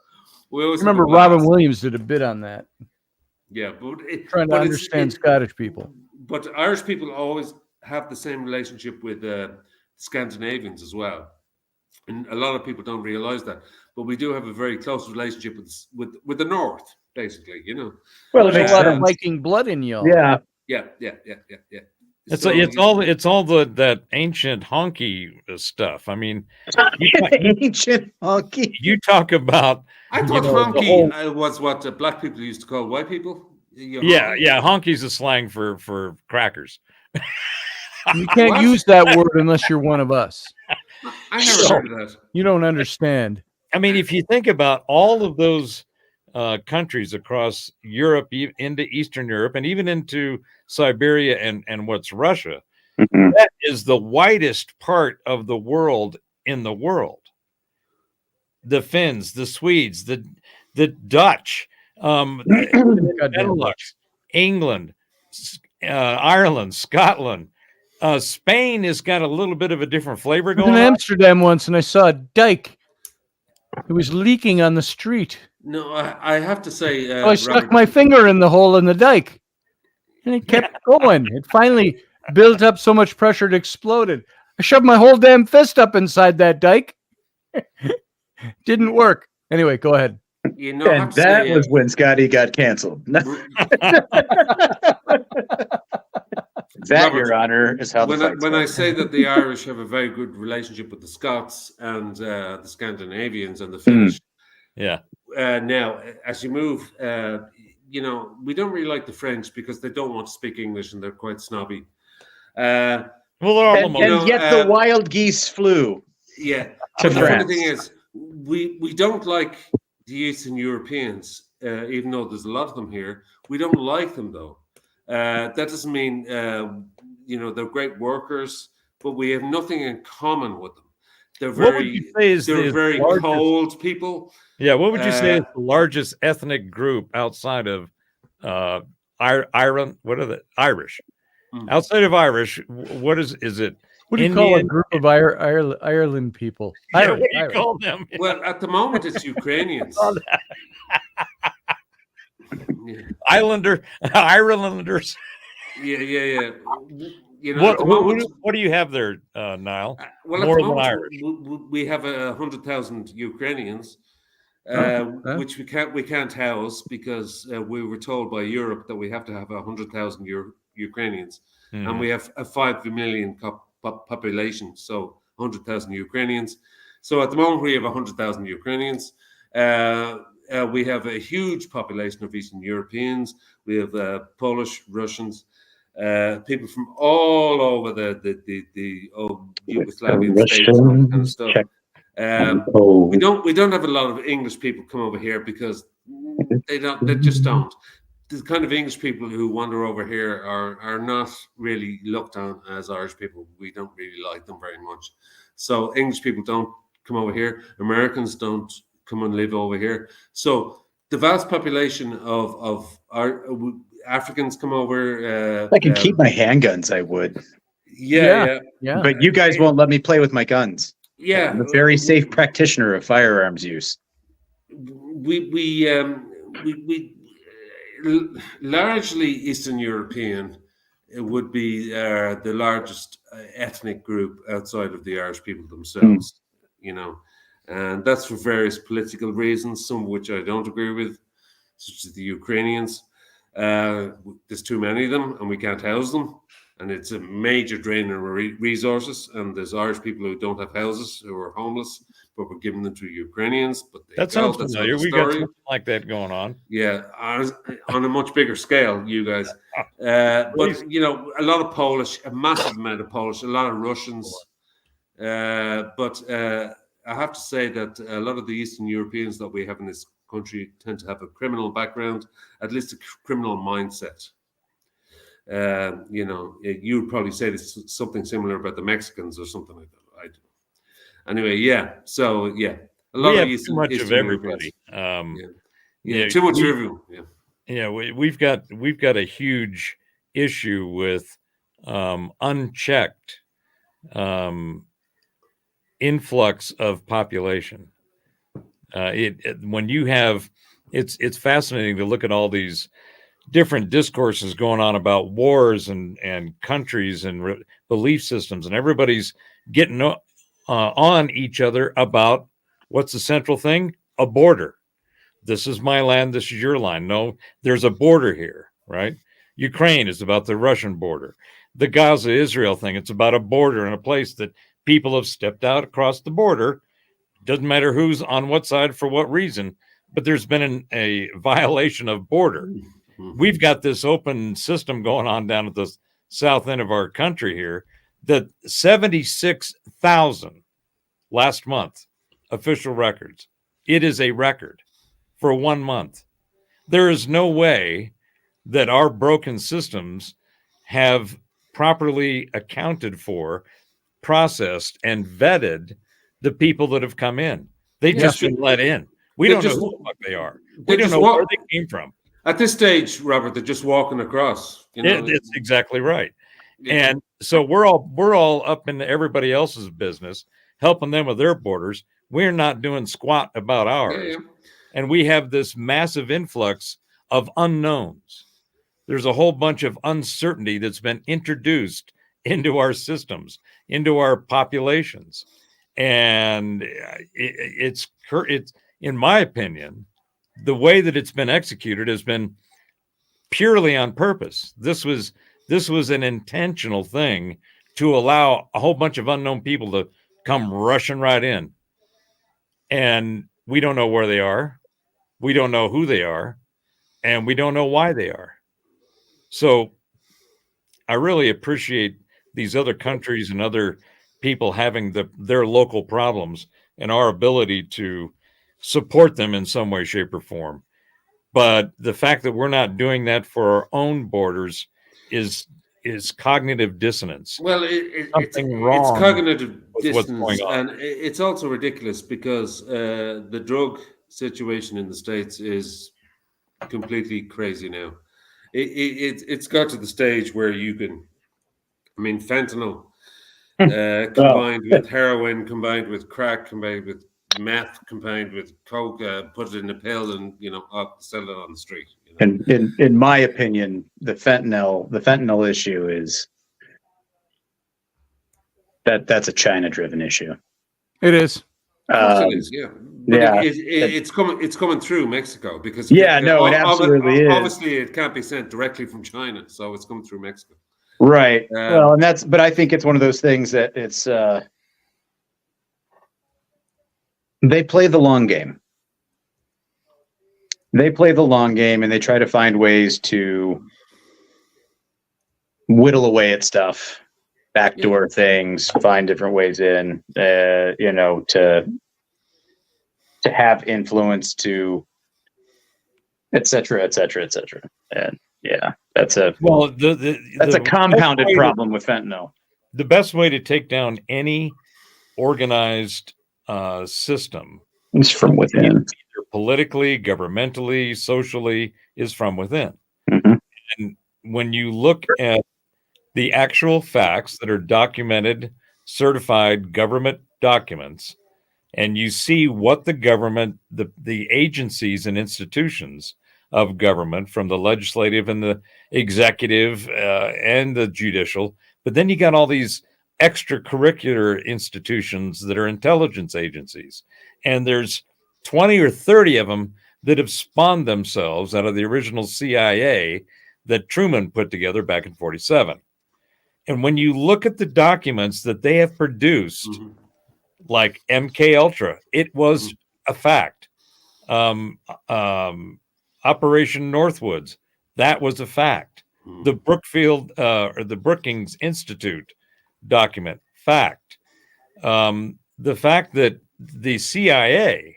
we always Remember, Robin Williams did a bit on that. Yeah, Trying to understand Scottish people. But Irish people always have the same relationship with Scandinavians as well, and a lot of people don't realize that. But we do have a very close relationship with the North, basically. Well, it There's makes a lot of sense. Viking blood in y'all. Yeah. Yeah. It's all that ancient honky stuff. I mean, Ancient honky. you talk about. I thought honky was what black people used to call white people. Yeah, honky's a slang for crackers. You can't use that word unless you're one of us. I never heard of that. You don't understand. I mean, if you think about all of those countries across Europe, into Eastern Europe, and even into Siberia and what's Russia, that is the whitest part of the world in the world. The Finns, the Swedes, the Dutch, Benelux, England, Ireland, Scotland. Spain has got a little bit of a different flavor I was going in on. Amsterdam once and I saw a dike. It was leaking on the street. No, I have to say, So I stuck my finger in the hole in the dike, and it kept going. It finally built up so much pressure it exploded. I shoved my whole damn fist up inside that dike. Didn't work. Anyway, go ahead. And that was when Scotty got canceled. That, Robert, Your Honor, is how when I say that the Irish have a very good relationship with the Scots and the Scandinavians and the Finnish. Yeah. Now, as you move, we don't really like the French because they don't want to speak English and they're quite snobby. Well, they're all and yet the wild geese flew. Yeah. To But the France. funny thing is, we don't like the Eastern Europeans, even though there's a lot of them here. We don't like them though. That doesn't mean they're great workers, but we have nothing in common with them. They're very cold people. Yeah, what would you say is the largest ethnic group outside of Ireland? What are the Irish? Outside of Irish, what is it? What do you call a group of Ireland people? Yeah, what do you call them? Well, at the moment, it's Ukrainians. Irelanders. Yeah. What do you have there, Niall? Well, more at the than moment, Irish. we have 100,000 Ukrainians, which we can't house because we were told by Europe that we have to have 100,000 Ukrainians, and we have a 5 million population, so 100,000 Ukrainians. So at the moment we have 100,000 Ukrainians. We have a huge population of Eastern Europeans. We have Polish, Russians, people from all over the Yugoslavian states and all that kind of stuff. We don't have a lot of English people come over here because they just don't. the kind of English people who wander over here are not really looked on as Irish people. We don't really like them very much. So English people don't come over here. Americans don't come and live over here. So the vast population of our Africans come over. I can keep my handguns, I would. Yeah. But you guys won't let me play with my guns. Yeah. I'm a very safe practitioner of firearms use. We largely Eastern European. It would be the largest ethnic group outside of the Irish people themselves, you know, and that's for various political reasons, some of which I don't agree with, such as the Ukrainians. There's too many of them, and we can't house them, and it's a major drain on resources. And there's Irish people who don't have houses, who are homeless, but we're giving them to Ukrainians. But that sounds familiar. We got something like that going on. Yeah, on a much bigger scale, you guys. But you know, a lot of Polish, a massive amount of Polish, a lot of Russians. But I have to say that a lot of the Eastern Europeans that we have in this country tend to have a criminal background, at least a criminal mindset. You know, you would probably say this something similar about the Mexicans or something like that. I don't know. Anyway, yeah. So yeah, a lot of too much of everybody. Too much of everyone. Yeah, we've got a huge issue with unchecked influx of population. When you have, it's fascinating to look at all these different discourses going on about wars and countries and belief systems, and everybody's getting on each other about what's the central thing? A border. This is my land. This is your line. No, there's a border here, right? Ukraine is about the Russian border. The Gaza-Israel thing, it's about a border and a place that people have stepped out across the border. Doesn't matter who's on what side for what reason, but there's been a violation of border. We've got this open system going on down at the south end of our country here, that 76,000 last month, official records. It is a record for 1 month. There is no way that our broken systems have properly accounted for, processed, and vetted the people that have come in. They just been let in. We don't know who the fuck they are. We don't know where they came from. At this stage, Robert, they're just walking across. You know? That's exactly right. And so we're all up into everybody else's business, helping them with their borders. We're not doing squat about ours. And we have this massive influx of unknowns. There's a whole bunch of uncertainty that's been introduced into our systems, into our populations. And it's in my opinion, the way that it's been executed has been purely on purpose. This was an intentional thing to allow a whole bunch of unknown people to come rushing right in. And we don't know where they are. We don't know who they are. And we don't know why they are. So I really appreciate these other countries and other people having their local problems and our ability to support them in some way, shape, or form. But the fact that we're not doing that for our own borders is cognitive dissonance. Well, it's cognitive dissonance, and it's also ridiculous because the drug situation in the States is completely crazy now. It's got to the stage where you can, I mean, fentanyl combined with heroin, combined with crack, combined with meth, combined with coke, put it in a pill, and sell it on the street. And in my opinion, the fentanyl issue is that's a China-driven issue. It is. It is, yeah. But it's coming through Mexico because it absolutely is. Obviously, it can't be sent directly from China, so it's coming through Mexico. Right. But I think it's one of those things that it's they play the long game. They play the long game, and they try to find ways to whittle away at stuff, backdoor things, find different ways in, to have influence, to et cetera, et cetera, et cetera. And yeah, that's a that's a compounded problem with fentanyl. The best way to take down any organized system It's from within, either politically, governmentally, socially, is from within. Mm-hmm. And when you look at the actual facts that are documented, certified government documents, and you see what the government, the agencies and institutions of government, from the legislative and the executive and the judicial, but then you got all these extracurricular institutions that are intelligence agencies, and there's 20 or 30 of them that have spawned themselves out of the original CIA that Truman put together back in 47. And when you look at the documents that they have produced, like MK Ultra, it was a fact. Operation Northwoods, that was a fact. The Brookfield or the Brookings Institute document, fact. The fact that the CIA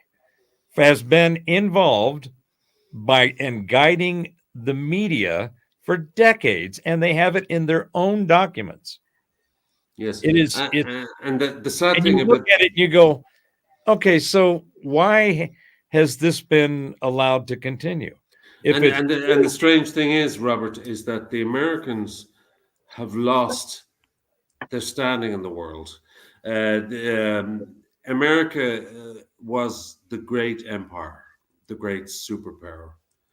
has been involved in guiding the media for decades, and they have it in their own documents. Yes, it is. And the sad and thing you look at it, and you go, okay, so why has this been allowed to continue? And the strange thing is, Robert, is that the Americans have lost their standing in the world. America was the great empire, the great superpower.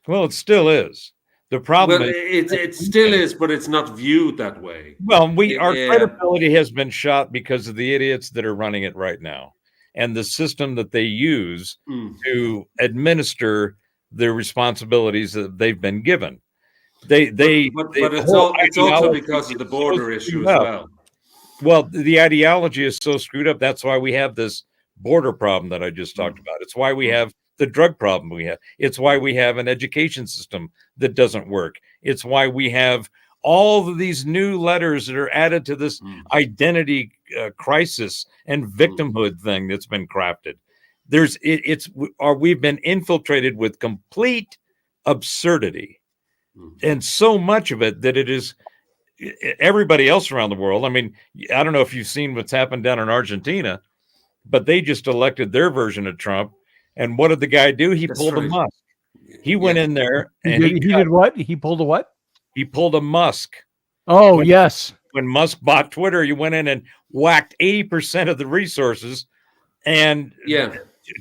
Well, it still is. The problem is it still is, but it's not viewed that way. Well, our credibility has been shot because of the idiots that are running it right now, and the system that they use to administer the responsibilities that they've been given. But it's also because of the border issue as well. Well, the ideology is so screwed up. That's why we have this border problem that I just talked about. It's why we have the drug problem we have. It's why we have an education system that doesn't work. It's why we have all of these new letters that are added to this identity crisis and victimhood thing that's been crafted. We've been infiltrated with complete absurdity, and so much of it that it is everybody else around the world. I mean, I don't know if you've seen what's happened down in Argentina, but they just elected their version of Trump. And what did the guy do? He pulled a Musk. He went in there and he did what? He pulled a what? He pulled a Musk. Oh, yes. When Musk bought Twitter, he went in and whacked 80% of the resources. And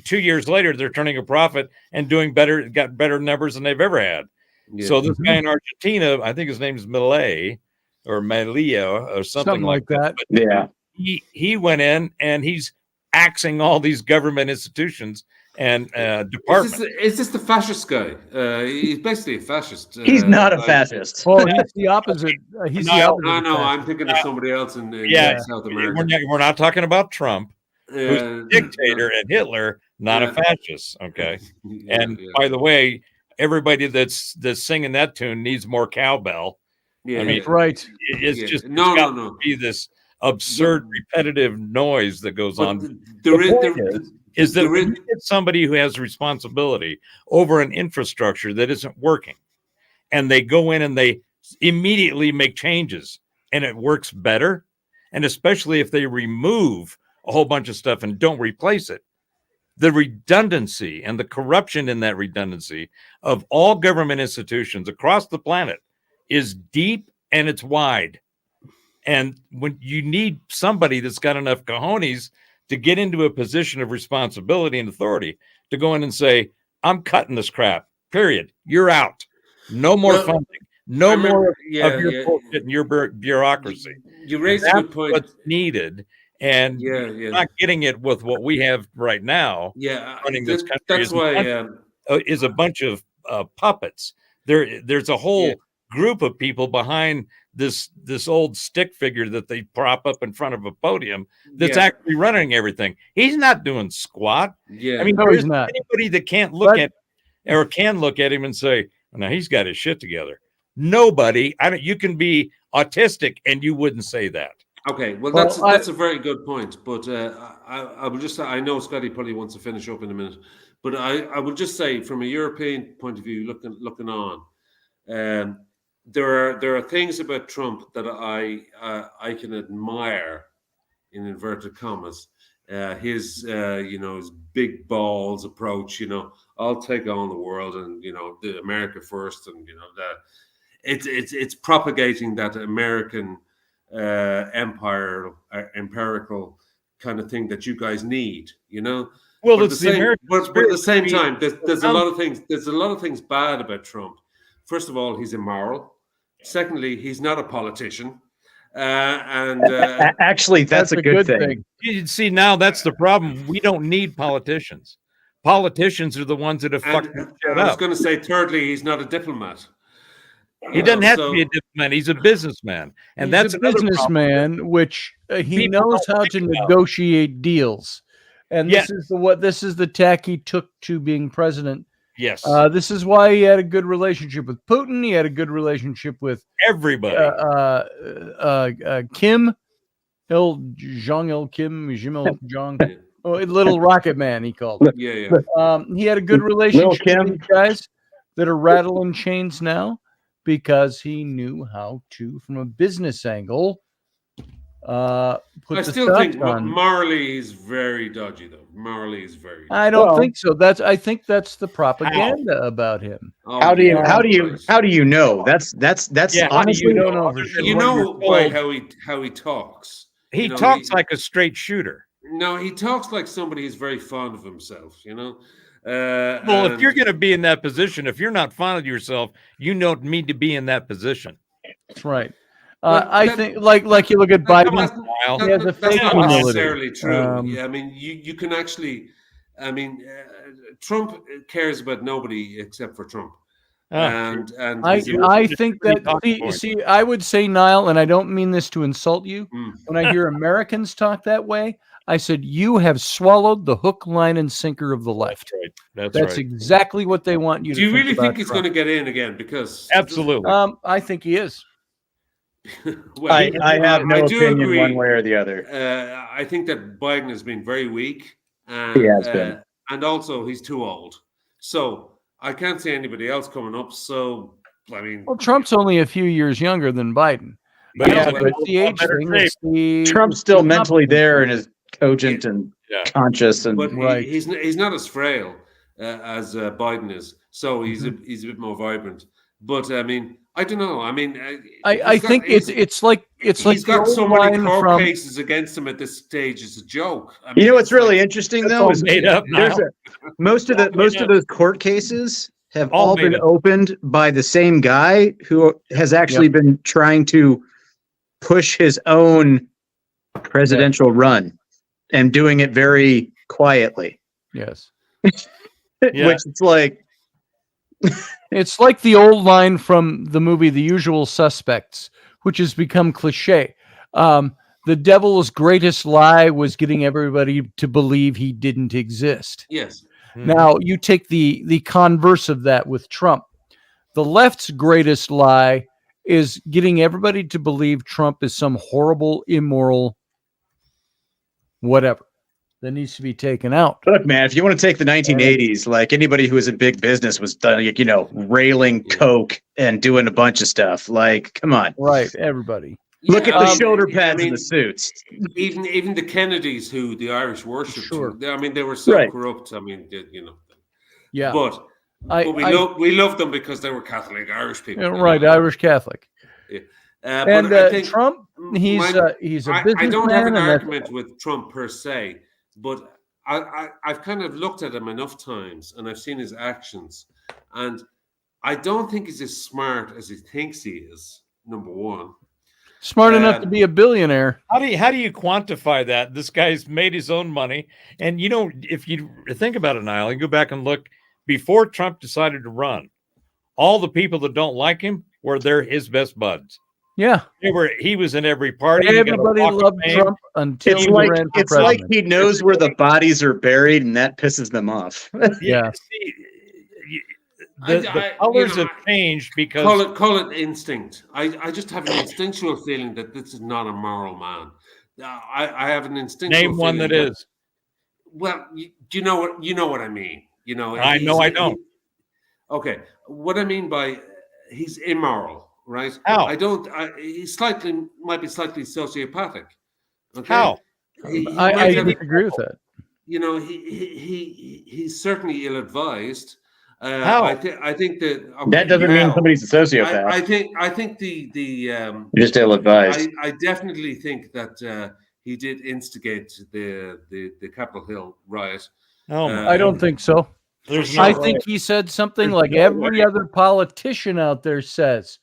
2 years later, they're turning a profit and doing better, got better numbers than they've ever had. Yeah. So this guy in Argentina, I think his name is Milei or Melia or something like that. But yeah. He went in and he's axing all these government institutions and departments. Is this the fascist guy? He's basically a fascist. He's not a fascist. Oh, he's the opposite. He's the opposite. No, I'm thinking of somebody else in South America. We're not talking about Trump, who's a dictator, and Hitler, not a fascist. Okay. By the way, everybody that's singing that tune needs more cowbell. Yeah, I mean, right. It's just no. Be this absurd, repetitive noise that goes on. Is that when you get somebody who has responsibility over an infrastructure that isn't working, and they go in and they immediately make changes, and it works better, and especially if they remove a whole bunch of stuff and don't replace it, the redundancy and the corruption in that redundancy of all government institutions across the planet is deep and it's wide. And when you need somebody that's got enough cojones to get into a position of responsibility and authority to go in and say, I'm cutting this crap, period. You're out. No more funding. No more of your bullshit and your bureaucracy. You raised a good point. What's needed. And you're not getting it with what we have right now. Running this country. That's why is a bunch of puppets. There's a whole group of people behind this old stick figure that they prop up in front of a podium that's actually running everything. He's not doing squat. I mean, there's not anybody that can't look at or can look at him and say, well, now he's got his shit together. Nobody. You can be autistic and you wouldn't say that. Okay, well that's a very good point. But I will just, I know Scotty probably wants to finish up in a minute, But I will just say, from a European point of view, looking on, there are things about Trump that I can admire, in inverted commas. His his big balls approach. I'll take on the world, and the America first, and that it's propagating that American empirical kind of thing that you guys need. Well, But it's the American but at the same spirit. time, there's a lot of things. There's a lot of things bad about Trump. First of all, he's immoral. Secondly, he's not a politician. Actually, that's a good thing. You see, now that's the problem. We don't need politicians. Politicians are the ones that have fucked shit I was up. going to say, thirdly, he's not a diplomat. He doesn't have to be a diplomat. He's a businessman, and He's that's a another businessman, problem. which he People knows don't how think to about. negotiate deals, and Yes. this is the tack he took to being president. Yes, This is why he had a good relationship with Putin. He had a good relationship with everybody. Kim, Jong Il Kim, Jim Il Jong, Little Rocket Man, he called it. Yeah. He had a good relationship Kim. with these guys that are rattling chains now, because he knew how to, from a business angle, put I the still think stocks on. morally he's very dodgy, though. Morally is very. I don't think so. I think that's the propaganda about him. How do you know? That's Yeah, how do honestly, you don't know other for than You what know you're by told? how he talks. He talks like a straight shooter. No, he talks like somebody who's very fond of himself. Well, if you're going to be in that position, if you're not fond of yourself, you don't need to be in that position. That's right. Well, I think, like you look at Biden, he has a that's fake not humility. necessarily true. Yeah, I mean, you can actually. I mean, Trump cares about nobody except for Trump. And I think that see, I would say, Niall, and I don't mean this to insult you. When I hear Americans talk that way, I said, you have swallowed the hook, line, and sinker of the left. That's That's right. exactly what they want you to do you think really about think he's Trump. going to get in again? Because Absolutely. I think he is. well, I have no do opinion agree. one way or the other. I think that Biden has been very weak, He has been. and also he's too old. So I can't see anybody else coming up. So I mean, Well, Trump's only a few years younger than Biden. But Yeah, he's but in it's the age better thing. shape. It's the, Trump's still mentally there and is cogent and Yeah. conscious and but Right. he's not as frail as Biden is. So he's a bit more vibrant. But I mean, I don't know. I mean, I think it's like he's the got so old many line court from cases against him at this stage. It's a joke. I you mean, know what's it's really like- interesting That's though all is made up now. most of those court cases have All all made been up. opened by the same guy who has actually been trying to push his own presidential run and doing it very quietly. yes. Yeah. Which it's like It's like the old line from the movie The Usual Suspects, which has become cliche. The devil's greatest lie was getting everybody to believe he didn't exist. Yes. Now, you take the converse of that with Trump. The left's greatest lie is getting everybody to believe Trump is some horrible, immoral, whatever that needs to be taken out. look, man, if you want to take the 1980s, like anybody who was in big business was done, like, railing coke and doing a bunch of stuff. Like, come on. Right, everybody. Look at the shoulder I pads mean, and the suits. even the Kennedys, who the Irish worshipped, Sure. I mean, they were so Right. corrupt. I mean, Yeah. But we love them because they were Catholic Irish people. Right, Irish Catholic. But And I think Trump, he's a businessman. I don't have an and that's- argument with Trump per se, but I've kind of looked at him enough times and I've seen his actions, and I don't think he's as smart as he thinks he is. Number one, Smart enough to be a billionaire. How do you quantify that? This guy's made his own money, and if you think about it, Niall, and go back and look before Trump decided to run, all the people that don't like him were his best buds. Yeah. He was in every party. He got a Everybody Walk of loved Fame. Trump until It's he like ran for it's like president. he knows where the bodies are buried, and that pisses them off. Yeah. See, the colors have changed because call it instinct. I just have an instinctual feeling that this is not a moral man. I have an instinctual name one feeling that is. Well, you know what I mean. You know, I know I don't. Okay, what I mean by he's immoral, right? How? He might be slightly sociopathic. Okay, How? I might have, disagree with that. you know, he's certainly ill-advised. How? I think that That doesn't mean somebody's a sociopath. I think You're just ill-advised. I definitely think that he did instigate the Capitol Hill riot. Oh my I don't think so. There's I no way. think he said something There's like no every way. other politician out there says.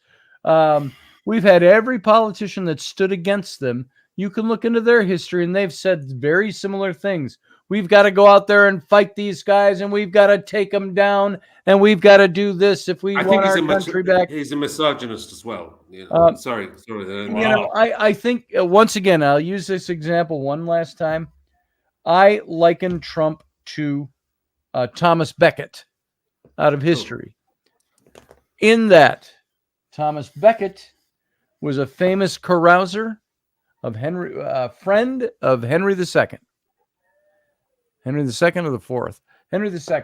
We've had every politician that stood against them. You can look into their history, and they've said very similar things. We've got to go out there and fight these guys, and we've got to take them down, and we've got to do this if we want our country back. He's a misogynist as well. You know, sorry. You know, I think once again, I'll use this example one last time. I liken Trump to Thomas Becket out of history. In that, Thomas Becket was a famous carouser of friend of Henry II. Henry II or the fourth? Henry II.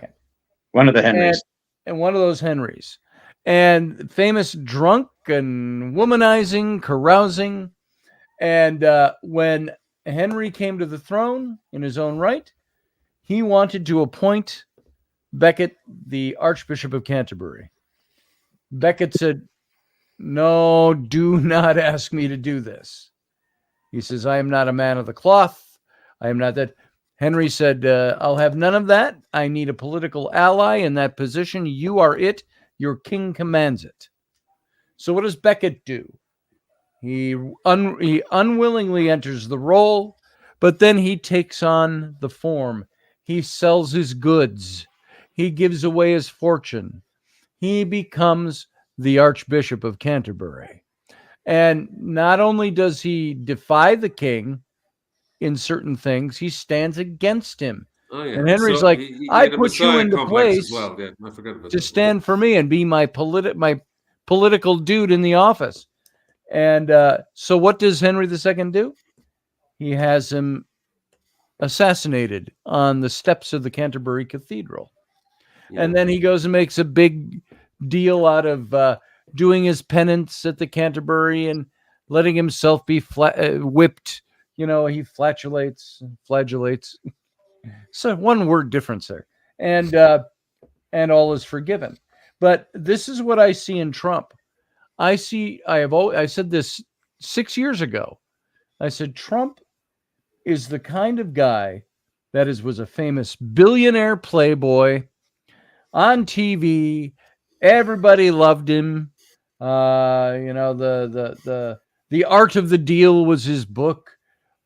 One of the Henrys. And one of those Henrys. And famous drunk and womanizing, carousing. And when Henry came to the throne in his own right, he wanted to appoint Becket the Archbishop of Canterbury. Becket said, "No, do not ask me to do this." He says, "I am not a man of the cloth. I am not that." Henry said, "I'll have none of that. I need a political ally in that position. You are it. Your king commands it." So what does Becket do? He unwillingly enters the role, but then he takes on the form. He sells his goods. He gives away his fortune. He becomes the Archbishop of Canterbury. And not only does he defy the king in certain things, he stands against him. Oh, yeah. And Henry's So like, he I had a put you Messiah into complex place as well. Yeah, I forgot about to that. stand for me and be my political dude in the office. And so what does Henry II do? He has him assassinated on the steps of the Canterbury Cathedral. Yeah. And then he goes and makes a big deal out of doing his penance at the Canterbury and letting himself be whipped. You know, he flagellates. So one word difference there. And all is forgiven. But this is what I see in Trump. I said this 6 years ago. I said, Trump is the kind of guy that was a famous billionaire playboy on TV. Everybody loved him. You know, the Art of the Deal was his book.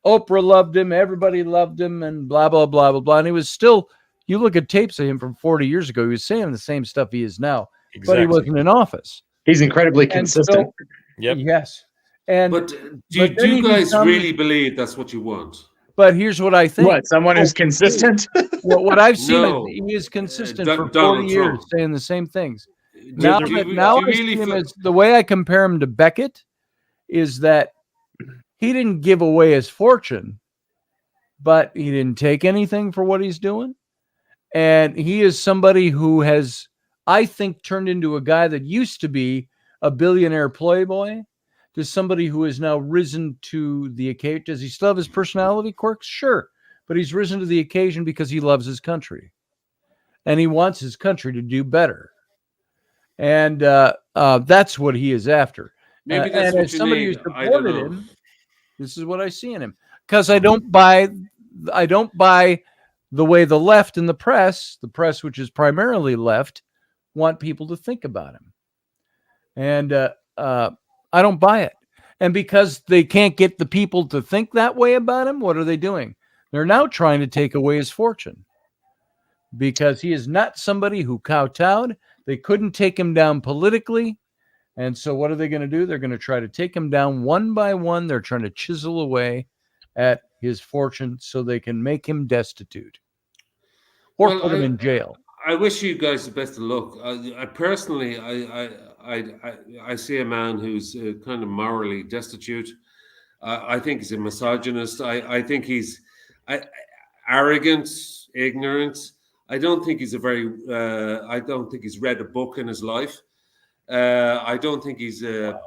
Oprah loved him. Everybody loved him, and blah, blah, blah, blah, blah. And he was still, you look at tapes of him from 40 years ago, he was saying the same stuff he is now, but he wasn't in office. He's incredibly consistent. So, yes. But do you guys really believe that's what you want? But here's what I think. What, someone who's consistent? What I've seen, No. he is consistent for 40 Donald years, Trump. saying the same things. Do Now you I really see him feel- as, the way I compare him to Becket is that he didn't give away his fortune, but he didn't take anything for what he's doing. And he is somebody who has, I think, turned into a guy that used to be a billionaire playboy to somebody who has now risen to the occasion. Does he still have his personality quirks? Sure. But he's risen to the occasion because he loves his country and he wants his country to do better. And that's what he is after. Maybe that's and what as you somebody need. who I don't supported know. him, this is what I see in him. Because I don't buy the way the left and the press, which is primarily left, want people to think about him. And I don't buy it. And because they can't get the people to think that way about him, what are they doing? They're now trying to take away his fortune because he is not somebody who kowtowed. They couldn't take him down politically. And so what are they going to do? They're going to try to take him down one by one. They're trying to chisel away at his fortune so they can make him destitute or put him in jail. I wish you guys the best of luck. I personally, I see a man who's kind of morally destitute. I think he's a misogynist. I think he's arrogant, ignorant. I don't think he's I don't think he's read a book in his life. I don't think he's a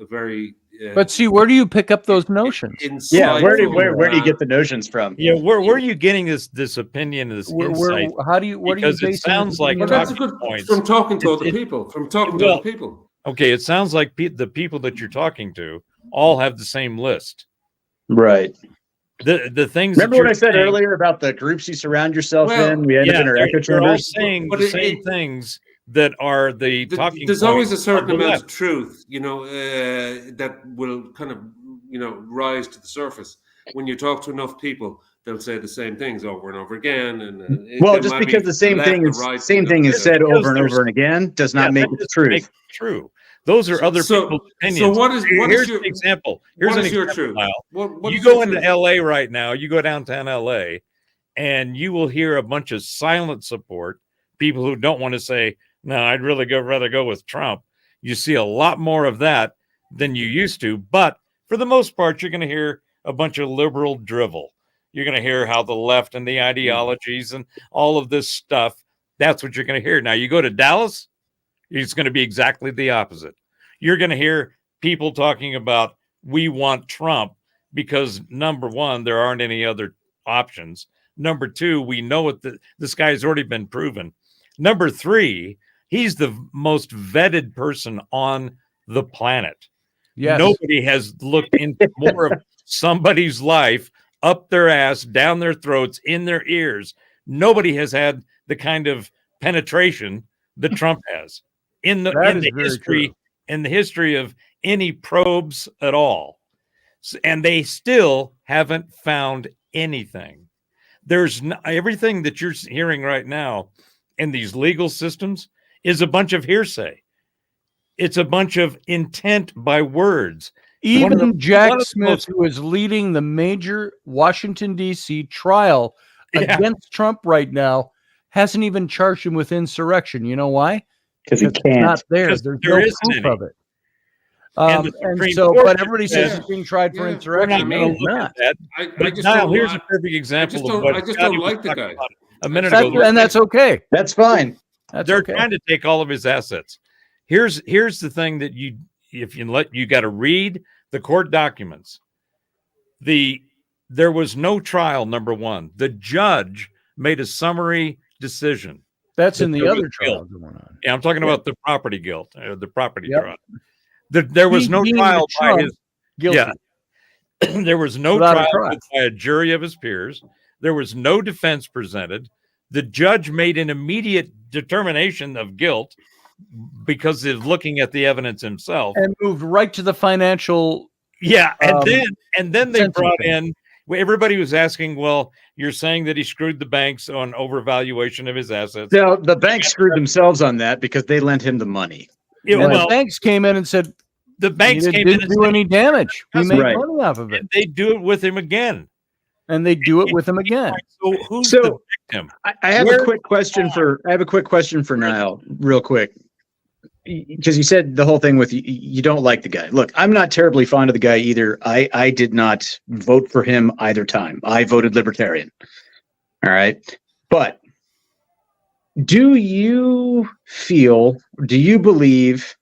very. But see, where do you pick up those notions? Yeah, where do you man. get the notions from? Yeah, where are you getting this opinion, this insight? How do you? What Because do you it sounds like Well, that's a good points. from talking to other It- people. From talking to well, other people. Okay, it sounds like the people that you're talking to all have the same list. Right. The things. Remember that what I you're said saying- earlier about the groups you surround yourself Well, in? We end up in our echo they're all chambers. saying But the it- same it- things that are the talking. There's always a points certain of the amount of left. truth, that will kind of, rise to the surface. When you talk to enough people, they'll say the same things over and over again. And Well, just because the same thing is said over and over and again does not make it the truth. True. Those are other people's opinions. So what is Here's your an example? Here's what an is your example, truth? Lyle. What You is go your into truth? LA right now, you go downtown LA, and you will hear a bunch of silent support, people who don't want to say, no, I'd really rather go with Trump. You see a lot more of that than you used to. But for the most part, you're going to hear a bunch of liberal drivel. You're going to hear how the left and the ideologies and all of this stuff, that's what you're going to hear. Now, you go to Dallas, it's going to be exactly the opposite. You're going to hear people talking about, we want Trump because, number one, there aren't any other options. Number two, we know what this guy's already been proven. Number three, he's the most vetted person on the planet. Yes. Nobody has looked into more of somebody's life up their ass, down their throats, in their ears. Nobody has had the kind of penetration that Trump has in the history of any probes at all. And they still haven't found anything. There's everything that you're hearing right now in these legal systems is a bunch of hearsay. It's a bunch of intent by words. Even Jack Smith, who is leading the major Washington, D.C. trial against Trump right now, hasn't even charged him with insurrection. You know why? Because he can't. It's not there. There's no proof of it. And so, but everybody says he's being tried for insurrection. No, he's not. Here's a perfect example of what I just don't like the guy. A minute ago, And that's okay. That's fine. They're trying to take all of his assets. Here's the thing that you got to read the court documents. There was no trial. Number one, the judge made a summary decision. That's in the other trial going on. Yeah, I'm talking about the property guilt, the property trial. There was no trial by his guilty. Yeah. There was no trial by a jury of his peers. There was no defense presented. The judge made an immediate determination of guilt because of looking at the evidence himself, and moved right to the financial. Yeah, and then they brought in. Everybody was asking, well, you're saying that he screwed the banks on overvaluation of his assets. No, the banks screwed themselves on that because they lent him the money. The banks came in and said the banks didn't do any damage. We made money off of it. And they do it with him again. And they do it with him again. So who's the victim? I have a quick question for Niall, real quick. Because you said the whole thing with you don't like the guy. Look, I'm not terribly fond of the guy either. I did not vote for him either time. I voted Libertarian. All right. But do you believe,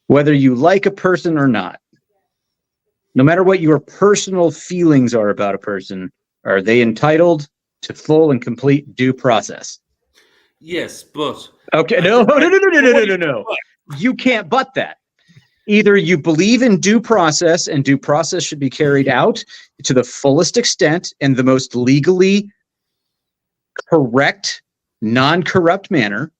whether you like a person or not, no matter what your personal feelings are about a person, are they entitled to full and complete due process? Yes, but okay, no. You can't but that. Either you believe in due process and due process should be carried out to the fullest extent in the most legally correct, non-corrupt manner,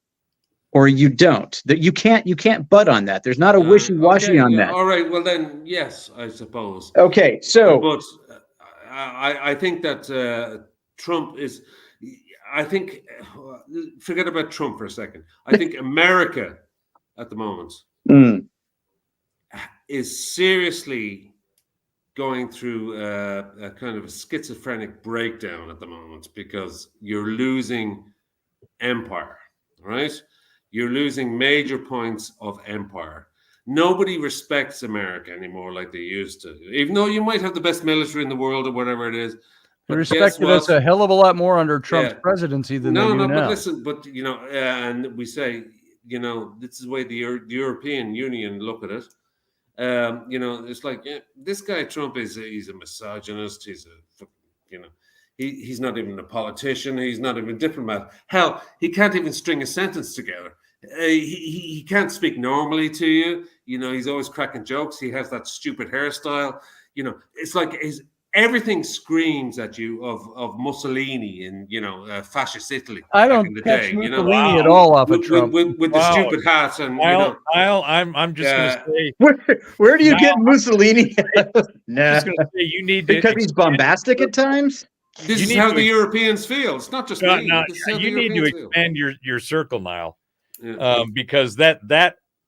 or you don't. That you can't but on that. There's not a wishy-washy on that. All right, well then, yes, I suppose. Okay, so but I think that Trump is. I think, forget about Trump for a second. I think America at the moment is seriously going through a kind of a schizophrenic breakdown at the moment because you're losing empire, right? You're losing major points of empire. Nobody respects America anymore like they used to. Even though you might have the best military in the world or whatever it is, They But respected guess us what? a hell of a lot more under Trump's Yeah. presidency than No, they do no, now. but listen, but and we say, this is the way the European Union look at it. It's like, yeah, this guy Trump he's a misogynist. He's he's not even a politician. He's not even a diplomat. Hell, he can't even string a sentence together. He can't speak normally to you. He's always cracking jokes. He has that stupid hairstyle. It's like everything screams at you of Mussolini in fascist Italy. I back don't in the catch day. Mussolini at all off of Trump. With the stupid hat and I'm just going to say, Where do you No, get Mussolini? Nah, just going to say you need to because he's bombastic at times. This You is need how to the Europeans feel. It's not just me. No, This is how the you need to Europeans feel. expand your circle, Niall, Yeah. because that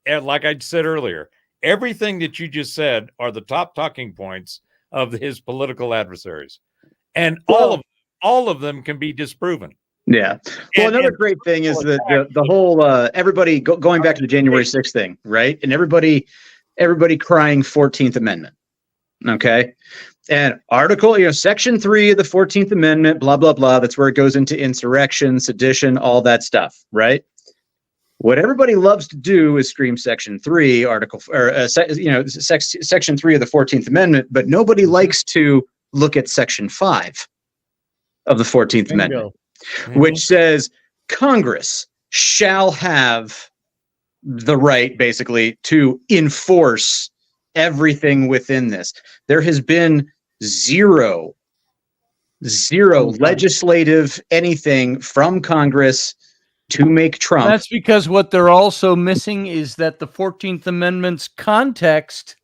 like I said earlier, everything that you just said are the top talking points of his political adversaries, and all of them can be disproven. Yeah. Well, And- another and- great thing is that the whole everybody going back to the January 6th thing, right? And everybody crying 14th Amendment. Okay. And Section 3 of the 14th Amendment, blah, blah, blah. That's where it goes into insurrection, sedition, all that stuff, right? What everybody loves to do is scream Section 3, Section 3 of the 14th Amendment, but nobody likes to look at Section 5 of the 14th Amendment, which says Congress shall have the right, basically, to enforce everything within this. There has been zero legislative anything from Congress to make Trump. That's because what they're also missing is that the 14th Amendment's context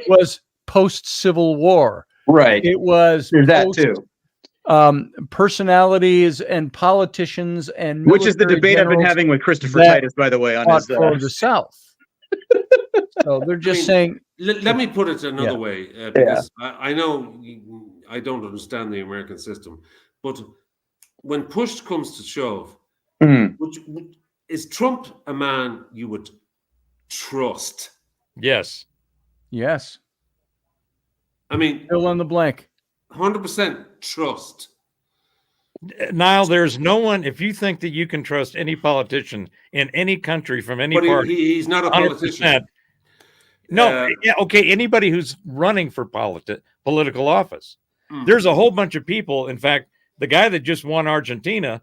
was post-Civil War. Right. It was There's that too. Personalities and politicians and Which is the military debate I've been generals having with Christopher that Titus, by the way, on fought his for the South. So they're just saying. Let me put it another way, because I know I don't understand the American system, but when push comes to shove, is Trump a man you would trust? Yes. Yes. I mean, fill in the blank. 100% trust. Niall, there's no one. If you think that you can trust any politician in any country from any party, he's not a politician. No, okay. Anybody who's running for political office, there's a whole bunch of people. In fact, the guy that just won Argentina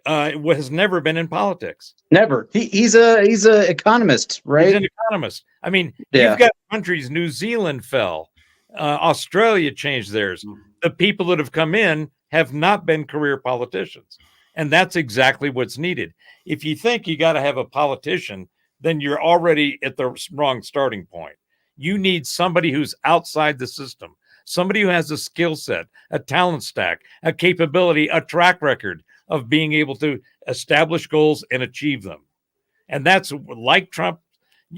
has never been in politics. Never. He's a economist, right? He's an economist. I mean, you've got countries. New Zealand fell. Australia changed theirs. The people that have come in have not been career politicians. And that's exactly what's needed. If you think you got to have a politician, then you're already at the wrong starting point. You need somebody who's outside the system, somebody who has a skill set, a talent stack, a capability, a track record of being able to establish goals and achieve them. And that's like Trump.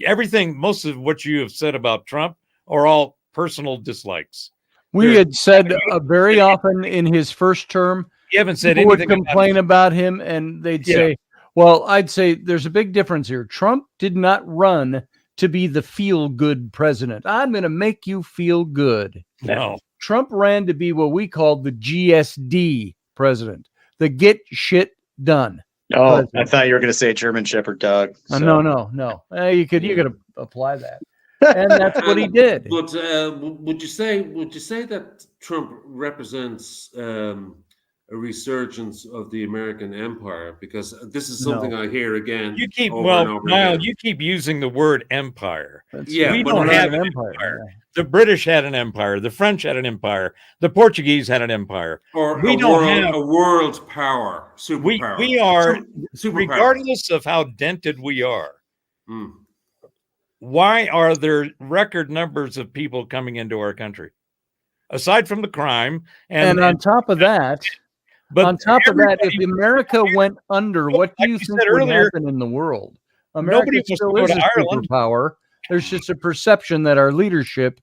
Everything, most of what you have said about Trump are all personal dislikes. We had said very often in his first term, you haven't said people would anything complain about him, and they'd say, well, I'd say there's a big difference here. Trump did not run to be the feel-good president. I'm going to make you feel good. No. Trump ran to be what we called the GSD president, the get shit done. Oh, president. I thought you were going to say German Shepherd dog. So. No. You could apply that. And that's what he did. But would you say that Trump represents a resurgence of the American empire? Because this is something I hear again. You keep again. you keep using the word empire. We don't have an empire. The British had an empire. The French had an empire. The Portuguese had an empire. Or we don't have a world power, superpower. We are, regardless of how dented we are. Why are there record numbers of people coming into our country, aside from the crime? And on top of that, if America went under, what do you think would happen in the world? America still is a superpower. There's just a perception that our leadership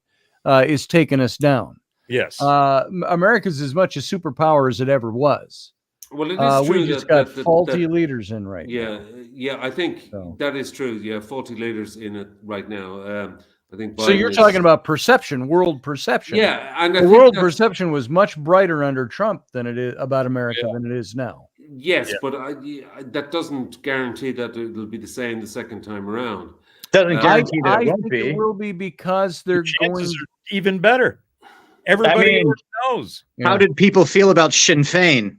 is taking us down. Yes. America's as much a superpower as it ever was. Well, it is true. We just got faulty leaders in right now. Yeah, I think that is true. Yeah, faulty leaders in it right now. I think. So you're talking about perception, world perception. Yeah, and the world perception was much brighter under Trump than it is about America than it is now. Yes, but that doesn't guarantee that it'll be the same the second time around. Doesn't guarantee that it won't think be. It will be because they're going are even better. Everybody knows. How did people feel about Sinn Féin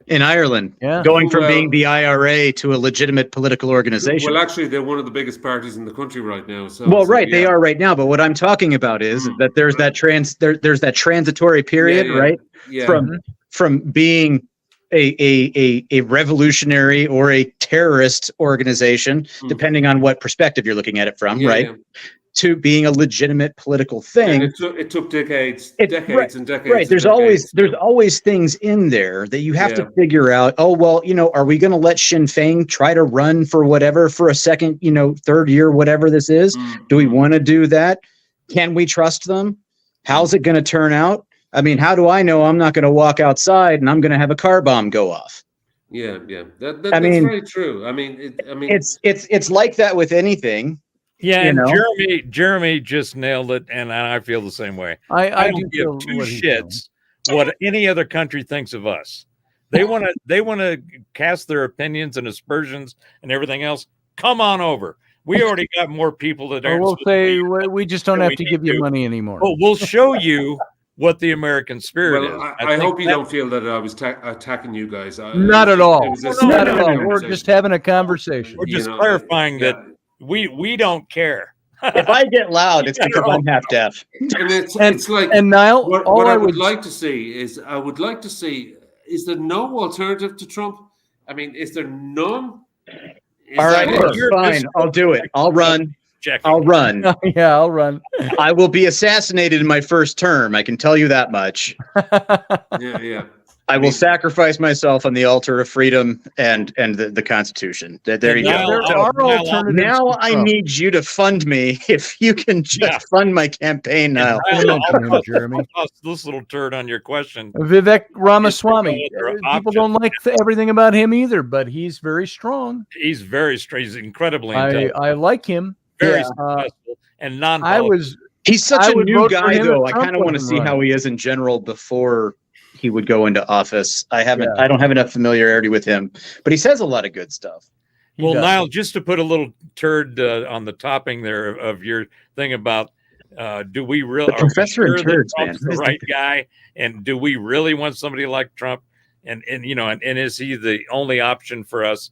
in Ireland? Yeah. Going from being the IRA to a legitimate political organization. Well, actually, they're one of the biggest parties in the country right now. So, they are right now. But what I'm talking about is that there's that transitory period, right? Yeah. From being a revolutionary or a terrorist organization, depending on what perspective you're looking at it from, right? To being a legitimate political thing. And it took decades and decades. Right. There's always things in there that you have to figure out. Oh, well, are we going to let Sinn Féin try to run for whatever for a second, third year, whatever this is? Do we want to do that? Can we trust them? How's it going to turn out? I mean, how do I know I'm not going to walk outside and I'm going to have a car bomb go off? Yeah. That's very true. I mean, it's like that with anything. Yeah, and Jeremy just nailed it, and I feel the same way. I don't give two shits what any other country thinks of us. They want to cast their opinions and aspersions and everything else. Come on over. We already got more people that are. We'll say we just don't have to give you money anymore. Oh, we'll show you what the American spirit is. I hope you don't feel that I was attacking you guys. Not at all. Not at all. We're just having a conversation. We're just clarifying that. We don't care. If I get loud, it's because I'm half deaf. And it's like, and Niall, what I would like to see is is there no alternative to Trump? I mean, is there none? All right, fine. I'll do it. I'll run. I'll run. Yeah, I'll run. I will be assassinated in my first term. I can tell you that much. Yeah. I will sacrifice myself on the altar of freedom and the Constitution. There you go. Now I need you to fund me. If you can just fund my campaign now. Jeremy. This little turd on your question. Vivek Ramaswamy. People don't like everything about him either, but he's very strong. He's very strong. He's incredibly intelligent. I like him. Very successful and non. He's such a new guy, though. I kind of want to see how he is in general before he would go into office. I don't have enough familiarity with him, but he says a lot of good stuff. Well, Niall, just to put a little turd on the topping there of your thing about do we really professor and turds, man, the right guy, and do we really want somebody like Trump? And is he the only option for us?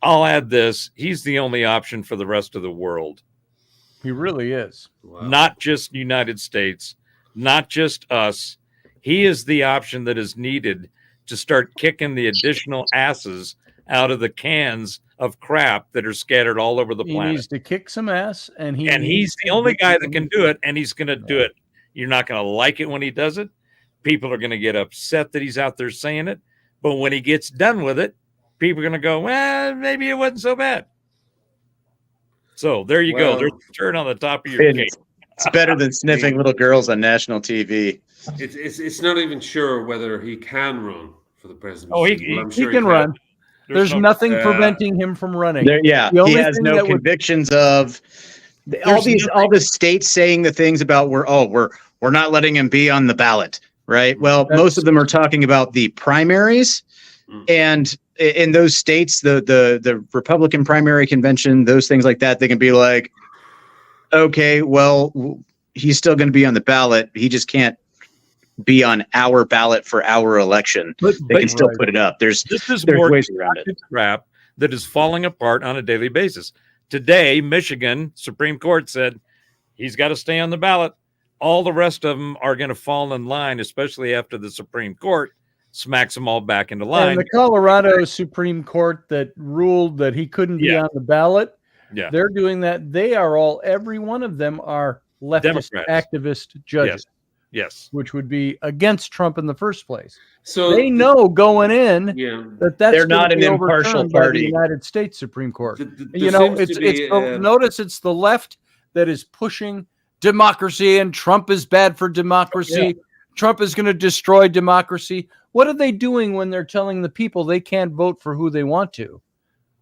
I'll add this: he's the only option for the rest of the world. He really is. Wow. Not just United States, not just us. He is the option that is needed to start kicking the additional asses out of the cans of crap that are scattered all over the planet. He needs to kick some ass, and he's the only guy that can do it, and he's going to do it. You're not going to like it when he does it. People are going to get upset that he's out there saying it. But when he gets done with it, people are going to go, well, maybe it wasn't so bad. So there you go. There's a turn on the top of your cake. It's better than sniffing little girls on national TV. It's not even sure whether he can run for the presidency. Oh, he can run. There's nothing preventing him from running. He has no convictions of all the states saying the things about we're not letting him be on the ballot, right? Well, most of them are talking about the primaries, and in those states, the Republican primary convention, those things like that, they can be like, okay, well, he's still going to be on the ballot. He just can't be on our ballot for our election. They can still put it up. There's ways around it. Crap that is falling apart on a daily basis. Today, Michigan Supreme Court said he's got to stay on the ballot. All the rest of them are going to fall in line, especially after the Supreme Court smacks them all back into line. And the Colorado Supreme Court that ruled that he couldn't be on the ballot, they're doing that. They are every one of them are leftist activist judges. Yes. Which would be against Trump in the first place. So they know going in that they're not an impartial party. The United States Supreme Court. Notice it's the left that is pushing democracy, and Trump is bad for democracy. Yeah. Trump is going to destroy democracy. What are they doing when they're telling the people they can't vote for who they want to?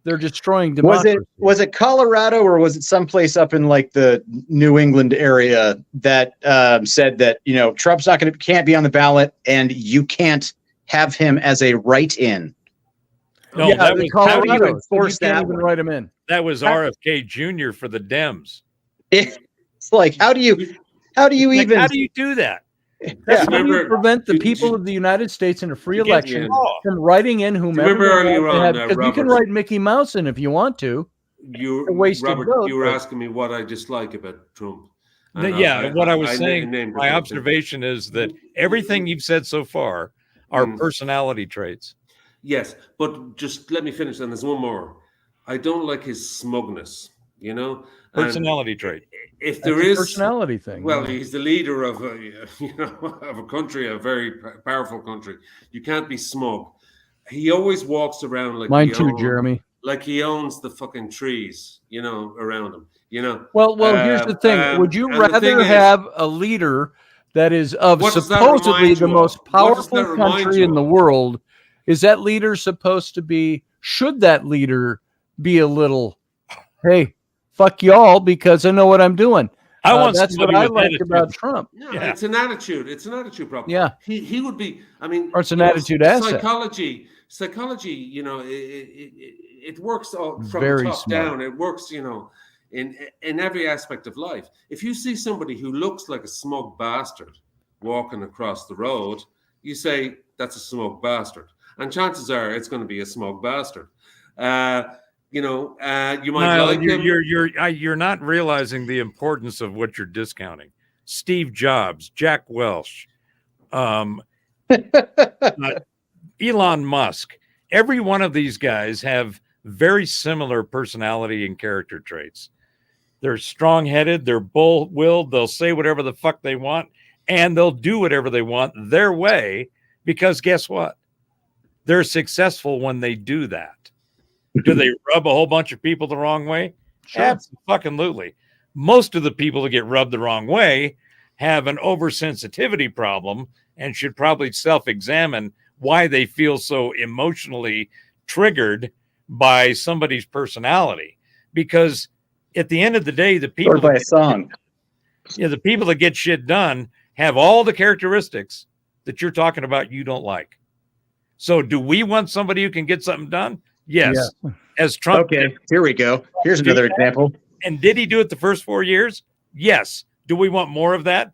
They're destroying democracy. Was it Colorado or was it someplace up in like the New England area that said that, you know, Trump's can't be on the ballot and you can't have him as a write-in? No, yeah, that was Colorado. you enforce you can't that even one? write him in. That was RFK Jr. for the Dems. It's like, how do you even? How do you do that? That's how you Remember- prevent the you- people you- of the United States in a free You get election law. from writing in whomever. remember they earlier want to on, have, 'cause you can Robert- write Mickey Mouse in if you want to. wasted Robert, vote, you were but- asking me what I dislike about Trump. And What I was I saying, named a my couple. observation is that everything you've said so far are Mm. personality traits. Yes, but just let me finish. And there's one more. I don't like his smugness. You know, And Personality trait. If That's there a is personality thing. well, yeah. he's the leader of a of a country, a very powerful country. You can't be smug. He always walks around like Mine he too, owns- Jeremy. like he owns the fucking trees, around him. Well, here's the thing. Would you and the thing rather is- have a leader that is of What does that supposedly remind the you most of? What does powerful that remind country you in the of? world? Is that leader supposed to be, should that leader be a little, hey, fuck y'all because I know what I'm doing? I want That's what somebody I with like attitude. about Trump. No, Yeah. it's an attitude. It's an attitude problem. Yeah. He would be. I mean, Or it's an attitude asset. Psychology. It works all from Very top smart. down. It works. In every aspect of life. If you see somebody who looks like a smug bastard walking across the road, you say that's a smug bastard, and chances are it's going to be a smug bastard. You might Niall, like him. you're not realizing the importance of what you're discounting. Steve Jobs, Jack Welch, Elon Musk. Every one of these guys have very similar personality and character traits. They're strong-headed, they're bull-willed, they'll say whatever the fuck they want, and they'll do whatever they want their way, because guess what? They're successful when they do that. Do they rub a whole bunch of people the wrong way? Sure. Absolutely. Most of the people that get rubbed the wrong way have an oversensitivity problem and should probably self-examine why they feel so emotionally triggered by somebody's personality. Because at the end of the day, the people Or by a song. the people that get shit done have all the characteristics that you're talking about you don't like. So do we want somebody who can get something done? Yes. As Trump Okay, did. here we go. Here's another example. And did he do it the first 4 years? Yes. Do we want more of that?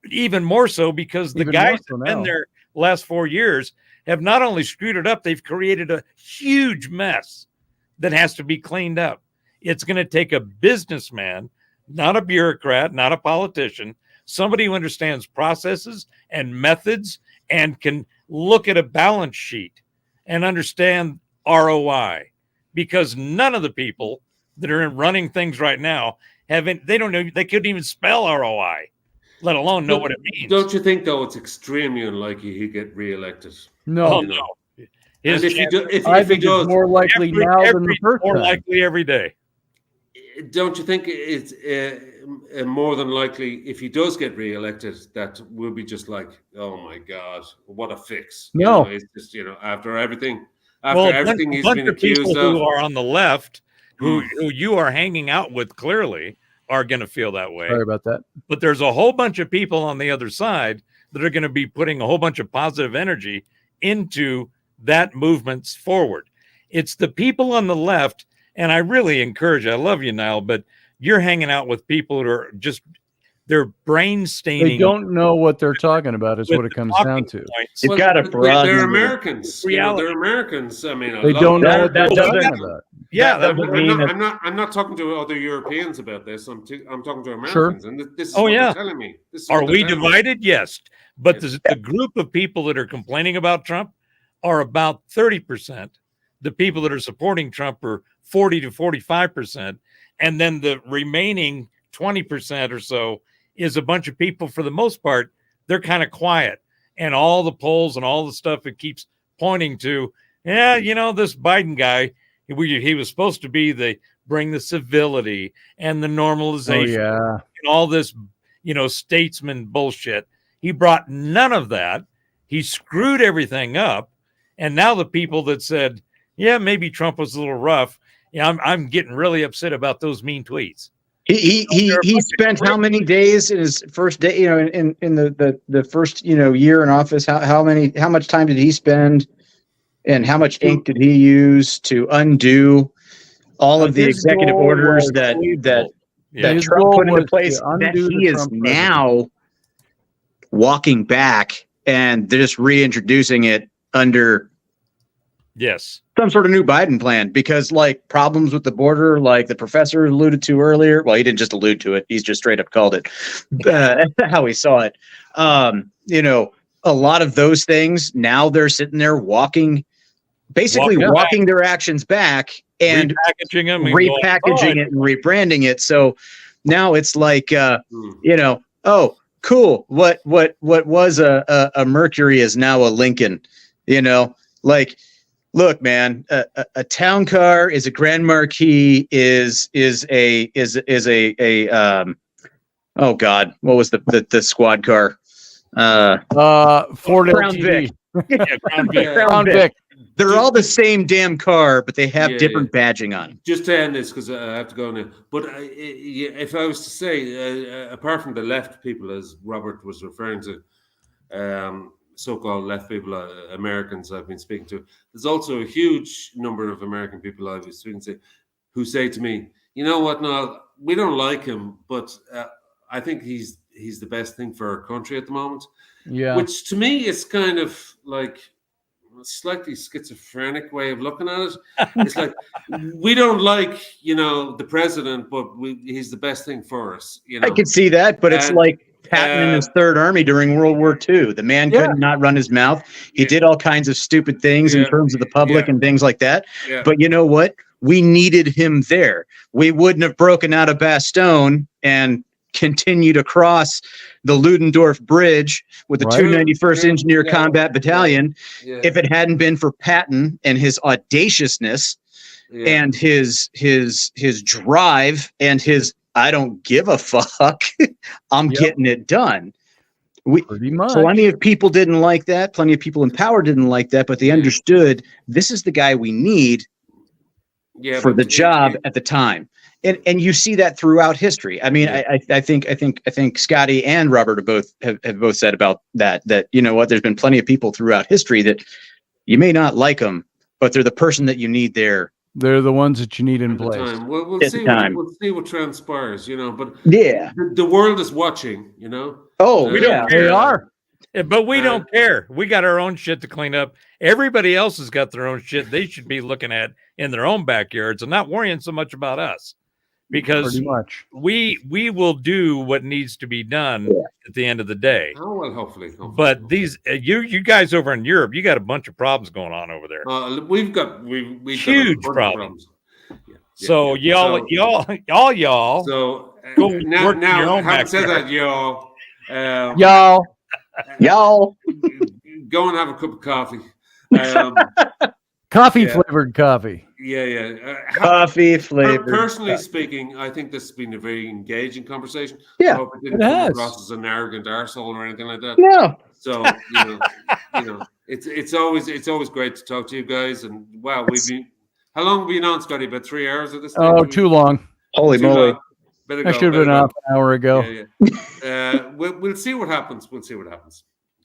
Even more so, because the Even guys more so that have been now. there last 4 years have not only screwed it up, they've created a huge mess that has to be cleaned up. It's going to take a businessman, not a bureaucrat, not a politician, somebody who understands processes and methods and can look at a balance sheet and understand ROI, because none of the people that are running things right now they don't know, they couldn't even spell ROI, let alone know what it means. Don't you think, though, it's extremely unlikely he'd get reelected? No, Oh, You know. no. And if he I if he think does, it's more likely now than the first more time. likely every day. don't you think it's more than likely if he does get re-elected that we'll be just like, oh my God, what a fix? No. It's just after everything A he's bunch been of people accused who of. are on the left, who you are hanging out with, clearly are going to feel that way. Sorry about that. But there's a whole bunch of people on the other side that are going to be putting a whole bunch of positive energy into that movement's forward. It's the people on the left, and I really encourage, I love you, Niall, but you're hanging out with people that are just, they're brain staining. They don't know what they're talking about is with what it the comes talking down to. points. You've got a But broad they're number. Americans. Reality. They're Americans. I mean, They don't know what they're that talking doesn't- about. Yeah, that would mean that- I'm not talking to other Europeans about this. I'm talking to Americans, and this is Oh, what yeah. they're telling me. This is Are what they're we telling me. divided? Yes. But Yes. the group of people that are complaining about Trump are about 30%. The people that are supporting Trump are 40 to 45%. And then the remaining 20% or so is a bunch of people, for the most part, they're kind of quiet. And all the polls and all the stuff it keeps pointing to, this Biden guy, he was supposed to be bring the civility and the Oh, normalization yeah. and all this, statesman bullshit. He brought none of that. He screwed everything up. And now the people that said, yeah, maybe Trump was a little rough, Yeah, I'm getting really upset about those mean tweets. He spent how many days in his first day, in the first, year in office? How much time did he spend, and how much ink did he use to undo all of the His executive goal orders was that his Trump goal put into was place to that undo he the is Trump now walking back, and they're just reintroducing it under Yes. some sort of new Biden plan, because like problems with the border, like the professor alluded to earlier. Well, he didn't just allude to it. He's just straight up called it how he saw it. A lot of those things now they're sitting there basically walking their actions back and repackaging them and repackaging it and rebranding it. So now it's like, oh, cool. What was a Mercury is now a Lincoln, like, look, man, a town car is a Grand Marquis is a oh God, what was the squad car? Ford Crown LTD. Vic. Crown Vic. They're all the same damn car, but they have different badging on them. Just to end this, because I have to go now. But if I was to say, apart from the left people, as Robert was referring to, so-called left people, Americans I've been speaking to, there's also a huge number of American people I've been speaking to who say to me, you know what, no, we don't like him, but I think he's the best thing for our country at the moment. Yeah. Which to me is kind of like a slightly schizophrenic way of looking at it. It's like, we don't like, the president, but he's the best thing for us. I can see that, but it's like Patton in his Third Army during World War II. The man could not run his mouth. He did all kinds of stupid things in terms of the public and things like that. Yeah. But you know what? We needed him there. We wouldn't have broken out of Bastogne and continued across the Ludendorff Bridge with the 291st Engineer Combat Battalion if it hadn't been for Patton and his audaciousness and his drive and his I don't give a fuck. I'm getting it done. Pretty much. Plenty of people didn't like that. Plenty of people in power didn't like that, but they understood this is the guy we need for the job at the time. And you see that throughout history. I mean, I think Scotty and Robert have both said about that there's been plenty of people throughout history that you may not like them, but they're the person that you need there. They're the ones that you need in place. We'll see what transpires, but the world is watching, Oh, we don't care. They are. But we don't care. We got our own shit to clean up. Everybody else has got their own shit they should be looking at in their own backyards and not worrying so much about us. Because pretty much we will do what needs to be done at the end of the day. Oh well, hopefully. But these you guys over in Europe, you got a bunch of problems going on over there. We've got huge problems. So y'all. So go now having said that, y'all, go and have a cup of coffee. Coffee flavored coffee. Coffee flavored. Personally speaking, I think this has been a very engaging conversation. Yeah, I hope it didn't come across as an arrogant arsehole or anything like that. No. So it's always great to talk to you guys. And wow, how long have we been on, Scotty? About 3 hours at this time? Oh, too long. Holy moly! I should have been off an hour ago. We'll see what happens.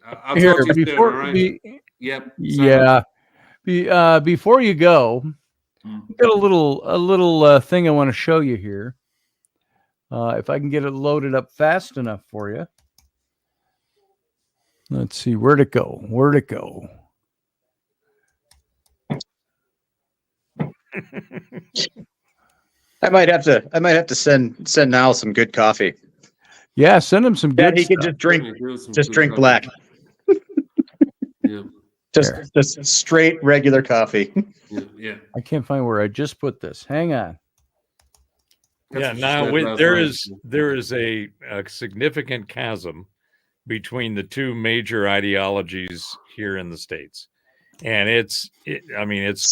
I'll Here, talk to you soon, all right? Before you go, I've got a little thing I want to show you here. If I can get it loaded up fast enough for you. Let's see, where'd it go? I might have to send Niall some good coffee. Yeah, send him some good. He can just drink black. Just straight regular coffee. Yeah. I can't find where I just put this. Hang on. There is a significant chasm between the two major ideologies here in the States, and it's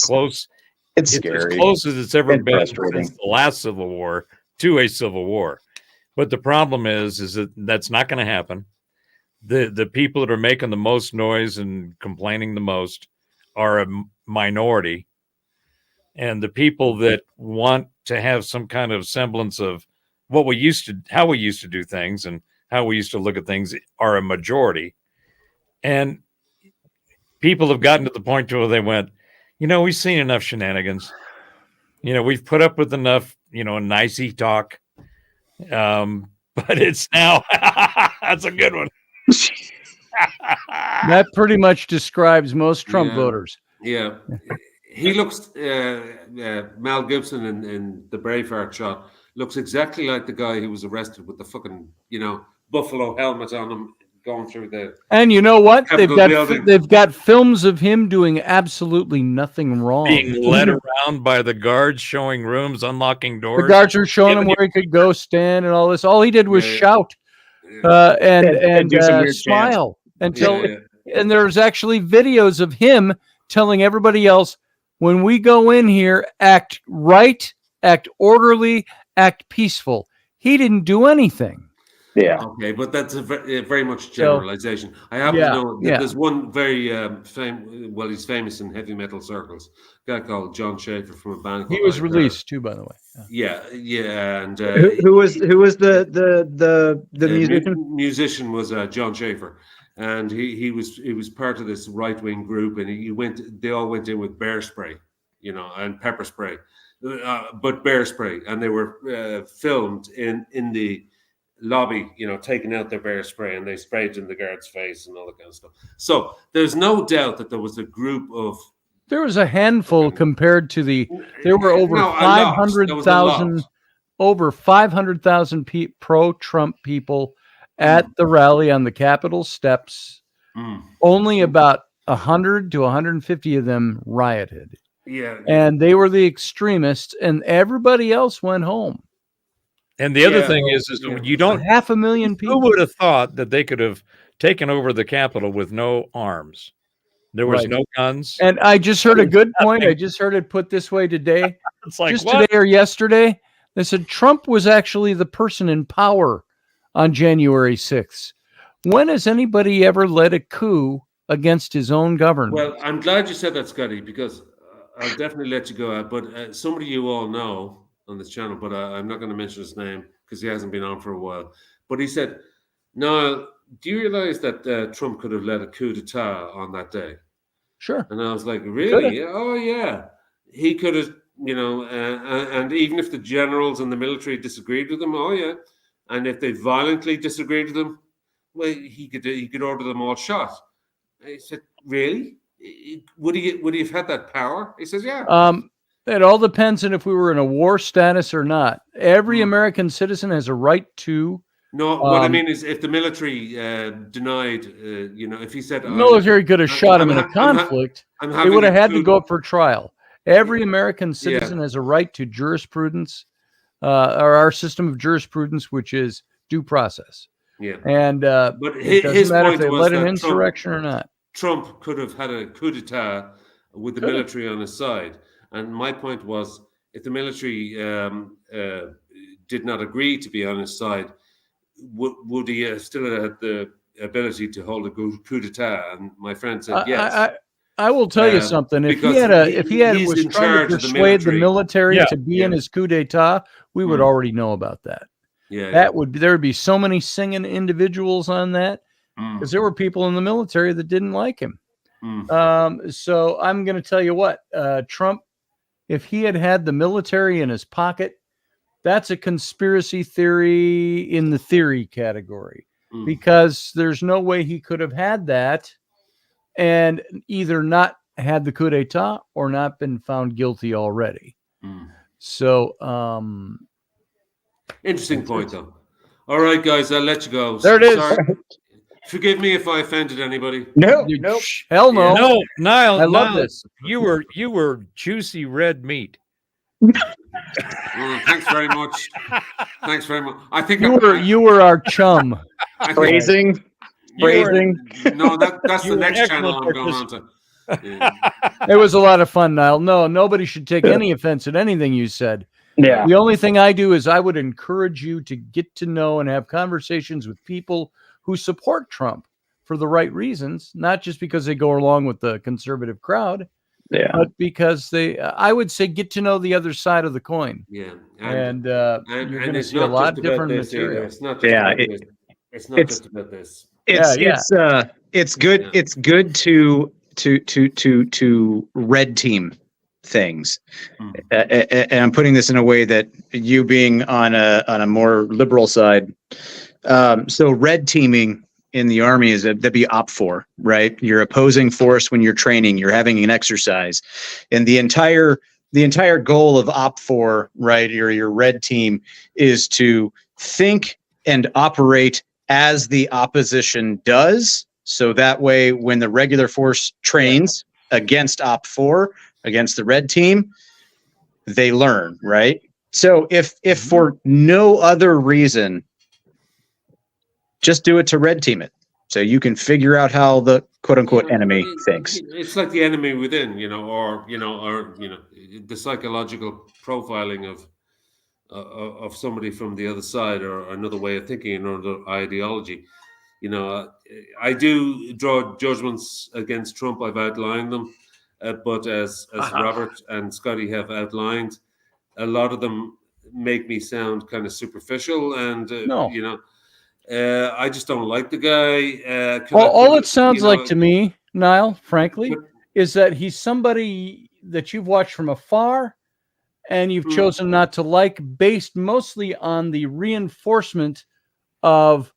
close. It's scary. As close as it's ever been since the last Civil War to a civil war. But the problem is that's not going to happen. The people that are making the most noise and complaining the most are a minority. And the people that want to have some kind of semblance of how we used to do things and how we used to look at things are a majority. And people have gotten to the point where they went, we've seen enough shenanigans. We've put up with enough, nicey talk. But it's now, that's a good one. That pretty much describes most Trump voters. Yeah. He looks, Mel Gibson in the Braveheart shot, looks exactly like the guy who was arrested with the fucking, buffalo helmet on him going through the. And you know what? Building. They've got films of him doing absolutely nothing wrong. Being led around by the guards, showing rooms, unlocking doors. The guards are showing him where he could go stand and all this. All he did was shout and do some weird smile until. And there's actually videos of him telling everybody else, when we go in here, act right, act orderly, act peaceful. He didn't do anything. Yeah. Okay, but that's a very much generalization. I happen to know that there's one very he's famous in heavy metal circles. A guy called John Schaefer from a band. He was released too, by the way. Yeah, and who was the musician? Musician was John Schaefer, and he was part of this right wing group, and they all went in with bear spray, and pepper spray, but bear spray, and they were filmed in the lobby, taking out their bear spray, and they sprayed in the guard's face and all that kind of stuff. So there's no doubt that there was a group of. There was a handful compared to there were over 500,000, over 500,000 pro-Trump people at the rally on the Capitol steps. Only about 100 to 150 of them rioted. Yeah. And they were the extremists, and everybody else went home. And the other thing is you don't 500,000 people. Who would have thought that they could have taken over the Capitol with no arms? There was no guns. And I just heard a good point. I just heard it put this way today. It's like, just today or yesterday, they said Trump was actually the person in power on January 6th. When has anybody ever led a coup against his own government? Well, I'm glad you said that, Scotty, because I'll definitely let you go out. But somebody you all know on this channel, but I'm not going to mention his name because he hasn't been on for a while. But he said, "No, do you realize that Trump could have led a coup d'etat on that day?" Sure. And I was like, "Really? Oh, yeah. He could have, and even if the generals and the military disagreed with him, oh yeah, and if they violently disagreed with him, well, he could order them all shot." I said, "Really? Would he have had that power?" He says, "Yeah." It all depends on if we were in a war status or not. Every American citizen has a right to. No, what I mean is, if the military denied, if he said, the military could have shot him in a conflict, they would have had to go up for trial. Every American citizen has a right to jurisprudence, or our system of jurisprudence, which is due process. Yeah. And but it doesn't matter if they was led an that insurrection or not. Trump could have had a coup d'etat with the military on his side. And my point was, if the military did not agree to be on his side, would he still have the ability to hold a coup d'etat? And my friend said yes. I will tell you something. If he was trying to persuade the military to be in his coup d'etat, we would already know about that. Yeah, there would be so many singing individuals on that, because there were people in the military that didn't like him. So I'm going to tell you what, Trump, if he had the military in his pocket, that's a conspiracy theory in the theory category, because there's no way he could have had that and either not had the coup d'etat or not been found guilty already. So, interesting point, though. All right, guys, I'll let you go. There it is. Sorry. Forgive me if I offended anybody. No, hell no. No, Niall, I love this. You were juicy red meat. Thanks very much. Thanks very much. I think you were our chum. Phrasing. No, that's the next channel I'm going on to. Yeah. It was a lot of fun, Niall. No, nobody should take any offense at anything you said. Yeah. The only thing I do is I would encourage you to get to know and have conversations with people who support Trump for the right reasons, not just because they go along with the conservative crowd, Yeah. but because I would say, get to know the other side of the coin. Yeah, And you're going to it's see a not just lot about different this either. material. It's not just Yeah, about this. It's not it's just about this. It's good. Yeah. It's good to red team things. And I'm putting this in a way that you being on a more liberal side. So red teaming in the Army that'd be OPFOR, right? You're opposing force when you're training. You're having an exercise, and the entire goal of OPFOR, right, or your red team, is to think and operate as the opposition does. So that way, when the regular force trains against OPFOR, against the red team, they learn, right? So if for no other reason, just do it to red team it. So you can figure out how the quote unquote enemy thinks. It's like the enemy within, or the psychological profiling of somebody from the other side, or another way of thinking, another ideology. I do draw judgments against Trump. I've outlined them, but as Robert and Scotty have outlined, a lot of them make me sound kind of superficial, and No. I just don't like the guy. All it sounds like to me, Niall, frankly, is that he's somebody that you've watched from afar and you've chosen not to like, based mostly on the reinforcement of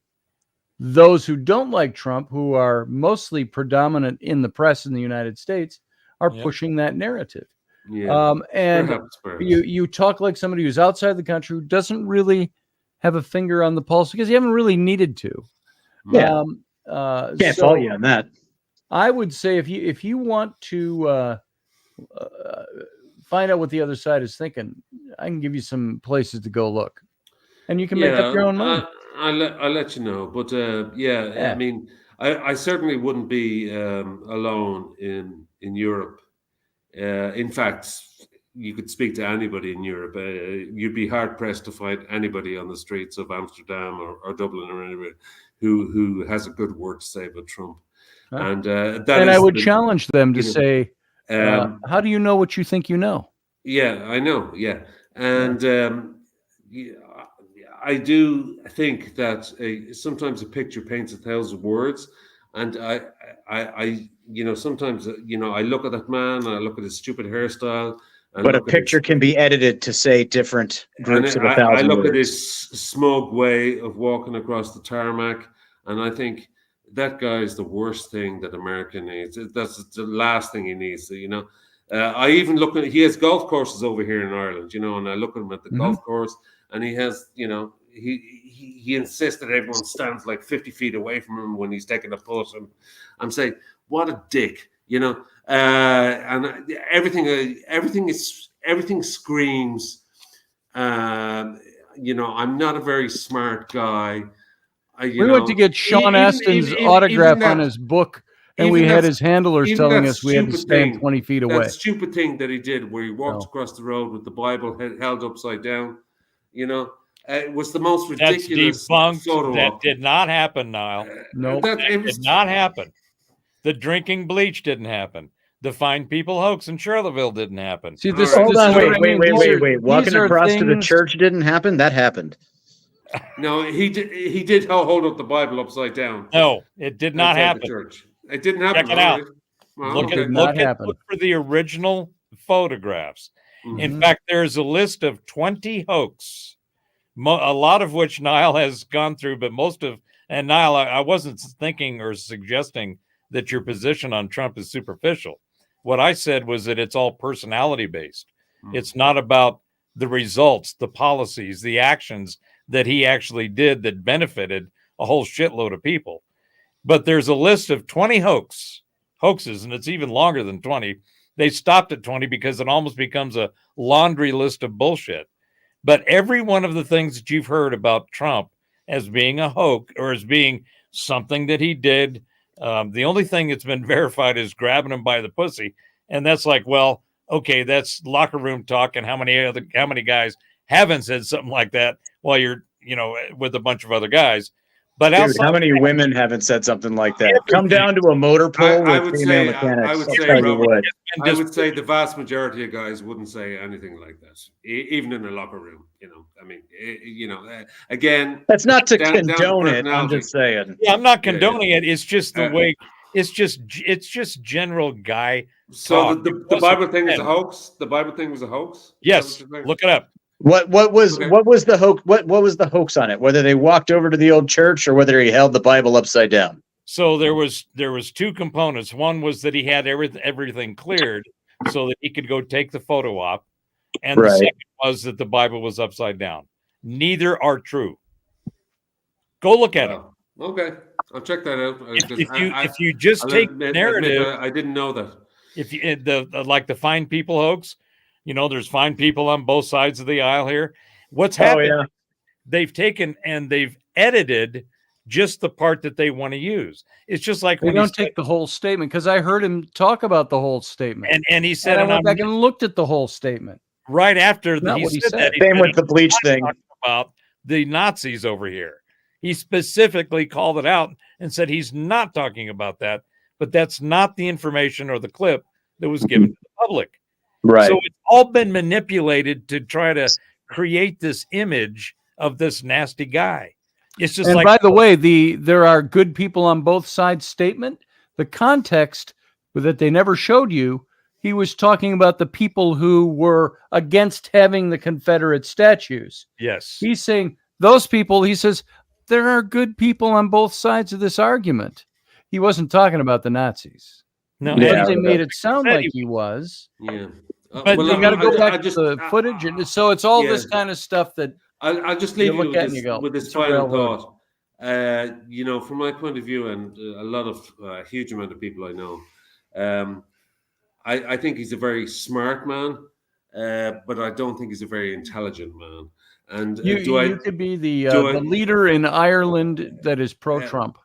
those who don't like Trump, who are mostly predominant in the press in the United States, are pushing that narrative. Yeah, and perhaps. You talk like somebody who's outside the country, who doesn't really have a finger on the pulse, because you haven't really needed to. Yeah. Can't fault you on that. I would say if you want to find out what the other side is thinking, I can give you some places to go look, and you can make up your own mind. I'll let you know, but I mean, I certainly wouldn't be alone in Europe. In fact, you could speak to anybody in Europe. You'd be hard pressed to find anybody on the streets of Amsterdam or Dublin or anywhere who has a good word to say about Trump. And I would challenge them to say, how do you know what you think you know? Yeah, I know. Yeah, and I do think that sometimes a picture paints 1,000 words, and I sometimes I look at that man, I look at his stupid hairstyle. But a picture can be edited to say different groups of 1,000 words. I look at his smug way of walking across the tarmac, and I think that guy is the worst thing that America needs. That's the last thing he needs. I even look at, he has golf courses over here in Ireland, and I look at him at the golf course, and he has, he insists that everyone stands like 50 feet away from him when he's taking a putt. And I'm saying, what a dick, and everything screams, I'm not a very smart guy. We went to get Sean Astin's autograph on his book, and we had his handlers telling us we had to stand 20 feet away. That stupid thing that he did, where he walked across the road with the Bible held upside down, it was the most ridiculous photo. That did not happen, Niall. No, that did not happen. The drinking bleach didn't happen. The Fine People hoax in Charlottesville didn't happen. See, hold on, wait. Walking across to the church didn't happen. That happened. No, he did. He did hold up the Bible upside down. No, it did not happen. It didn't happen. Check it out. Well, Look for the original photographs. Mm-hmm. In fact, there's a list of 20 hoax, a lot of which Niall has gone through, but most of, and Niall, I wasn't thinking or suggesting that your position on Trump is superficial. What I said was that it's all personality based. Mm-hmm. It's not about the results, the policies, the actions that he actually did that benefited a whole shitload of people. But there's a list of 20 hoaxes, and it's even longer than 20. They stopped at 20 because it almost becomes a laundry list of bullshit. But every one of the things that you've heard about Trump as being a hoax or as being something that he did, the only thing that's been verified is grabbing him by the pussy. And that's like, well, okay, that's locker room talk. And how many guys haven't said something like that while you're, with a bunch of other guys. But Dude, outside, how many women haven't said something like that? Come down to a motor pool I with would female say, mechanics. I would I'll say, tell you Robert, what. I would say the vast majority of guys wouldn't say anything like that, even in a locker room. I mean, again, That's not to down to condone it. I'm personality. just saying. yeah, I'm not Yeah, yeah. condoning it. It's just the Uh, way. It's just general guy So talk. the It the wasn't Bible thing is a meant- hoax. The Bible thing was a hoax. Is that Yes, what you're saying? look it up. What Okay. was the hoax? What was the hoax on it? Whether they walked over to the old church or whether he held the Bible upside down. So there was two components. One was that he had everything cleared so that he could go take the photo op, and the Right. second was that the Bible was upside down. Neither are true. Go look at it. Wow. Okay, I'll check that out. If you just I'll take admit narrative, I didn't know that. if you like the fine people hoax, there's fine people on both sides of the aisle here. What's happened? yeah. They've taken and they've edited just the part that they want to use. It's just like They when don't take the whole statement, because I heard him talk about the whole statement. and he said, And I and went I'm back and looked at the whole statement. right after Not he what he said said. that. He Same said, with the bleach thing. talking about the Nazis over here. He specifically called it out and said he's not talking about that, but that's not the information or the clip that was given to the public. Right. So it's all been manipulated to try to create this image of this nasty guy. It's just And like, by the way, there are good people on both sides statement, the context that they never showed you, he was talking about the people who were against having the Confederate statues. yes, He's saying those people, he says, there are good people on both sides of this argument. He wasn't talking about the Nazis. no, But Yeah, they but made it sound said like he he was. Yeah. But You got to go back to the footage. And so it's all yeah. this kind of stuff that I'll just you leave you look with at and this, you go, with this it's a final railroad. thought. From my point of view, and a lot of a huge amount of people I know, I think he's a very smart man, but I don't think he's a very intelligent man. And you could be the do I- leader in Ireland that is pro-Trump.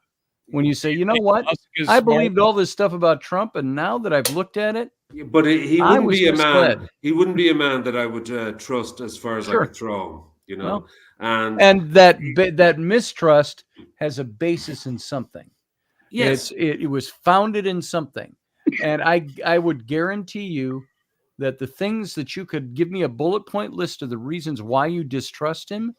When you say, you know what, Musk is I smart. believed all this stuff about Trump, and now that I've looked at it, But he I wouldn't was be a man. misled. He wouldn't be a man that I would trust as far as Sure. I could throw him. Well, And and that mistrust has a basis in something. yes, It was founded in something, and I would guarantee you that the things that you could give me a bullet point list of the reasons why you distrust him,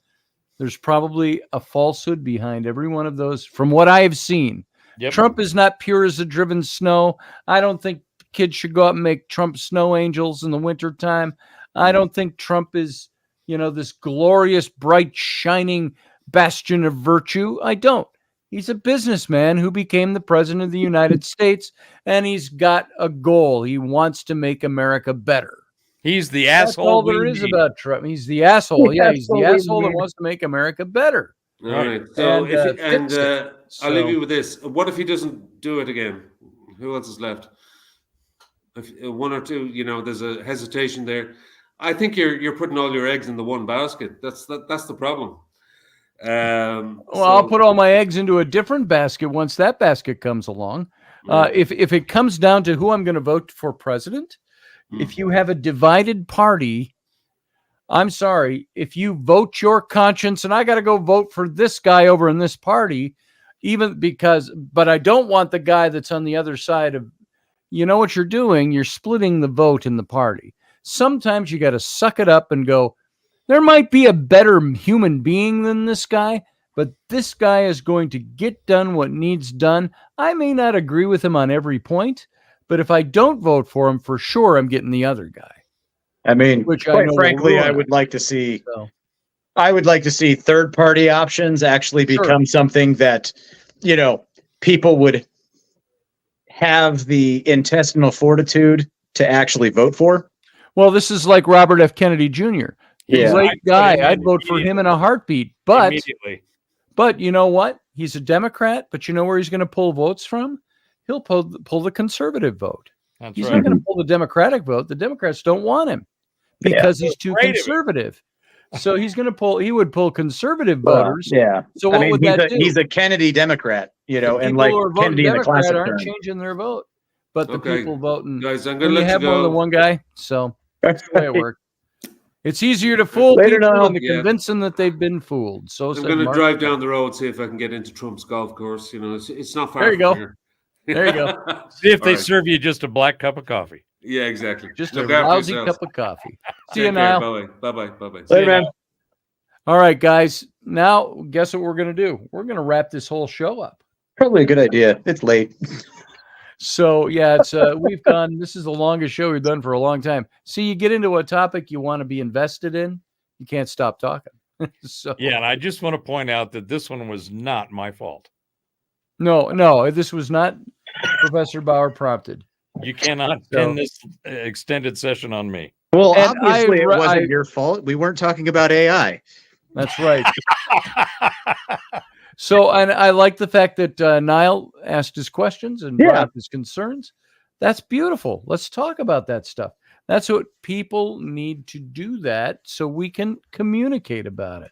there's probably a falsehood behind every one of those from what I have seen. Yep. Trump is not pure as the driven snow. I don't think kids should go out and make Trump snow angels in the wintertime. I don't think Trump is, this glorious, bright, shining bastion of virtue. I don't. He's a businessman who became the president of the United States, and he's got a goal. He wants to make America better. He's the That's asshole. all there we is need. about Trump. He's the asshole. Yeah, he's the Asshole we asshole that need. wants to make America better. all right. So And, fix it. I'll leave So- you with this. What if he doesn't do it again? Who else is left? If, one or two. There's a hesitation there. I think you're putting all your eggs in the one basket. That's the problem. Well, I'll put all my eggs into a different basket once that basket comes along. If it comes down to who I'm going to vote for president, if you have a divided party, I'm sorry, if you vote your conscience and I got to go vote for this guy over in this party, but I don't want the guy that's on the other side of, what you're doing? You're splitting the vote in the party. Sometimes you got to suck it up and go, there might be a better human being than this guy, but this guy is going to get done what needs done. I may not agree with him on every point, but if I don't vote for him, for sure, I'm getting the other guy. I mean, Which I quite know will frankly, ruin I it. would like to see. So, I would like to see third-party options actually Sure. become something that, people would have the intestinal fortitude to actually vote for. well, this is like Robert F. Kennedy Jr. Yeah. Great I'd put guy. him in I'd vote for him in a heartbeat. Immediately. But you know what? He's a Democrat, but you know where he's going to pull votes from? He'll pull the conservative vote. That's He's right. not going to pull the Democratic vote. The Democrats don't want him because he's too afraid of it. conservative. So he would pull conservative Well, voters. yeah. So what would that do? He's a Kennedy Democrat, The and people like who are voting Kennedy in the Democrat classic aren't term. changing their vote, but the Okay. people voting. Guys, I'm When going to you let have you more go. than one guy, so that's the way it works. It's easier to fool Later, people Niall. than to Yeah. convince them that they've been fooled. So I'm said going to Mark. drive down the road, see if I can get into Trump's golf course. You know, it's not far There you from go. here. There you go. See if All they right. serve you just a black cup of coffee. Yeah, exactly. Just Look a after lousy yourselves. cup of coffee. See Take you care. now. Bye-bye. Bye-bye. Later, man. All right, guys. Now, guess what we're going to do? We're going to wrap this whole show up. Probably a good idea. It's late. So, yeah, it's we've gone. This is the longest show we've done for a long time. See, you get into a topic you want to be invested in, you can't stop talking. So, Yeah, and I just want to point out that this one was not my fault. no, this was not Professor Bauer prompted. You cannot pin this extended session on me. Well, And obviously, it I- wasn't your fault. We weren't talking about AI. That's right. So, and I like the fact that Niall asked his questions and brought up his concerns. That's beautiful. Let's talk about that stuff. That's what people need to do, that so we can communicate about it.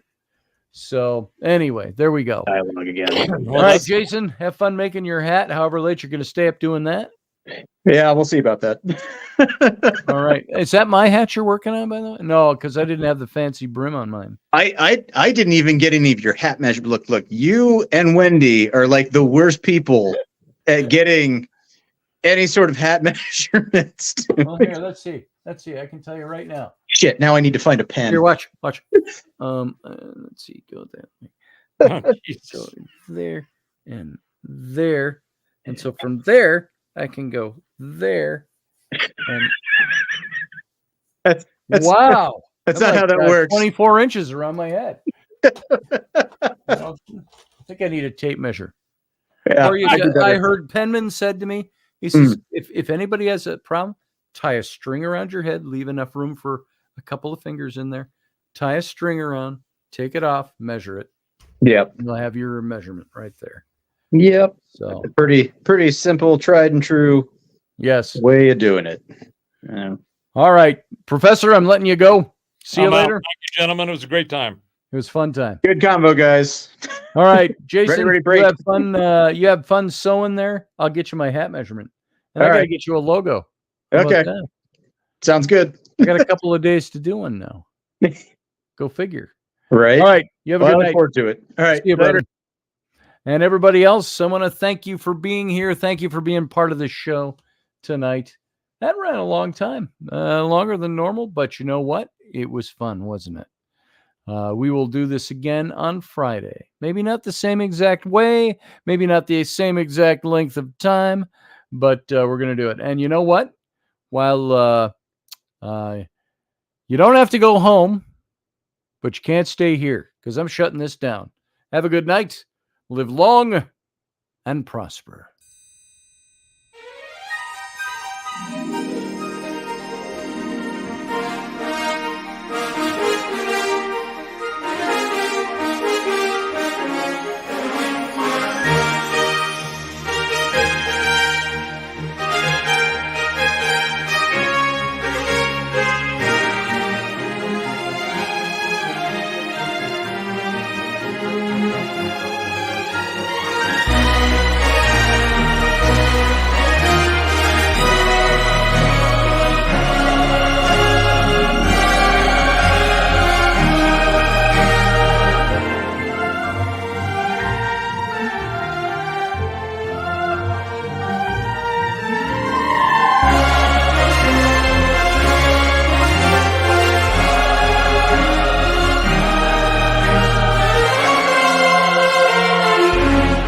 So anyway, there we go. Dialogue again. All right, Jason, have fun making your hat. However late you're going to stay up doing that. Yeah, we'll see about that. All right. Is that my hat you're working on, by the way? No, because I didn't have the fancy brim on mine. I didn't even get any of your hat measurement. Look, you and Wendy are like the worst people at getting any sort of hat measurements. Well, here, let's see. I can tell you right now. Shit, now I need to find a pen. Here, watch. Let's see. Go that way. Oh, So there and there, and so from there I can go there. And That's- wow, That's I'm not how that works. 24 inches around my head. I think I need a tape measure. Yeah, Or I heard Penman said to me, he says, if anybody has a problem, tie a string around your head, leave enough room for a couple of fingers in there, tie a string around, take it off, measure it. Yep. And you'll have your measurement right there. Yep. So Pretty simple, tried and true yes. way of doing it. All right, Professor, I'm letting you go. See you I'm out. later. Thank you, gentlemen. It was a great time. It was a fun time. Good combo, guys. All right, Jason, Ready, break. you have fun. You have fun sewing there. I'll get you my hat measurement, and All I got to right. get you a logo. How about Okay. that? Sounds good. I got a couple of days to do one now. Go figure. Right. All right, you have a Well, I good look night. forward to it. All right. See you, Later. brother. And everybody else, I want to thank you for being here. Thank you for being part of the show tonight. That ran a long time, longer than normal, but you know what? It was fun, wasn't it? We will do this again on Friday. Maybe not the same exact way, maybe not the same exact length of time, but we're going to do it. And you know what? While you don't have to go home, but you can't stay here because I'm shutting this down. Have a good night. Live long and prosper.